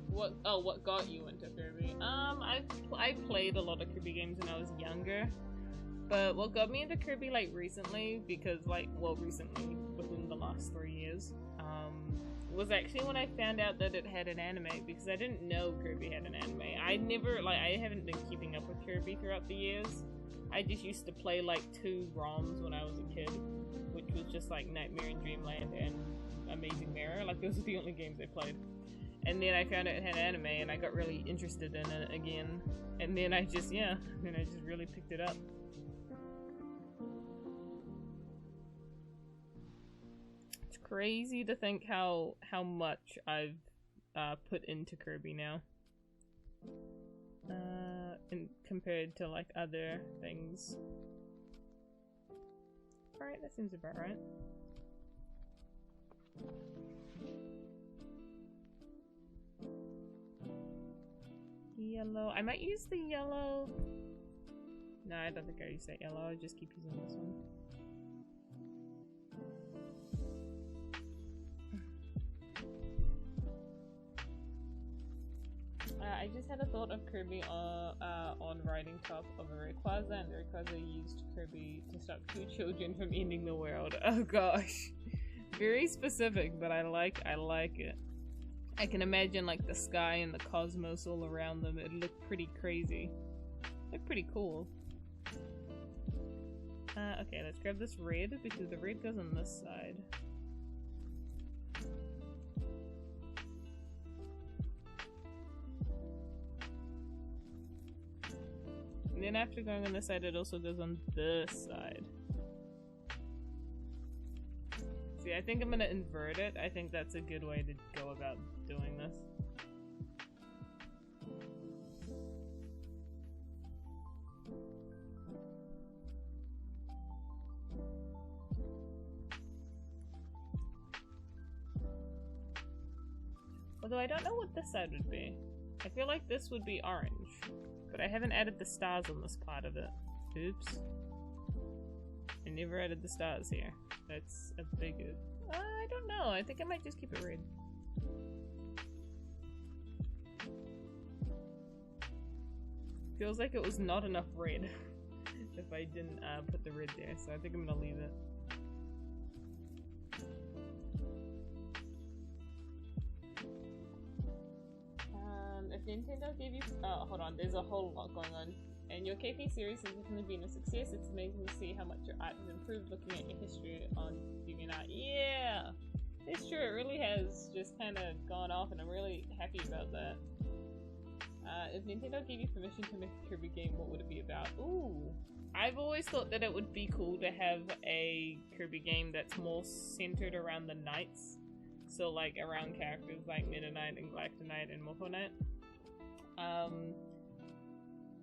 What got you into Kirby? I played a lot of Kirby games when I was younger, but what got me into Kirby like recently, because like, well, recently within the last 3 years, was actually when I found out that it had an anime, because I didn't know Kirby had an anime. I haven't been keeping up with Kirby throughout the years. I just used to play like 2 ROMs when I was a kid, which was just like Nightmare in Dreamland and Amazing Mirror. Like those are the only games I played. And then I found out it had anime and I got really interested in it again. And then I just really picked it up. It's crazy to think how much I've put into Kirby now. And compared to like other things. Alright, that seems about right. Yellow. I might use the yellow. No, I don't think I use that yellow. I'll just keep using this one. I just had a thought of Kirby on riding top of a Rayquaza, and the Rayquaza used Kirby to stop 2 children from ending the world. Oh gosh. Very specific, but I like it. I can imagine like the sky and the cosmos all around them. It looked pretty crazy. Looked pretty cool. Okay, let's grab this red, because the red goes on this side. And then after going on this side, it also goes on this side. See, I think I'm gonna invert it. I think that's a good way to go about doing this. Although I don't know what this side would be. I feel like this would be orange. But I haven't added the stars on this part of it. Oops. I never added the stars here. That's a big oops. I don't know. I think I might just keep it red. Feels like it was not enough red if I didn't put the red there, so I think I'm gonna leave it. If Nintendo gave you... Oh, hold on, there's a whole lot going on. And your KP series has definitely been a success. It's amazing to see how much your art has improved looking at your history on DeviantArt. Yeah! It's true, it really has just kind of gone off, and I'm really happy about that. If Nintendo gave you permission to make a Kirby game, what would it be about? Ooh! I've always thought that it would be cool to have a Kirby game that's more centered around the knights. So like around characters like Meta Knight and Galacta Knight and Mofo Knight.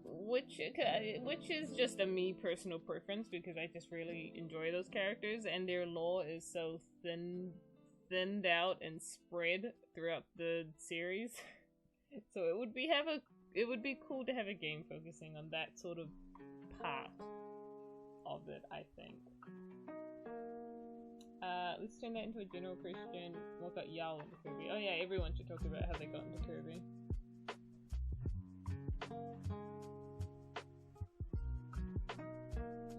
Which is just a me personal preference, because I just really enjoy those characters, and their lore is so thinned out and spread throughout the series. So it would be cool to have a game focusing on that sort of part of it, I think. Let's turn that into a general question. What got y'all into Kirby? Oh yeah, everyone should talk about how they got into Kirby.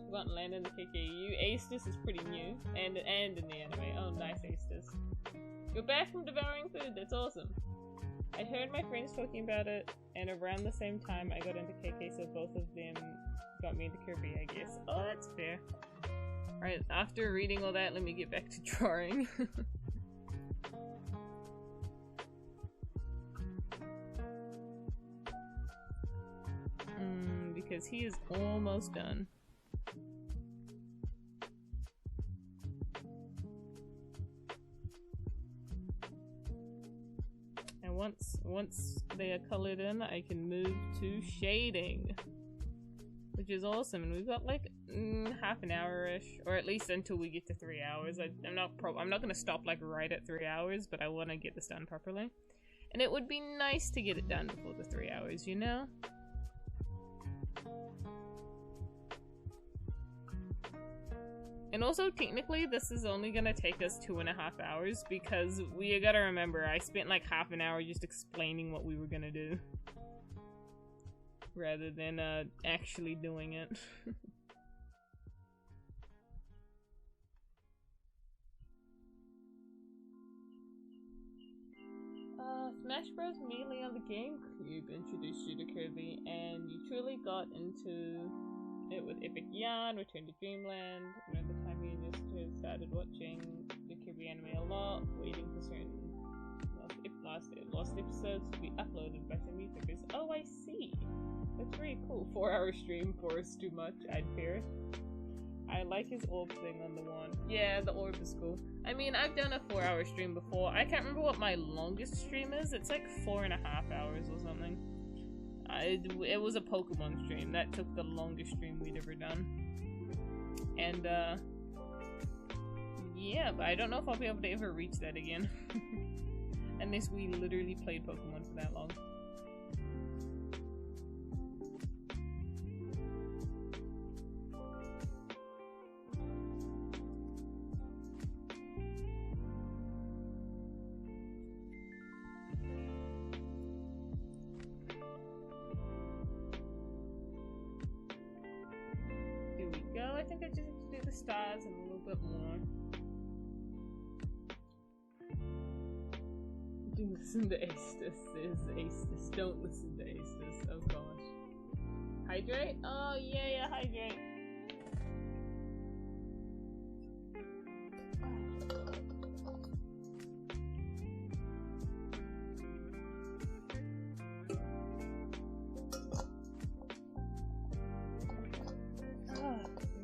Forgotten Land in the KKU. Aestus is pretty new. And in the anime. Oh, nice, Aestus. You're back from devouring food. That's awesome. I heard my friends talking about it, and around the same time I got into KK, so both of them got me into Kirby, I guess. Oh, that's fair. Alright, after reading all that, let me get back to drawing. Because he is almost done. And once they are colored in, I can move to shading, which is awesome. And we've got like half an hour-ish, or at least until we get to 3 hours. I'm not gonna stop like right at 3 hours, but I want to get this done properly. And it would be nice to get it done before the 3 hours, you know? And also, technically, this is only gonna take us 2.5 hours because we gotta remember, I spent like half an hour just explaining what we were gonna do. Rather than, actually doing it. Smash Bros. Melee on the GameCube introduced you to Kirby, and you truly got into it with Epic Yarn, Return to Dreamland. Around the time you just started watching the Kirby anime a lot, waiting for certain lost episodes to be uploaded by some YouTubers. Oh, I see. That's very cool. 4-hour stream for us too much. I'd pair it. I like his orb thing on the wand. Yeah, the orb is cool. I mean, I've done a 4-hour stream before. I can't remember what my longest stream is. It's like 4.5 hours or something. It was a Pokemon stream. That took the longest stream we'd ever done. And, yeah, but I don't know if I'll be able to ever reach that again. Unless we literally played Pokemon for that long. I think I just have to do the stars and a little bit more. Do listen to Astus, says Astus. Don't listen to Astus. Oh gosh. Hydrate? Oh yeah, hydrate.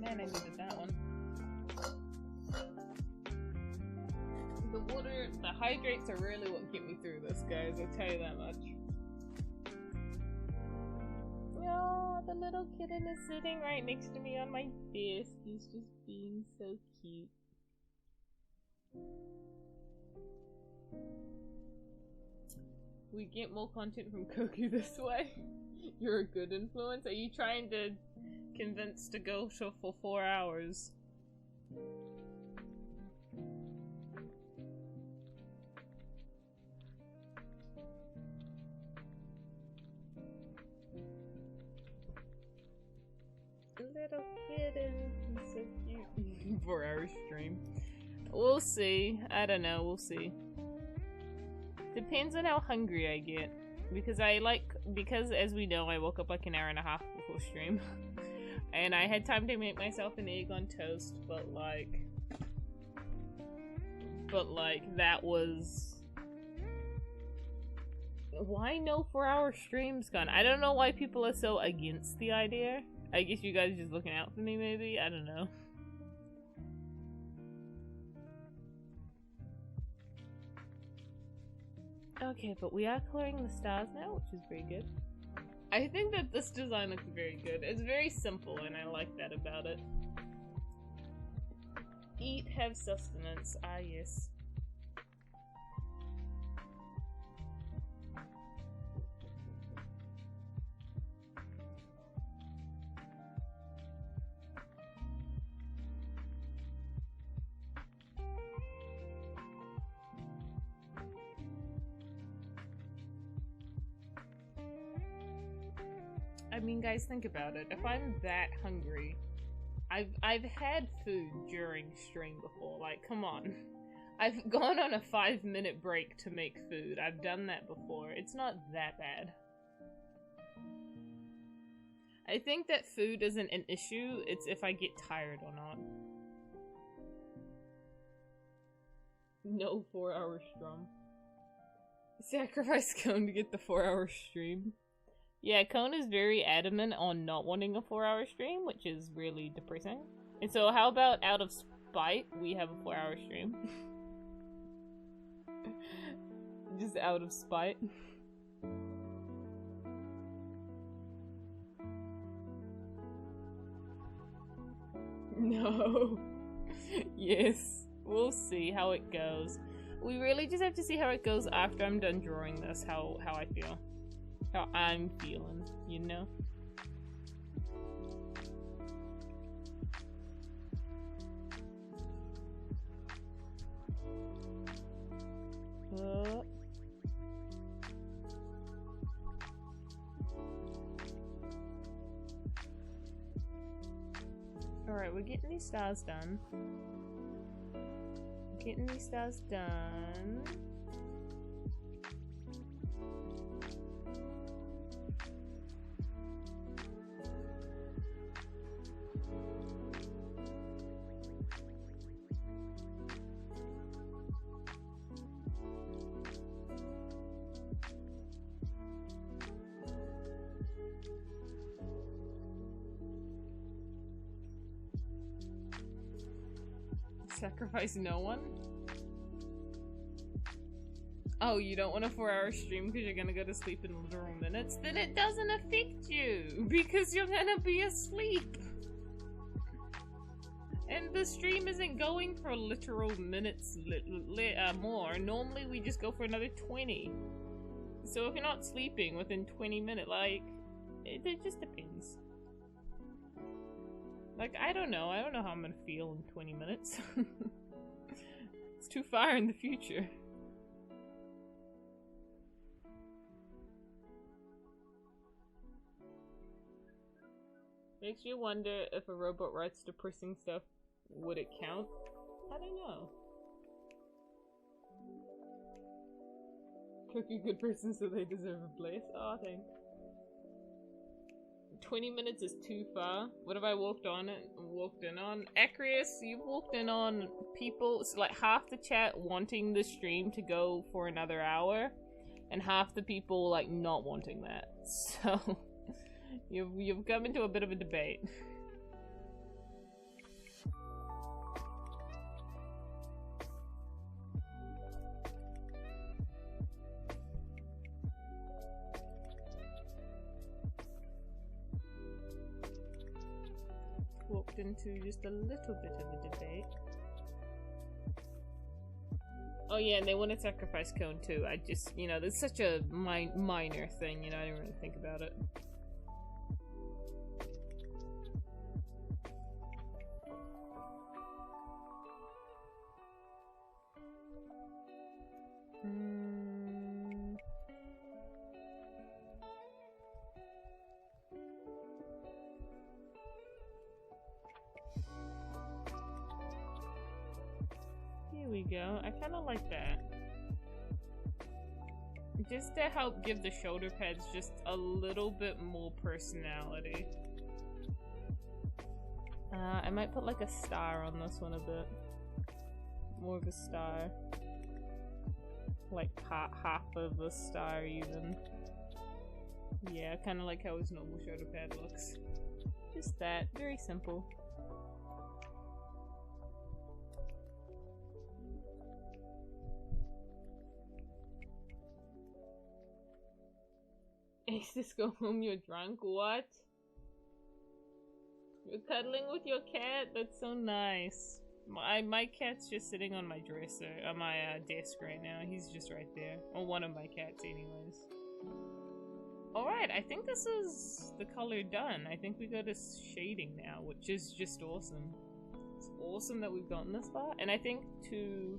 I needed that one. The water, the hydrates are really what get me through this, guys. I'll tell you that much. Oh, the little kitten is sitting right next to me on my desk. He's just being so cute. We get more content from Koku this way. You're a good influence. Are you trying to convinced to go for 4 hours? Little kitten, he's so cute. 4-hour stream. We'll see. I don't know. We'll see. Depends on how hungry I get. Because as we know, I woke up like an hour and a half before stream. And I had time to make myself an egg on toast, but that was... Why no 4-hour streams, Gun? I don't know why people are so against the idea. I guess you guys are just looking out for me, maybe? I don't know. Okay, but we are clearing the stars now, which is very good. I think that this design looks very good. It's very simple, and I like that about it. Eat, have sustenance. Ah, yes. I mean, guys, think about it. If I'm that hungry, I've had food during stream before. Like, come on. I've gone on a 5-minute break to make food. I've done that before. It's not that bad. I think that food isn't an issue. It's if I get tired or not. No 4-hour stream. Sacrifice Cone to get the 4-hour stream. Yeah, Cone is very adamant on not wanting a 4-hour stream, which is really depressing. And so how about out of spite, we have a 4-hour stream? Just out of spite. No. Yes. We'll see how it goes. We really just have to see how it goes after I'm done drawing this, how I feel. How I'm feeling, you know? Alright, we're getting these stars done. Getting these stars done. Sacrifice no one? Oh, you don't want a 4-hour stream because you're gonna go to sleep in literal minutes? Then it doesn't affect you because you're gonna be asleep. And the stream isn't going for literal minutes more. Normally we just go for another 20. So if you're not sleeping within 20 minutes, like, it just depends. Like, I don't know how I'm gonna feel in 20 minutes. It's too far in the future. Makes you wonder if a robot writes depressing stuff, would it count? I don't know. Cookie good person, so they deserve a place. Oh, thanks. 20 minutes is too far. What have I walked in on? Acreus, you've walked in on people, so like half the chat wanting the stream to go for another hour, and half the people like not wanting that. So you've come into a bit of a debate. Walked into just a little bit of a debate. Oh yeah, and they want to sacrifice Cone too. I just, you know, there's such a minor thing, you know, I didn't really think about it. Here we go. I kind of like that. Just to help give the shoulder pads just a little bit more personality. I might put like a star on this one a bit. More of a star. Like half of a star even. Yeah, kind of like how his normal shoulder pad looks. Just that. Very simple. Aces, go home, you're drunk? What? You're cuddling with your cat? That's so nice. My cat's just sitting on my dresser, on my desk right now. He's just right there. Or one of my cats anyways. Alright, I think this is the color done. I think we go to shading now, which is just awesome. It's awesome that we've gotten this far. And I think you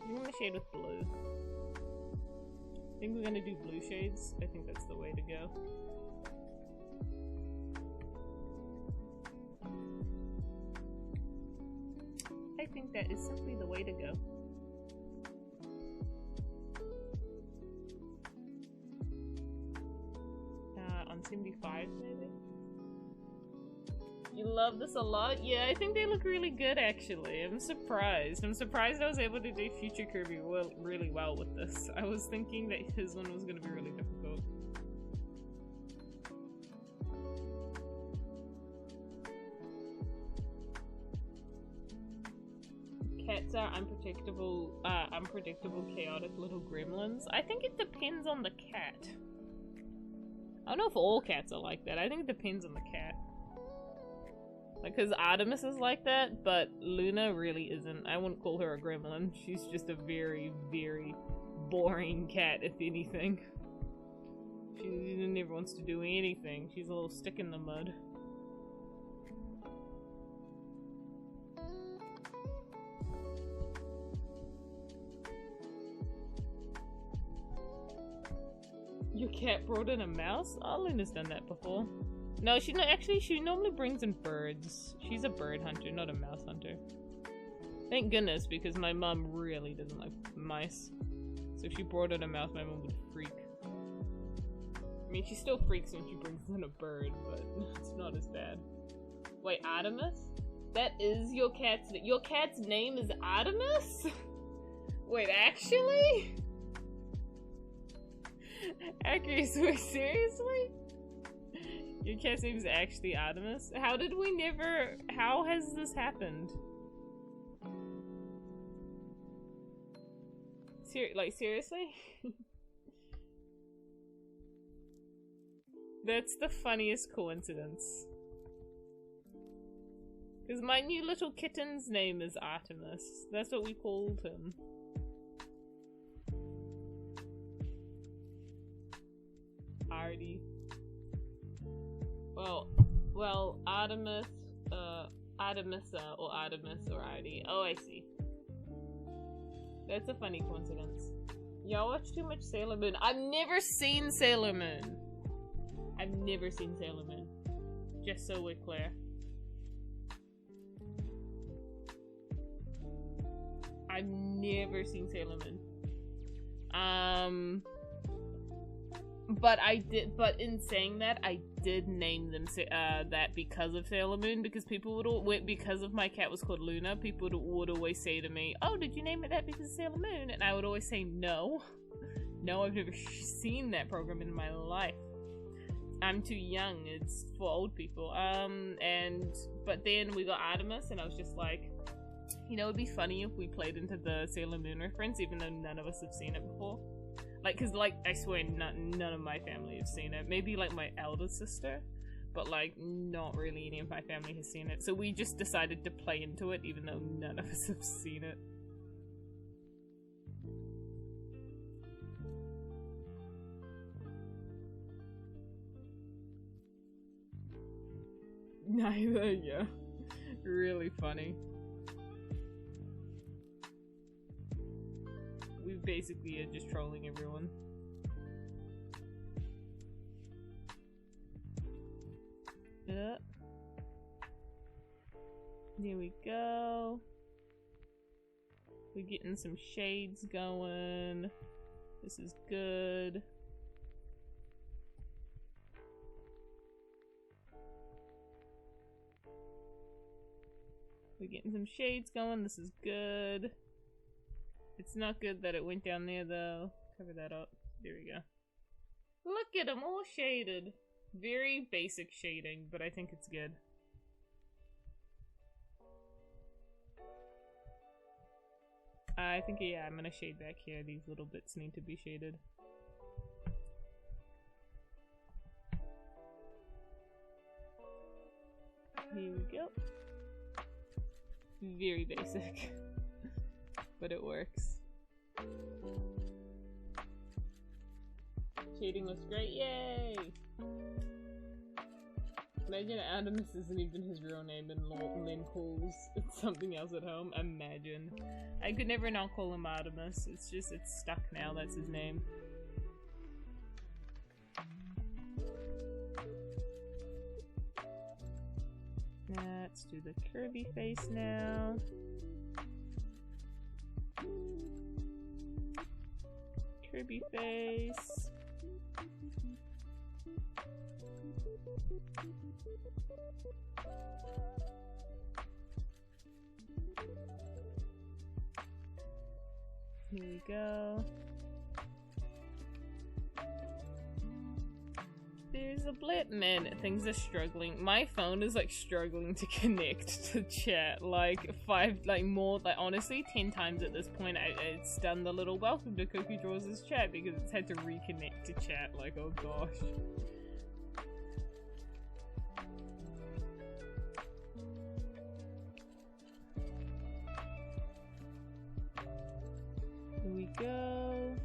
want to shade with blue. I think we're gonna do blue shades. I think that's the way to go. I think that is simply the way to go. On 75 maybe? You love this a lot? Yeah, I think they look really good actually. I'm surprised. I'm surprised I was able to do future Kirby really well with this. I was thinking that his one was gonna be really difficult. Cats are unpredictable, chaotic little gremlins. I think it depends on the cat. I don't know if all cats are like that. I think it depends on the cat. Like, cause Artemis is like that, but Luna really isn't. I wouldn't call her a gremlin. She's just a very, very boring cat, if anything. She never wants to do anything. She's a little stick in the mud. Your cat brought in a mouse? Oh, Luna's done that before. No, she normally brings in birds. She's a bird hunter, not a mouse hunter. Thank goodness, because my mom really doesn't like mice. So if she brought in a mouse, my mom would freak. I mean, she still freaks when she brings in a bird, but it's not as bad. Wait, Artemis? That is your cat's name? Your cat's name is Artemis? Wait, actually? Seriously? Your cat's name is actually Artemis? How did we never... How has this happened? Seriously? That's the funniest coincidence. Because my new little kitten's name is Artemis. That's what we called him. Artie. Well, Artemis, Artemisa, or Artemis, or Artie. Oh, I see. That's a funny coincidence. Y'all watch too much Sailor Moon. I've never seen Sailor Moon. I've never seen Sailor Moon. Just so we're clear. I've never seen Sailor Moon. But in saying that, I did name them that because of Sailor Moon, because people would because of my cat was called Luna, people would always say to me, "Oh, did you name it that because of Sailor Moon?" And I would always say, "No, no, I've never seen that program in my life. I'm too young. It's for old people." But then we got Artemis, and I was just like, you know, it'd be funny if we played into the Sailor Moon reference, even though none of us have seen it before. Like, cause like, I swear none of my family have seen it. Maybe like my elder sister, but like not really any of my family has seen it. So we just decided to play into it, even though none of us have seen it. Neither, yeah. Really funny. We basically are just trolling everyone. There we go. We're getting some shades going. This is good. We're getting some shades going. This is good. It's not good that it went down there though. Cover that up. There we go. Look at them all shaded. Very basic shading, but I think it's good. I think, yeah, I'm gonna shade back here. These little bits need to be shaded. Here we go. Very basic. But it works. Shading looks great, yay! Imagine Artemis isn't even his real name and Lynn calls it something else at home. Imagine. I could never not call him Artemis. It's just, it's stuck now, that's his name. Let's do the Kirby face now. Kirby face. Here we go. There's a blip. Man, things are struggling. My phone is like struggling to connect to chat. Like honestly 10 times at this point. It's done the little welcome to Koku-Draws' chat because it's had to reconnect to chat. Like, oh gosh. Here we go.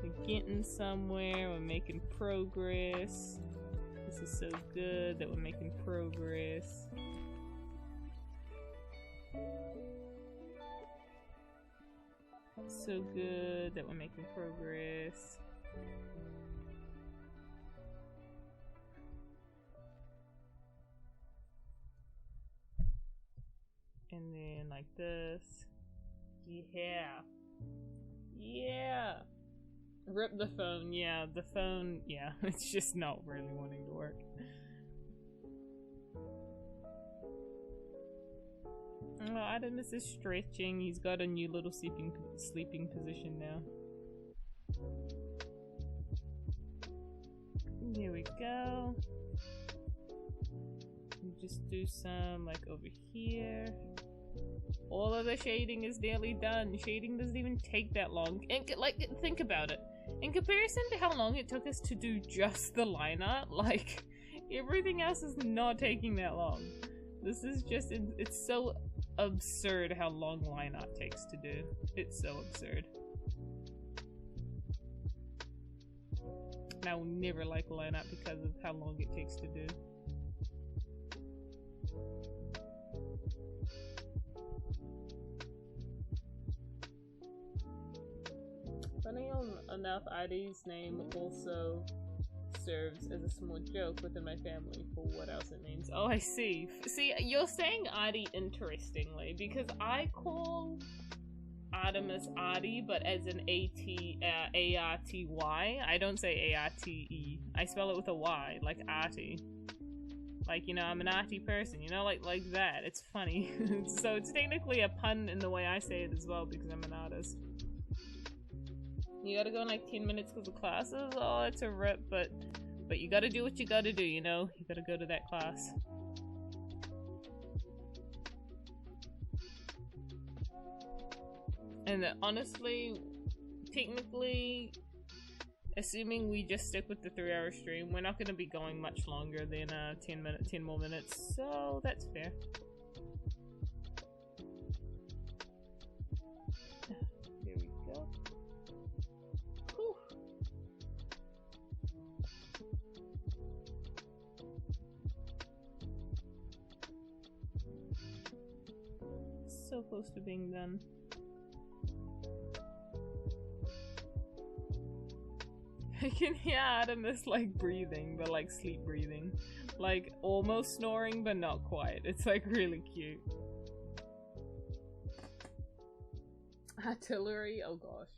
We're getting somewhere. We're making progress. This is so good that we're making progress. So good that we're making progress. And then like this. Yeah. Yeah. Rip the phone. Yeah, the phone. Yeah, it's just not really wanting to work. Oh, Artemis is stretching. He's got a new little sleeping position now. Here we go. Just do some like over here. All of the shading is nearly done. Shading doesn't even take that long. And like, think about it. In comparison to how long it took us to do just the line art, like, everything else is not taking that long. This is just, it's so absurd how long line art takes to do. It's so absurd. And I will never like line art because of how long it takes to do. Funny enough, Adi's name also serves as a small joke within my family for what else it means. Oh, I see. See, you're saying Adi interestingly, because I call Artemis Adi, but as an A-R-T-Y. I don't say A-R-T-E. I spell it with a Y, like arty. Like, you know, I'm an arty person, you know, like that. It's funny. So it's technically a pun in the way I say it as well, because I'm an artist. You gotta go in like 10 minutes because of classes? Oh, it's a rip, but you gotta do what you gotta do, you know? You gotta go to that class. And honestly, technically, assuming we just stick with the 3-hour stream, we're not gonna be going much longer than 10 more minutes, so that's fair. There we go. Whew. So close to being done. I can hear Artemis like breathing, but like sleep breathing. Like almost snoring, but not quite. It's like really cute. Artillery? Oh gosh.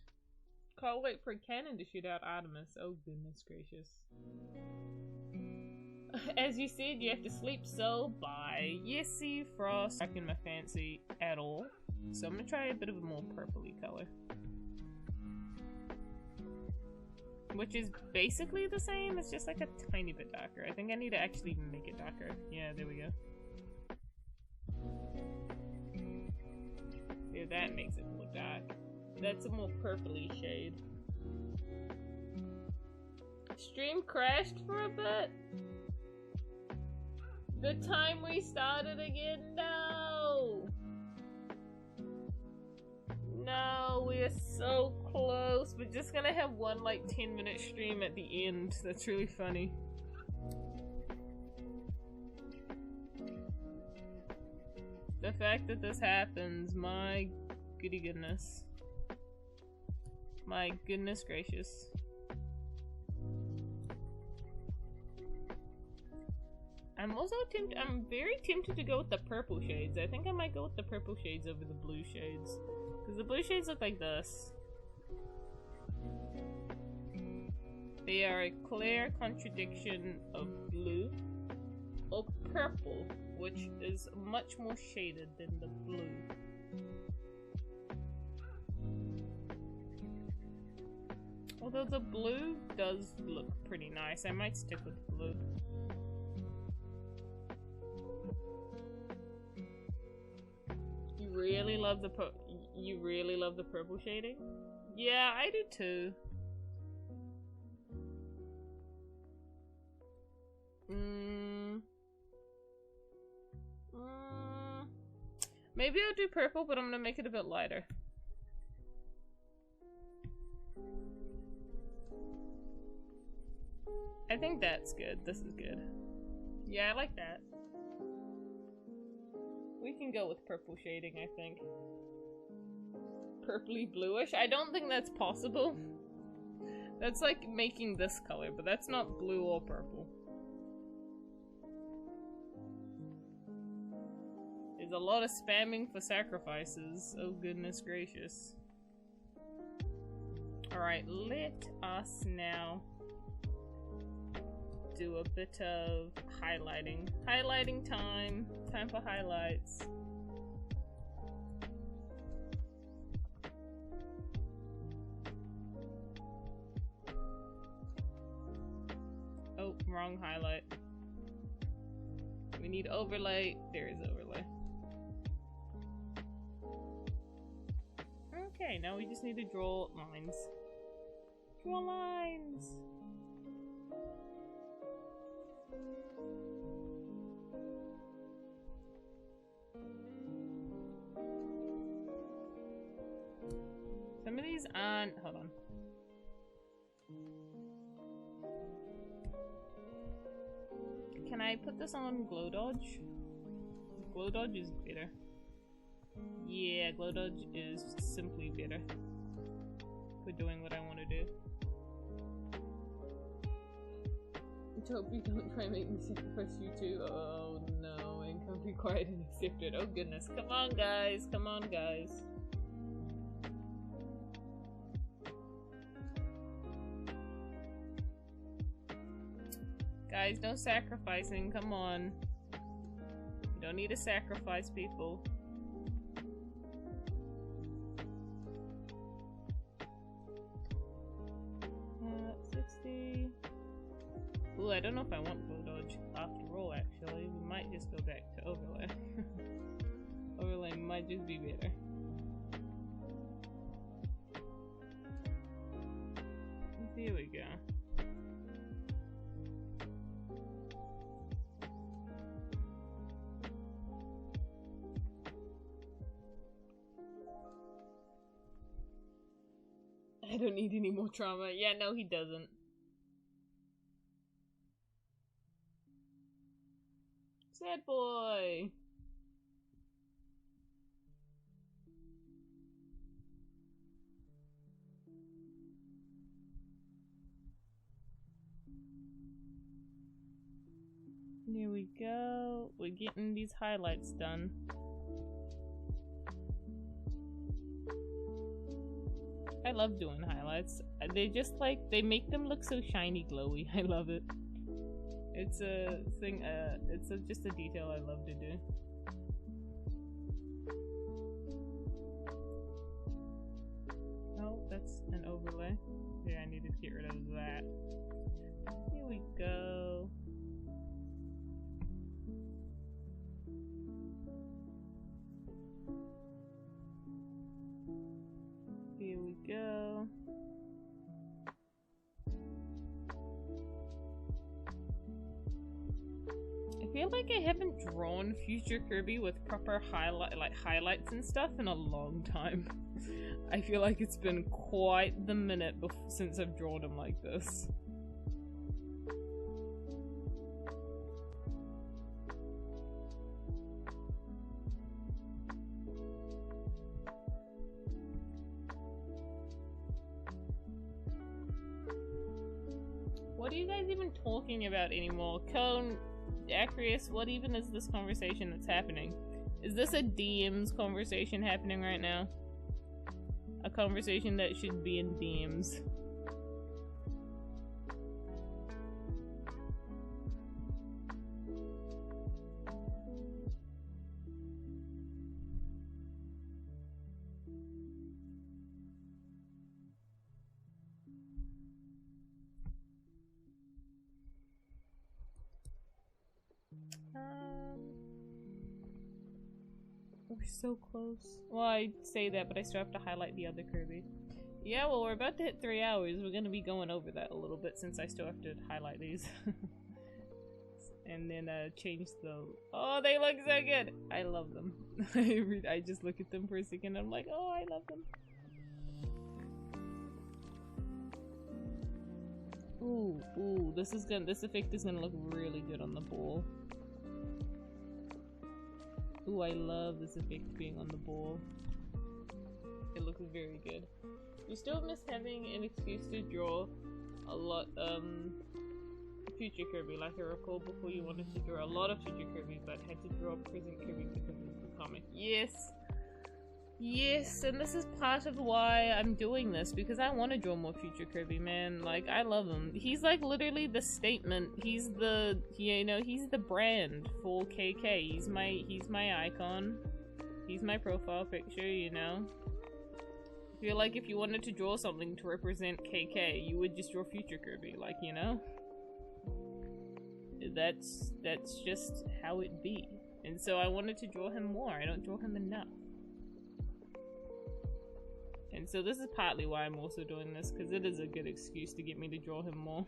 Can't wait for a cannon to shoot out Artemis. Oh goodness gracious. As you said, you have to sleep, so bye. Yesy Frost. Not in my fancy at all. So I'm gonna try a bit of a more purpley color. Which is basically the same, it's just like a tiny bit darker. I think I need to actually make it darker. Yeah, there we go. Yeah, that makes it more dark. That's a more purpley shade. Stream crashed for a bit. The time we started again, no! No, we are so close. We're just gonna have one like 10-minute stream at the end. That's really funny. The fact that this happens, my goody goodness. My goodness gracious. I'm also tempted, I'm very tempted to go with the purple shades. I think I might go with the purple shades over the blue shades. Because the blue shades look like this. They are a clear contradiction of blue or purple, which is much more shaded than the blue. Although the blue does look pretty nice, I might stick with blue. You really love the purple shading? Yeah, I do too. Maybe I'll do purple, but I'm gonna make it a bit lighter. I think that's good. This is good. Yeah, I like that. We can go with purple shading, I think. Purpley bluish? I don't think that's possible. That's like making this color, but that's not blue or purple. There's a lot of spamming for sacrifices. Oh goodness gracious. Alright, let us now do a bit of highlighting. Highlighting time. Time for highlights. Oh, wrong highlight. We need overlay. There is overlay. Okay, now we just need to draw lines. Draw lines! Some of these aren't. Hold on. Can I put this on glow dodge? Glow dodge is better. Yeah, glow dodge is simply better for doing what I want to do. Toby, don't try and make me sacrifice you too. Oh no, income required and accepted. Oh goodness, come on guys, come on guys. Guys, no sacrificing, come on. You don't need to sacrifice people. 60. Ooh, I don't know if I want glow dodge after all, actually. We might just go back to overlay. Overlay might just be better. Here we go. I don't need any more trauma. Yeah, no, he doesn't. Sad boy. Here we go. We're getting these highlights done. I love doing highlights. They just like, they make them look so shiny glowy. I love it. It's a thing, just a detail I love to do. Oh, that's an overlay. Yeah, I needed to get rid of that. Here we go. Here we go. I feel like I haven't drawn future Kirby with proper highlights and stuff in a long time. I feel like it's been quite the minute since I've drawn him like this. What are you guys even talking about anymore? Cone, Acrius, what even is this conversation that's happening? Is this a DMs conversation happening right now? A conversation that should be in DMs. We're so close. Well, I say that, but I still have to highlight the other Kirby. Yeah, well, we're about to hit 3 hours. We're gonna be going over that a little bit since I still have to highlight these. And then change the... Oh, they look so good! I love them. I just look at them for a second and I'm like, oh, I love them. Ooh, ooh, this effect is gonna look really good on the ball. Ooh, I love this effect being on the ball. It looks very good. We still miss having an excuse to draw a lot, future Kirby. Like I recall before you wanted to draw a lot of future Kirby, but had to draw present Kirby because of the comic. Yes! Yes, and this is part of why I'm doing this, because I want to draw more future Kirby, man. Like, I love him. He's like literally the statement. He's the, you know, he's the brand for KK. He's my icon. He's my profile picture, you know. I feel like if you wanted to draw something to represent KK, you would just draw future Kirby, like, you know? That's just how it be. And so I wanted to draw him more. I don't draw him enough. And so this is partly why I'm also doing this, because it is a good excuse to get me to draw him more.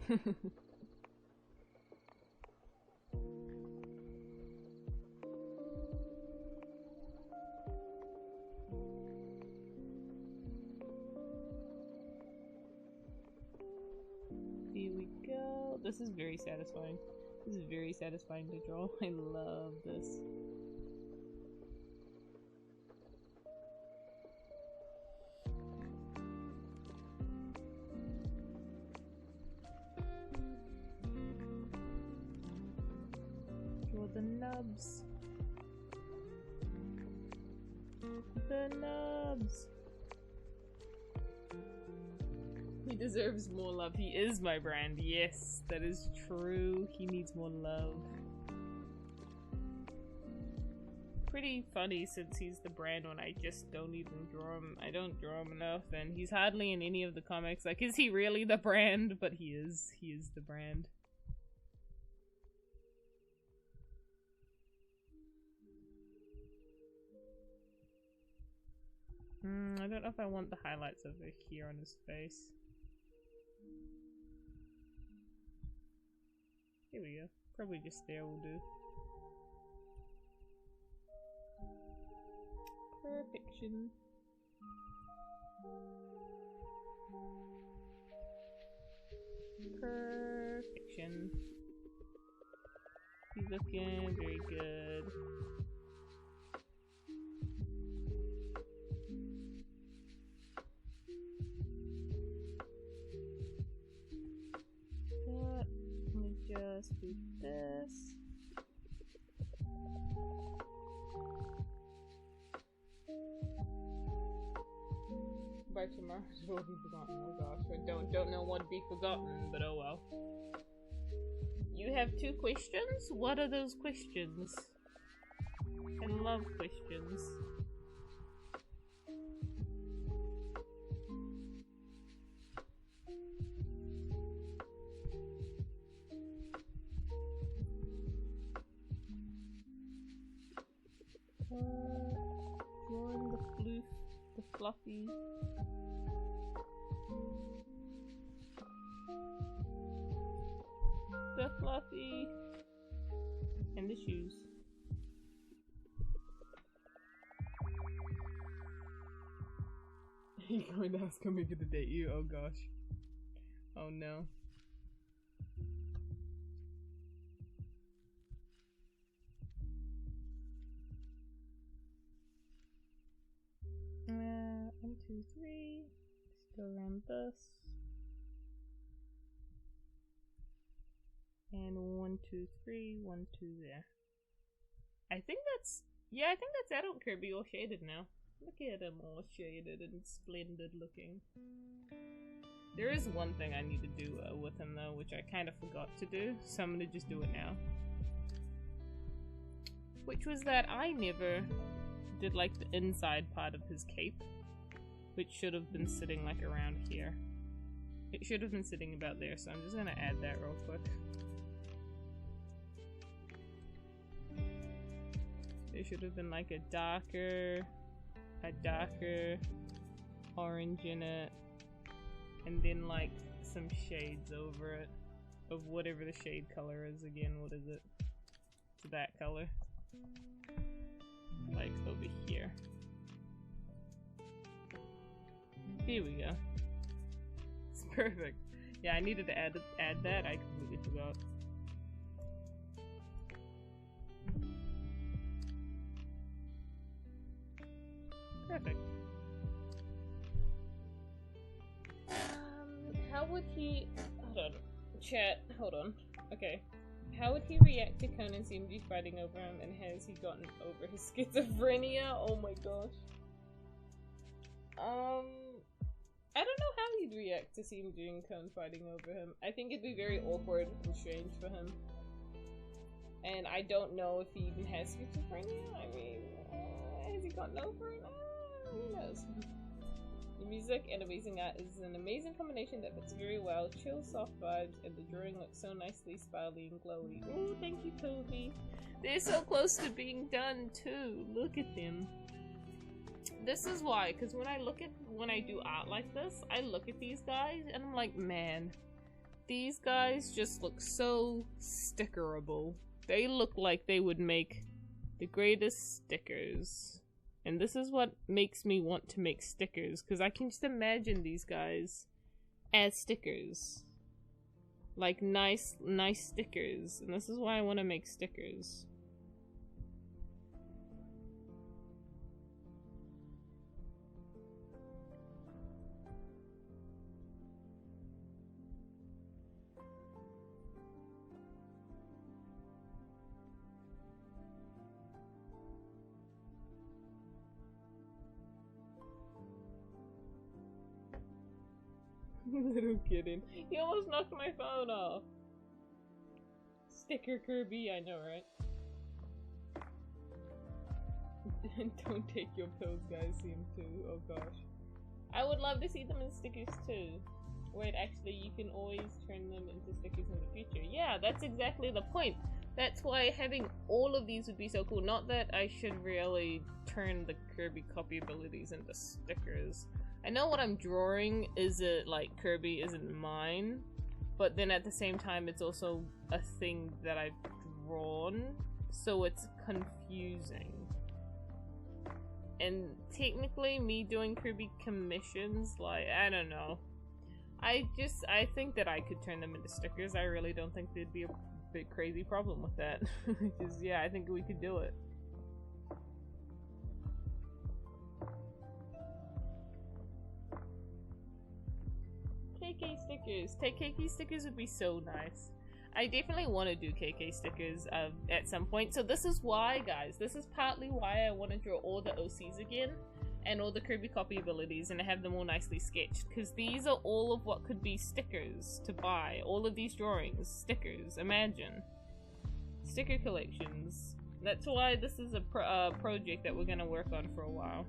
Here we go. This is very satisfying. This is very satisfying to draw. I love this. The nubs. The nubs. He deserves more love. He is my brand. Yes, that is true. He needs more love. Pretty funny since he's the brand when I just don't even draw him. I don't draw him enough, and he's hardly in any of the comics. Like, is he really the brand? But he is. He is the brand. I don't know if I want the highlights over here on his face. Here we go. Probably just there will do. Perfection. Perfection. He's looking very good. Just do this. By tomorrow it will be forgotten. Oh gosh, I don't know what to be forgotten, but oh well. You have 2 questions? What are those questions? I love questions. Drawing the floof, the fluffy. The fluffy. And the shoes. Are you going to ask me to date you? Oh gosh. Oh no. One, two, three. Still around this. And 1, 2, 3, 1, 2 there. I think that's, yeah, I think that's adult Kirby all shaded now. Look at him all shaded and splendid looking. There is one thing I need to do with him though, which I kind of forgot to do, so I'm gonna just do it now. Which was that I never did like the inside part of his cape, which should have been sitting like around here. It should have been sitting about there, so I'm just gonna add that real quick. There should have been like a darker orange in it, and then like some shades over it of whatever the shade color is again. What is it? It's that color. Like over here. Here we go. It's perfect. Yeah, I needed to add that. I completely forgot. Perfect. How would he... Hold on. Chat, hold on. Okay. How would he react to Conan CMG fighting over him, and has he gotten over his schizophrenia? Oh my gosh. I don't know how he'd react to CMG and Conan fighting over him. I think it'd be very awkward and strange for him. And I don't know if he even has schizophrenia. I mean, has he gotten over it? Who knows? The music and amazing art is an amazing combination that fits very well. Chill, soft vibes, and the drawing looks so nicely spirally and glowy. Ooh, thank you, Kirby. They're so close to being done too. Look at them. This is why, because when I do art like this, I look at these guys and I'm like, man, these guys just look so stickerable. They look like they would make the greatest stickers. And this is what makes me want to make stickers, because I can just imagine these guys as stickers. Like nice stickers. And this is why I want to make stickers. Little kidding. He almost knocked my phone off. Sticker Kirby, I know, right? Don't take your pills, guys, seem to. Oh gosh. I would love to see them in stickers too. Wait, actually, you can always turn them into stickers in the future. Yeah, that's exactly the point. That's why having all of these would be so cool. Not that I should really turn the Kirby copy abilities into stickers. I know what I'm drawing isn't like Kirby isn't mine, but then at the same time it's also a thing that I've drawn, so it's confusing. And technically me doing Kirby commissions, like, I don't know. I think that I could turn them into stickers. I really don't think there'd be a big crazy problem with that. Because yeah, I think we could do it. KK stickers. KK stickers would be so nice. I definitely want to do KK stickers at some point. So this is why, guys. This is partly why I want to draw all the OCs again. And all the Kirby copy abilities, and I have them all nicely sketched. Because these are all of what could be stickers to buy. All of these drawings. Stickers. Imagine. Sticker collections. That's why this is a project that we're going to work on for a while.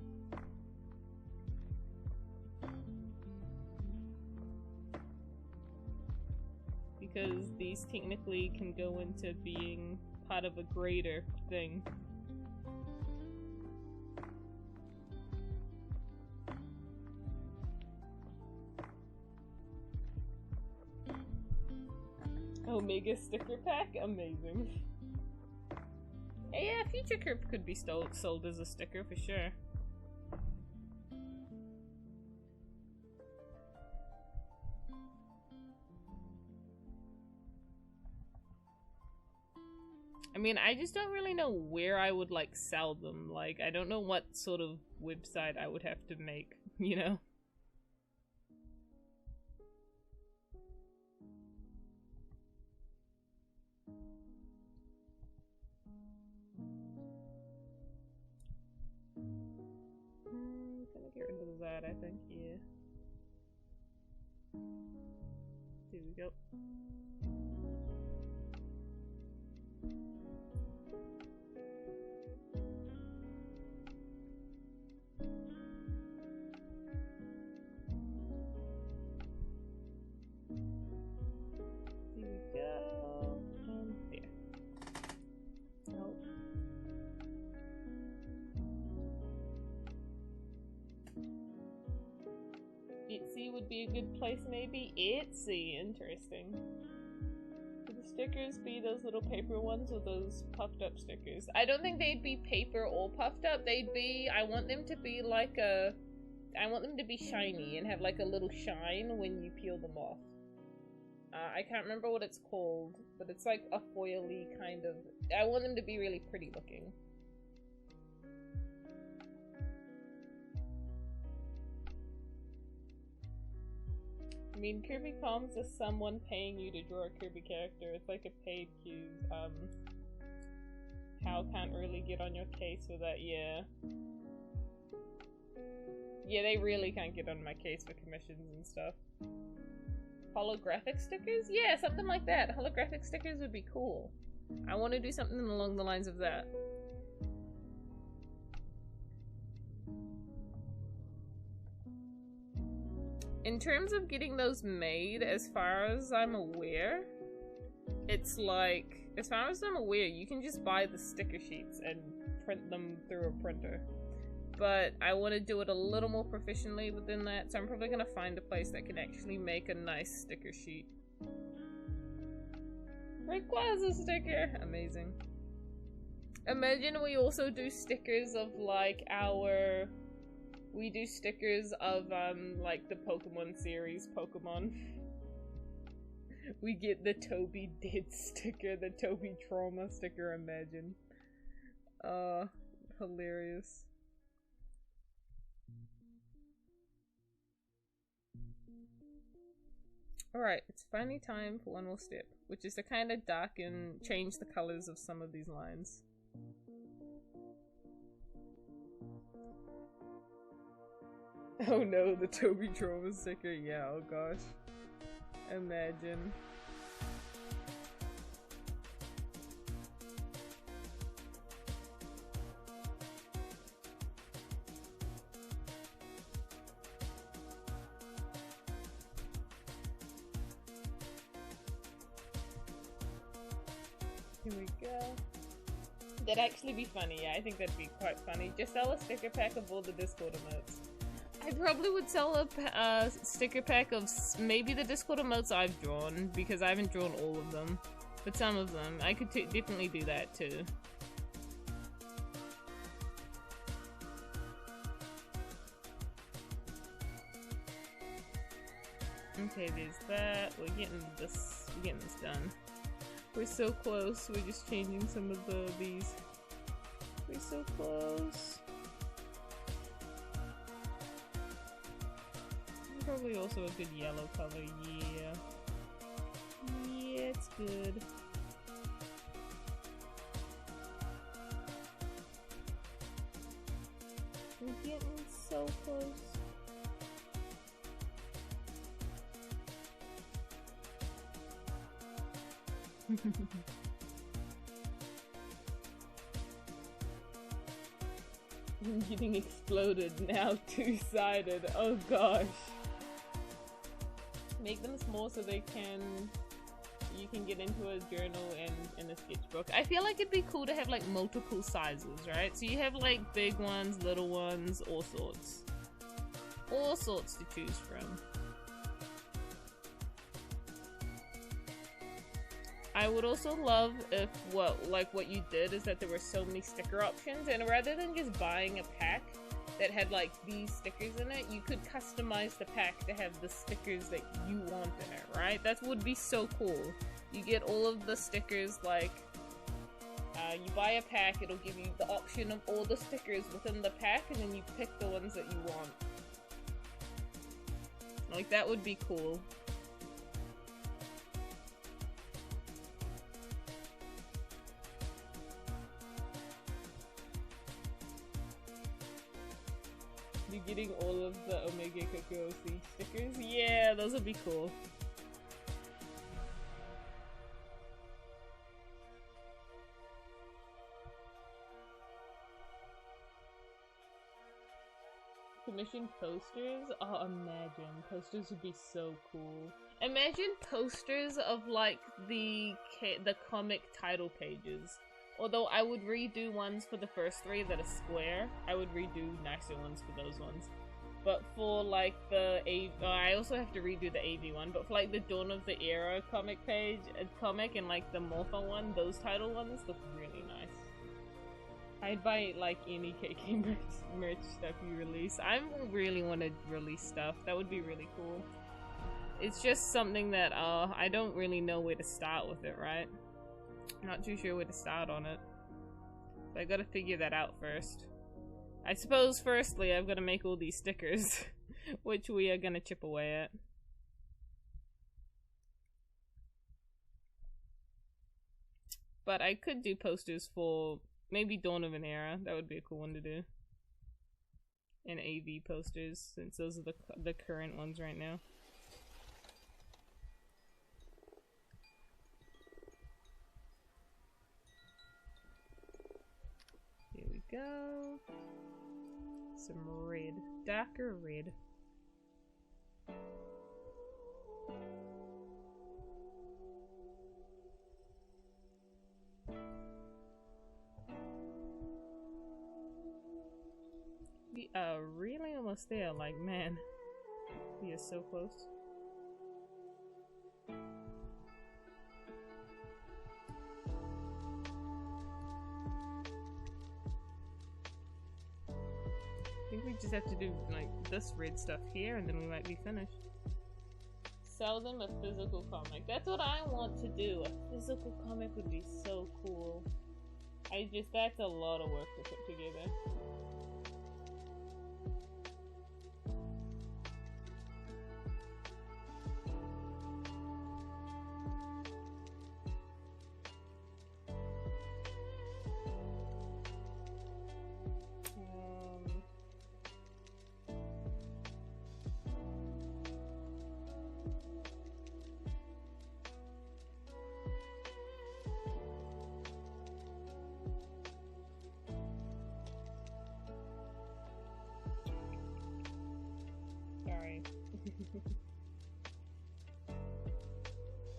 Because these technically can go into being part of a greater thing. Omega sticker pack? Amazing. Hey, yeah, Future Kirby could be sold as a sticker for sure. I mean, I just don't really know where I would, like, sell them. Like, I don't know what sort of website I would have to make, you know? Gonna get rid of that, I think, yeah. Here we go. Etsy would be a good place, maybe. Etsy, interesting. Would the stickers be those little paper ones or those puffed up stickers? I don't think they'd be paper or puffed up. They'd be, I want them to be like a, I want them to be shiny and have like a little shine when you peel them off. I can't remember what it's called, but it's like a foily kind of, I want them to be really pretty looking. I mean, Kirby comms is someone paying you to draw a Kirby character. It's like a paid queue. Hal can't really get on your case for that, yeah. Yeah, they really can't get on my case for commissions and stuff. Holographic stickers? Yeah, something like that. Holographic stickers would be cool. I want to do something along the lines of that. In terms of getting those made, as far as I'm aware, it's like, as far as I'm aware, you can just buy the sticker sheets and print them through a printer. But I want to do it a little more proficiently within that, so I'm probably going to find a place that can actually make a nice sticker sheet. Requires a sticker! Amazing. Imagine we also do stickers of like our... We do stickers of like the Pokemon series, Pokemon. We get the Toby Dead sticker, the Toby Trauma sticker, imagine. Hilarious. Alright, it's finally time for one more step, which is to kind of darken, change the colors of some of these lines. Oh no, the Toby Trauma sticker, yeah, oh gosh. Imagine. Here we go. That'd actually be funny, yeah, I think that'd be quite funny. Just sell a sticker pack of all the Discord emotes. I probably would sell a sticker pack of maybe the Discord emotes I've drawn, because I haven't drawn all of them. But some of them. I could definitely do that too. Okay, there's that. We're getting this done. We're so close. We're just changing some of these. We're so close. Probably also a good yellow color, yeah. Yeah, it's good. We're getting so close. I'm getting exploded now, two-sided. Oh gosh. Make them small so you can get into a journal and in a sketchbook. I feel like it'd be cool to have like multiple sizes, right? So you have like big ones, little ones, all sorts. All sorts to choose from. I would also love if what you did is that there were so many sticker options, and rather than just buying a pack that had like these stickers in it, you could customize the pack to have the stickers that you want in it, right? That would be so cool. You get all of the stickers, like you buy a pack, it'll give you the option of all the stickers within the pack, and then you pick the ones that you want. Like, that would be cool. Getting all of the Omega Koku stickers? Yeah, those would be cool. Commission posters? Oh, imagine. Posters would be so cool. Imagine posters of like the comic title pages. Although I would redo ones for the first three that are square. I would redo nicer ones for those ones. But for like the I also have to redo the AV one. But for like the Dawn of the Era comic and like the Morpho one, those title ones look really nice. I'd buy like any KK merch stuff you release. I really want to release stuff. That would be really cool. It's just something that I don't really know where to start with it, right? I'm not too sure where to start on it. But I gotta figure that out first. I suppose firstly I've gotta make all these stickers, which we are gonna chip away at. But I could do posters for maybe Dawn of an Era. That would be a cool one to do. And AV posters, since those are the current ones right now. Here we go. Some red. Darker red. We are really almost there, like, man. We are so close. I think we just have to do, like, this red stuff here, and then we might be finished. Sell them a physical comic. That's what I want to do. A physical comic would be so cool. That's a lot of work to put together.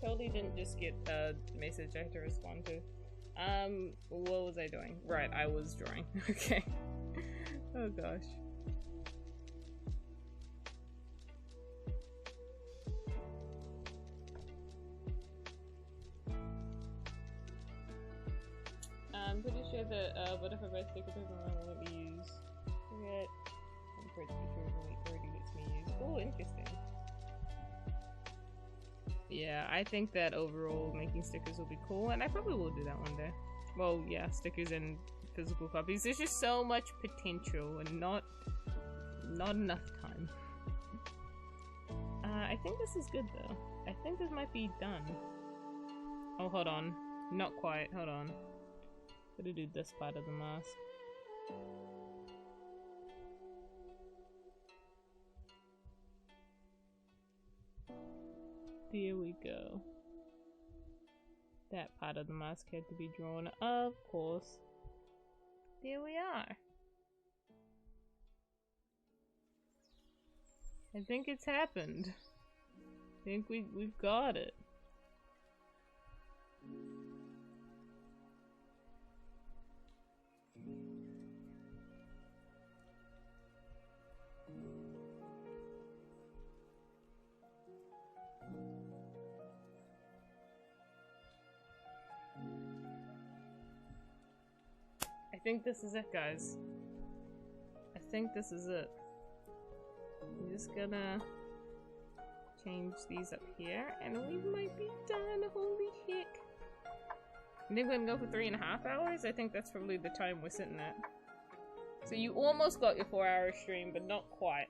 Totally didn't just get a message I had to respond to. What was I doing? Right, I was drawing. Okay. Oh gosh. I'm pretty sure that butterfly red sticker paper will let me use. Forget. I'm pretty sure it already lets me use. Oh, interesting. Yeah, I think that overall making stickers will be cool, and I probably will do that one day. Well, yeah, stickers and physical copies. There's just so much potential and not enough time. I think this is good though. I think this might be done. Oh, hold on. Not quite. Hold on. Gotta do this part of the mask. There we go. That part of the mask had to be drawn, of course. There we are. I think it's happened. I think we've got it. I think this is it, guys. I think this is it. I'm just gonna change these up here, and we might be done. Holy heck. I think we're gonna go for 3.5 hours. I think that's probably the time we're sitting at. So you almost got your 4-hour stream, but not quite.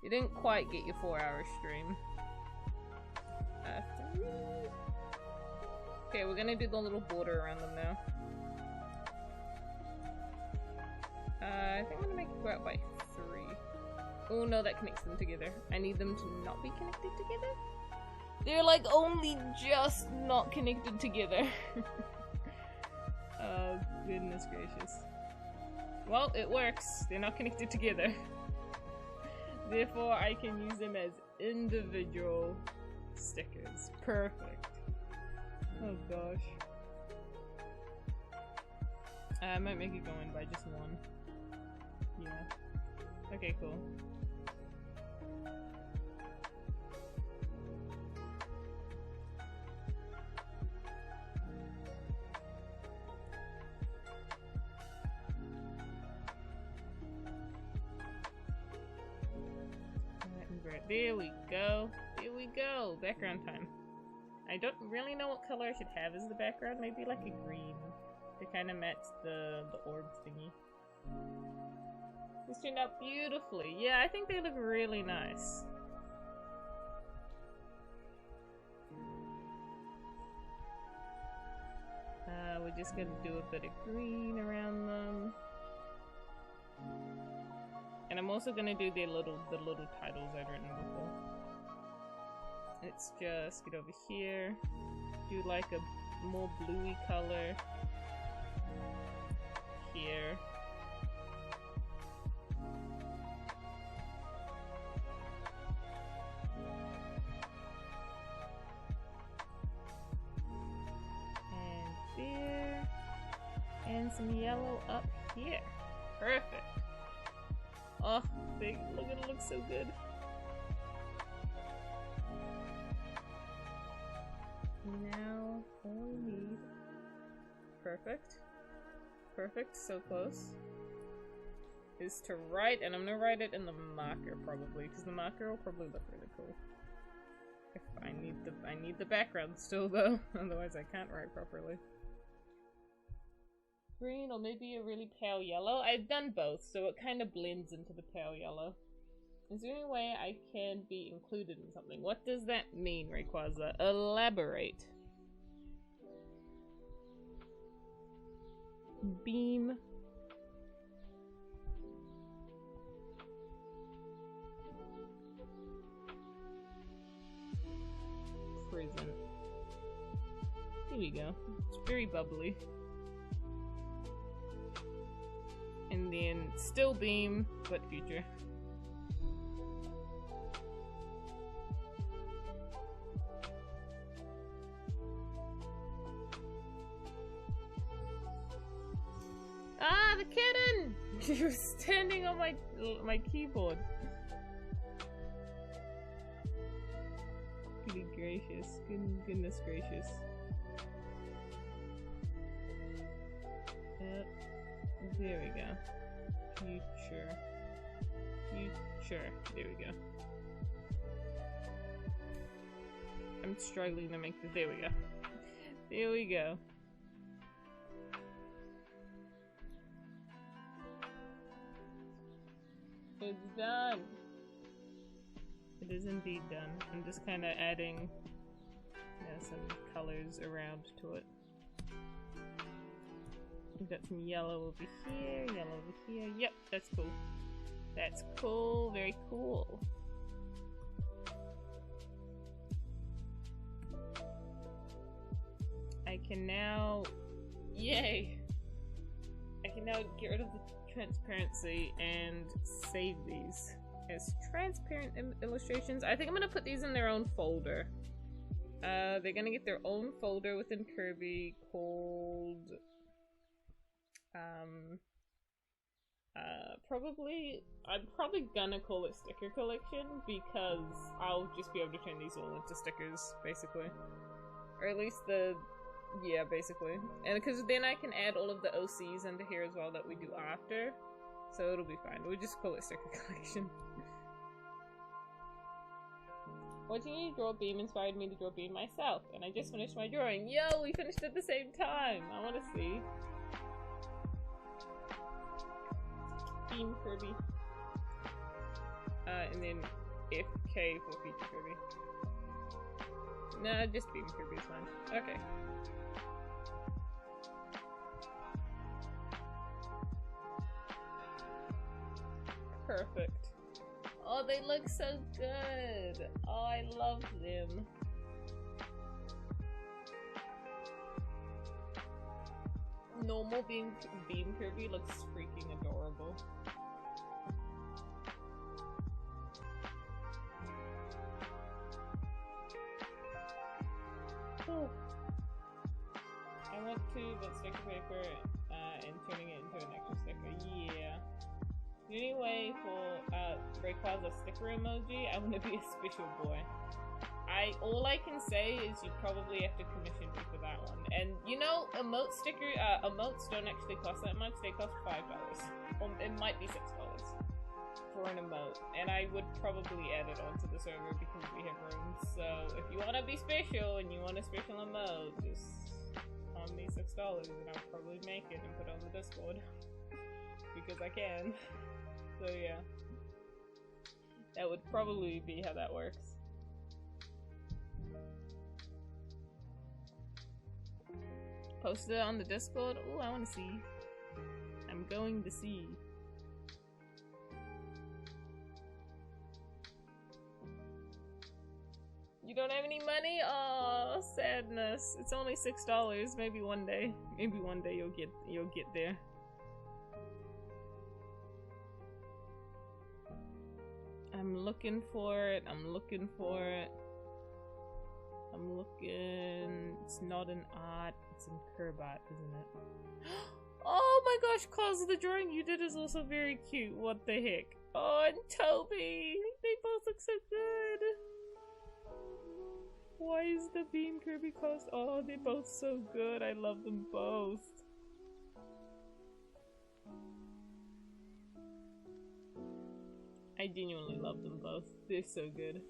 You didn't quite get your 4-hour stream. 3. Okay, we're gonna do the little border around them now. I think I'm gonna make it go out by 3. Oh no, that connects them together. I need them to not be connected together. They're like only just not connected together. Oh goodness gracious. Well, it works. They're not connected together. Therefore, I can use them as individual stickers. Perfect. Oh gosh. I might make it go in by just 1. Yeah. Okay, cool. There we go. There we go. Background time. I don't really know what color I should have as the background. Maybe like a green to kind of match the orb thingy. This turned out beautifully. Yeah, I think they look really nice. We're just gonna do a bit of green around them. And I'm also gonna do the little titles I've written before. Let's just get over here. Do like a more bluey color here. And there. And some yellow up here. Perfect. Oh, look at it, looks so good. Now all we need. Perfect. Perfect, so close. Is to write, and I'm gonna write it in the marker probably, because the marker will probably look really cool. If I need the background still though, otherwise I can't write properly. Green or maybe a really pale yellow. I've done both, so it kind of blends into the pale yellow. Is there any way I can be included in something? What does that mean, Rayquaza? Elaborate. Beam. Prison. Here we go. It's very bubbly. And then still beam, but future. Ah, the kitten! She was standing on my keyboard. Goody gracious. Goodness gracious. There we go. Future. There we go. I'm struggling to make the. There we go. There we go. It's done. It is indeed done. I'm just kind of adding some colors around to it. We've got some yellow over here, yellow over here. Yep, that's cool. That's cool, very cool. I can now, yay! I can now get rid of the transparency and save these as transparent illustrations. I think I'm gonna put these in their own folder. They're gonna get their own folder within Kirby called I'm probably gonna call it sticker collection, because I'll just be able to turn these all into stickers basically, or at least yeah, basically. And because then I can add all of the OCs into here as well that we do after, so it'll be fine. We'll just call it sticker collection. Watching you draw Beam inspired me to draw Beam myself, and I just finished my drawing. Yo, we finished at the same time! I want to see. Beam Kirby. And then FK for Future Kirby. Nah, just Beam Kirby is fine. Okay. Perfect. Oh, they look so good. Oh, I love them. Normal Beam Kirby looks freaking adorable. Cool. I want to put sticker paper and turning it into an extra sticker. Yeah. Anyway, for Rayquaza sticker emoji, I want to be a special boy. All I can say is you probably have to commission me for that one. And you know, emotes don't actually cost that much. They cost $5. Or it might be $6 for an emote. And I would probably add it onto the server because we have room. So if you want to be special and you want a special emote, just on me $6 and I'll probably make it and put it on the Discord. Because I can. So yeah. That would probably be how that works. Posted it on the Discord. Oh, I want to see. I'm going to see. You don't have any money? Oh, sadness. It's only $6. Maybe one day. Maybe one day you'll get there. I'm looking for it. I'm looking for it. I'm looking. It's not in art. It's in Kirby, isn't it? Oh my gosh, Cause, the drawing you did is also very cute. What the heck? Oh, and Toby. They both look so good. Why is the Beam Kirby Cause? Oh, they're both so good. I love them both. I genuinely love them both. They're so good.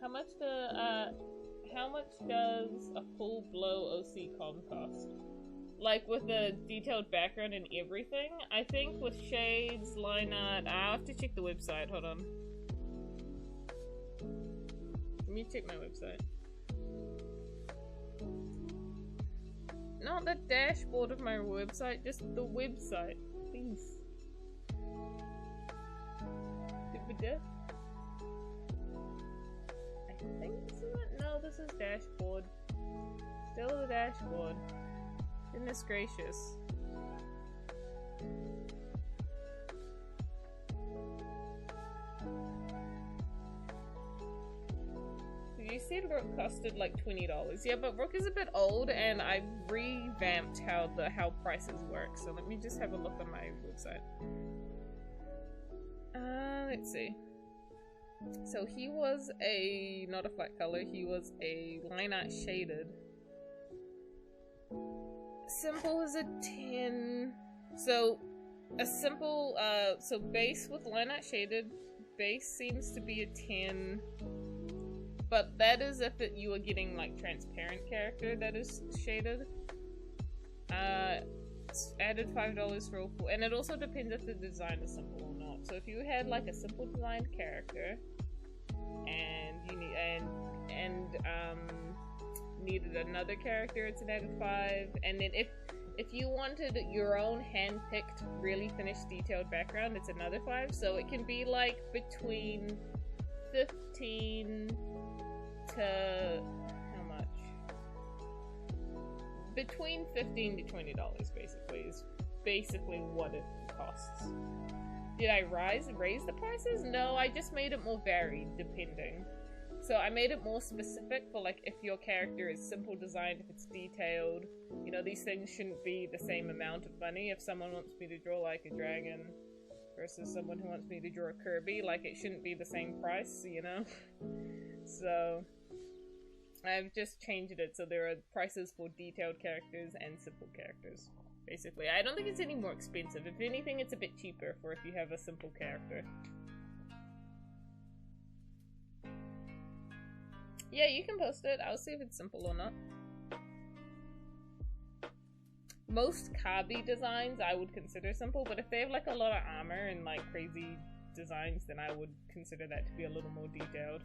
How much does a full blow OC com cost? Like with a detailed background and everything? I think with shades, line art, I'll have to check the website, hold on. Let me check my website. Not the dashboard of my website, just the website, please. I think this is it? No, this is dashboard. Still the dashboard. Goodness gracious. You said Rook costed like $20. Yeah, but Rook is a bit old and I've revamped how prices work. So let me just have a look on my website. Let's see. So he was not a flat color, he was a line art shaded. Simple is a 10. So a simple, so base with line art shaded, base seems to be a 10. But that is if you are getting like transparent character that is shaded. It's added $5 for all four, and it also depends if the design is simple or not. So if you had like a simple designed character, and you needed another character, it's an added 5. And then if you wanted your own hand-picked, really finished, detailed background, it's another 5. So it can be like between 15 to how much? Between $15 to $20 basically is basically what it costs. Did I raise the prices? No, I just made it more varied depending. So I made it more specific for like if your character is simple designed, if it's detailed, you know, these things shouldn't be the same amount of money. If someone wants me to draw like a dragon versus someone who wants me to draw a Kirby, like it shouldn't be the same price, you know? So I've just changed it so there are prices for detailed characters and simple characters. Basically, I don't think it's any more expensive. If anything, it's a bit cheaper for if you have a simple character. Yeah, you can post it. I'll see if it's simple or not. Most Kirby designs I would consider simple, but if they have like a lot of armor and like crazy designs, then I would consider that to be a little more detailed.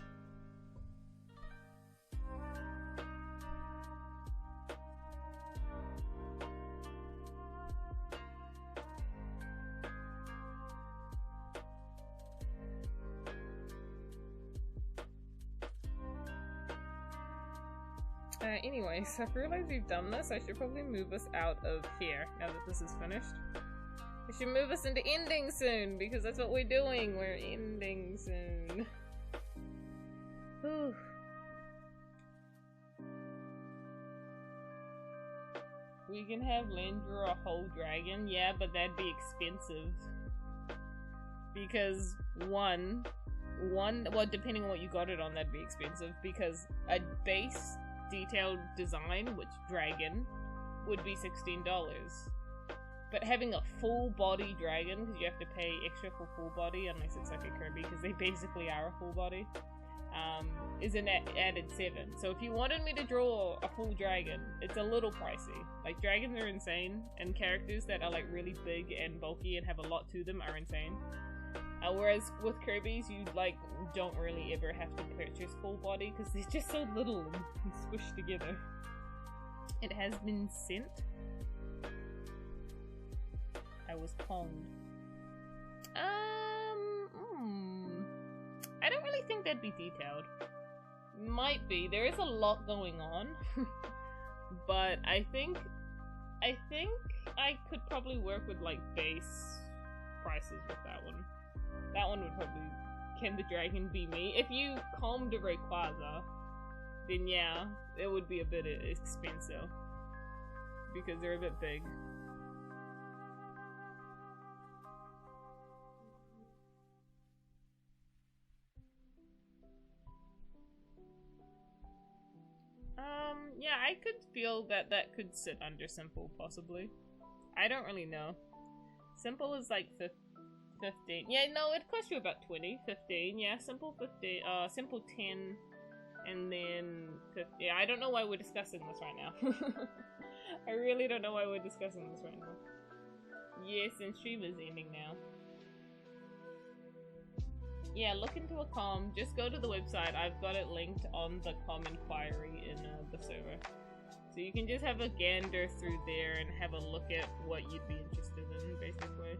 Anyways, I've realized we've done this. I should probably move us out of here now that this is finished. I should move us into ending soon because that's what we're doing. We're ending soon. Whew. We can have Len draw a whole dragon, yeah, but that'd be expensive. Because well, depending on what you got it on, that'd be expensive. Because a base detailed design, which dragon, would be $16. But having a full body dragon, because you have to pay extra for full body, unless it's like a Kirby, because they basically are a full body, is an added 7. So if you wanted me to draw a full dragon, it's a little pricey. Like, dragons are insane, and characters that are like really big and bulky and have a lot to them are insane. Whereas with Kirby's, you like don't really ever have to purchase full body because they're just so little and squished together. It has been sent. I was pwned. I don't really think that'd be detailed. Might be. There is a lot going on. But I think I could probably work with like base prices with that one. That one would probably Can the Dragon Be Me? If you calmed a Rayquaza, then yeah, it would be a bit expensive. Because they're a bit big. Yeah, I could feel that that could sit under Simple, possibly. I don't really know. Simple is like 15. Yeah, no, it costs you about 20, 15. Yeah, Simple 15, Simple 10, and then 50. Yeah, I don't know why we're discussing this right now. I really don't know why we're discussing this right now. Yes, and stream is ending now. Yeah, look into a comm. Just go to the website. I've got it linked on the comm inquiry in the server. So you can just have a gander through there and have a look at what you'd be interested in, basically.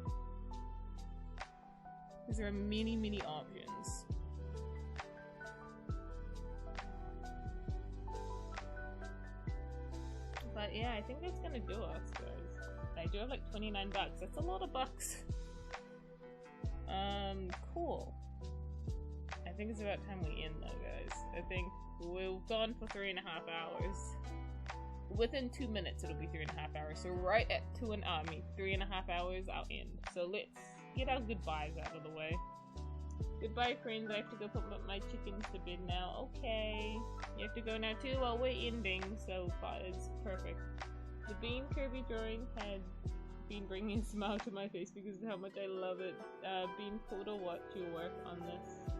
Because there are many, many options. But yeah, I think that's gonna do us, guys. I do have like 29 bucks. That's a lot of bucks. Cool. I think it's about time we end though, guys. I think we've gone for 3.5 hours. Within 2 minutes it'll be 3.5 hours. So right at 3.5 hours I'll end. So let's get our goodbyes out of the way. Goodbye friends, I have to go put my chickens to bed now. Okay. You have to go now too? Well, we're ending, so it's perfect. The Bean Kirby drawing had been bringing a smile to my face because of how much I love it. Been cool to watch you work on this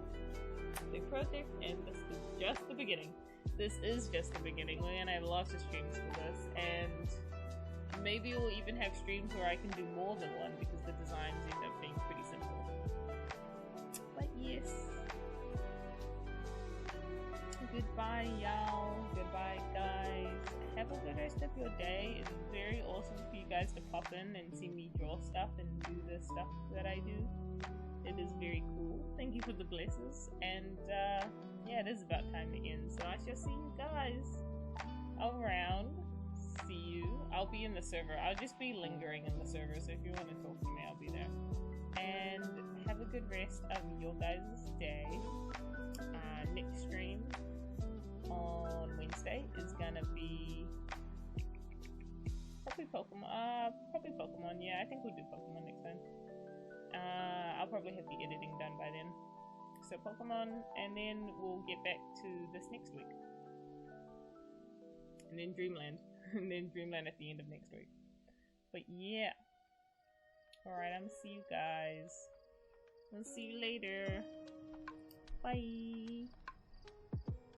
big project, and this is just the beginning. This is just the beginning. We're gonna have lots of streams for this, and maybe we'll even have streams where I can do more than one because the designs end up being pretty simple. But yes. Goodbye, y'all. Goodbye, guys. Have a good rest of your day. It's very awesome for you guys to pop in and see me draw stuff and do the stuff that I do. It is very cool. Thank you for the blessings. And yeah, it is about time to end. So I shall see you guys around. See you. I'll be in the server. I'll just be lingering in the server. So if you want to talk to me, I'll be there. And have a good rest of your guys' day. Next stream on Wednesday is gonna be probably Pokemon. Yeah, I think we'll do Pokemon next time. I'll probably have the editing done by then. So Pokemon, and then we'll get back to this next week. And then Dreamland. And then Dreamland at the end of next week. But yeah. Alright, I'm gonna see you guys. I'll see you later. Bye.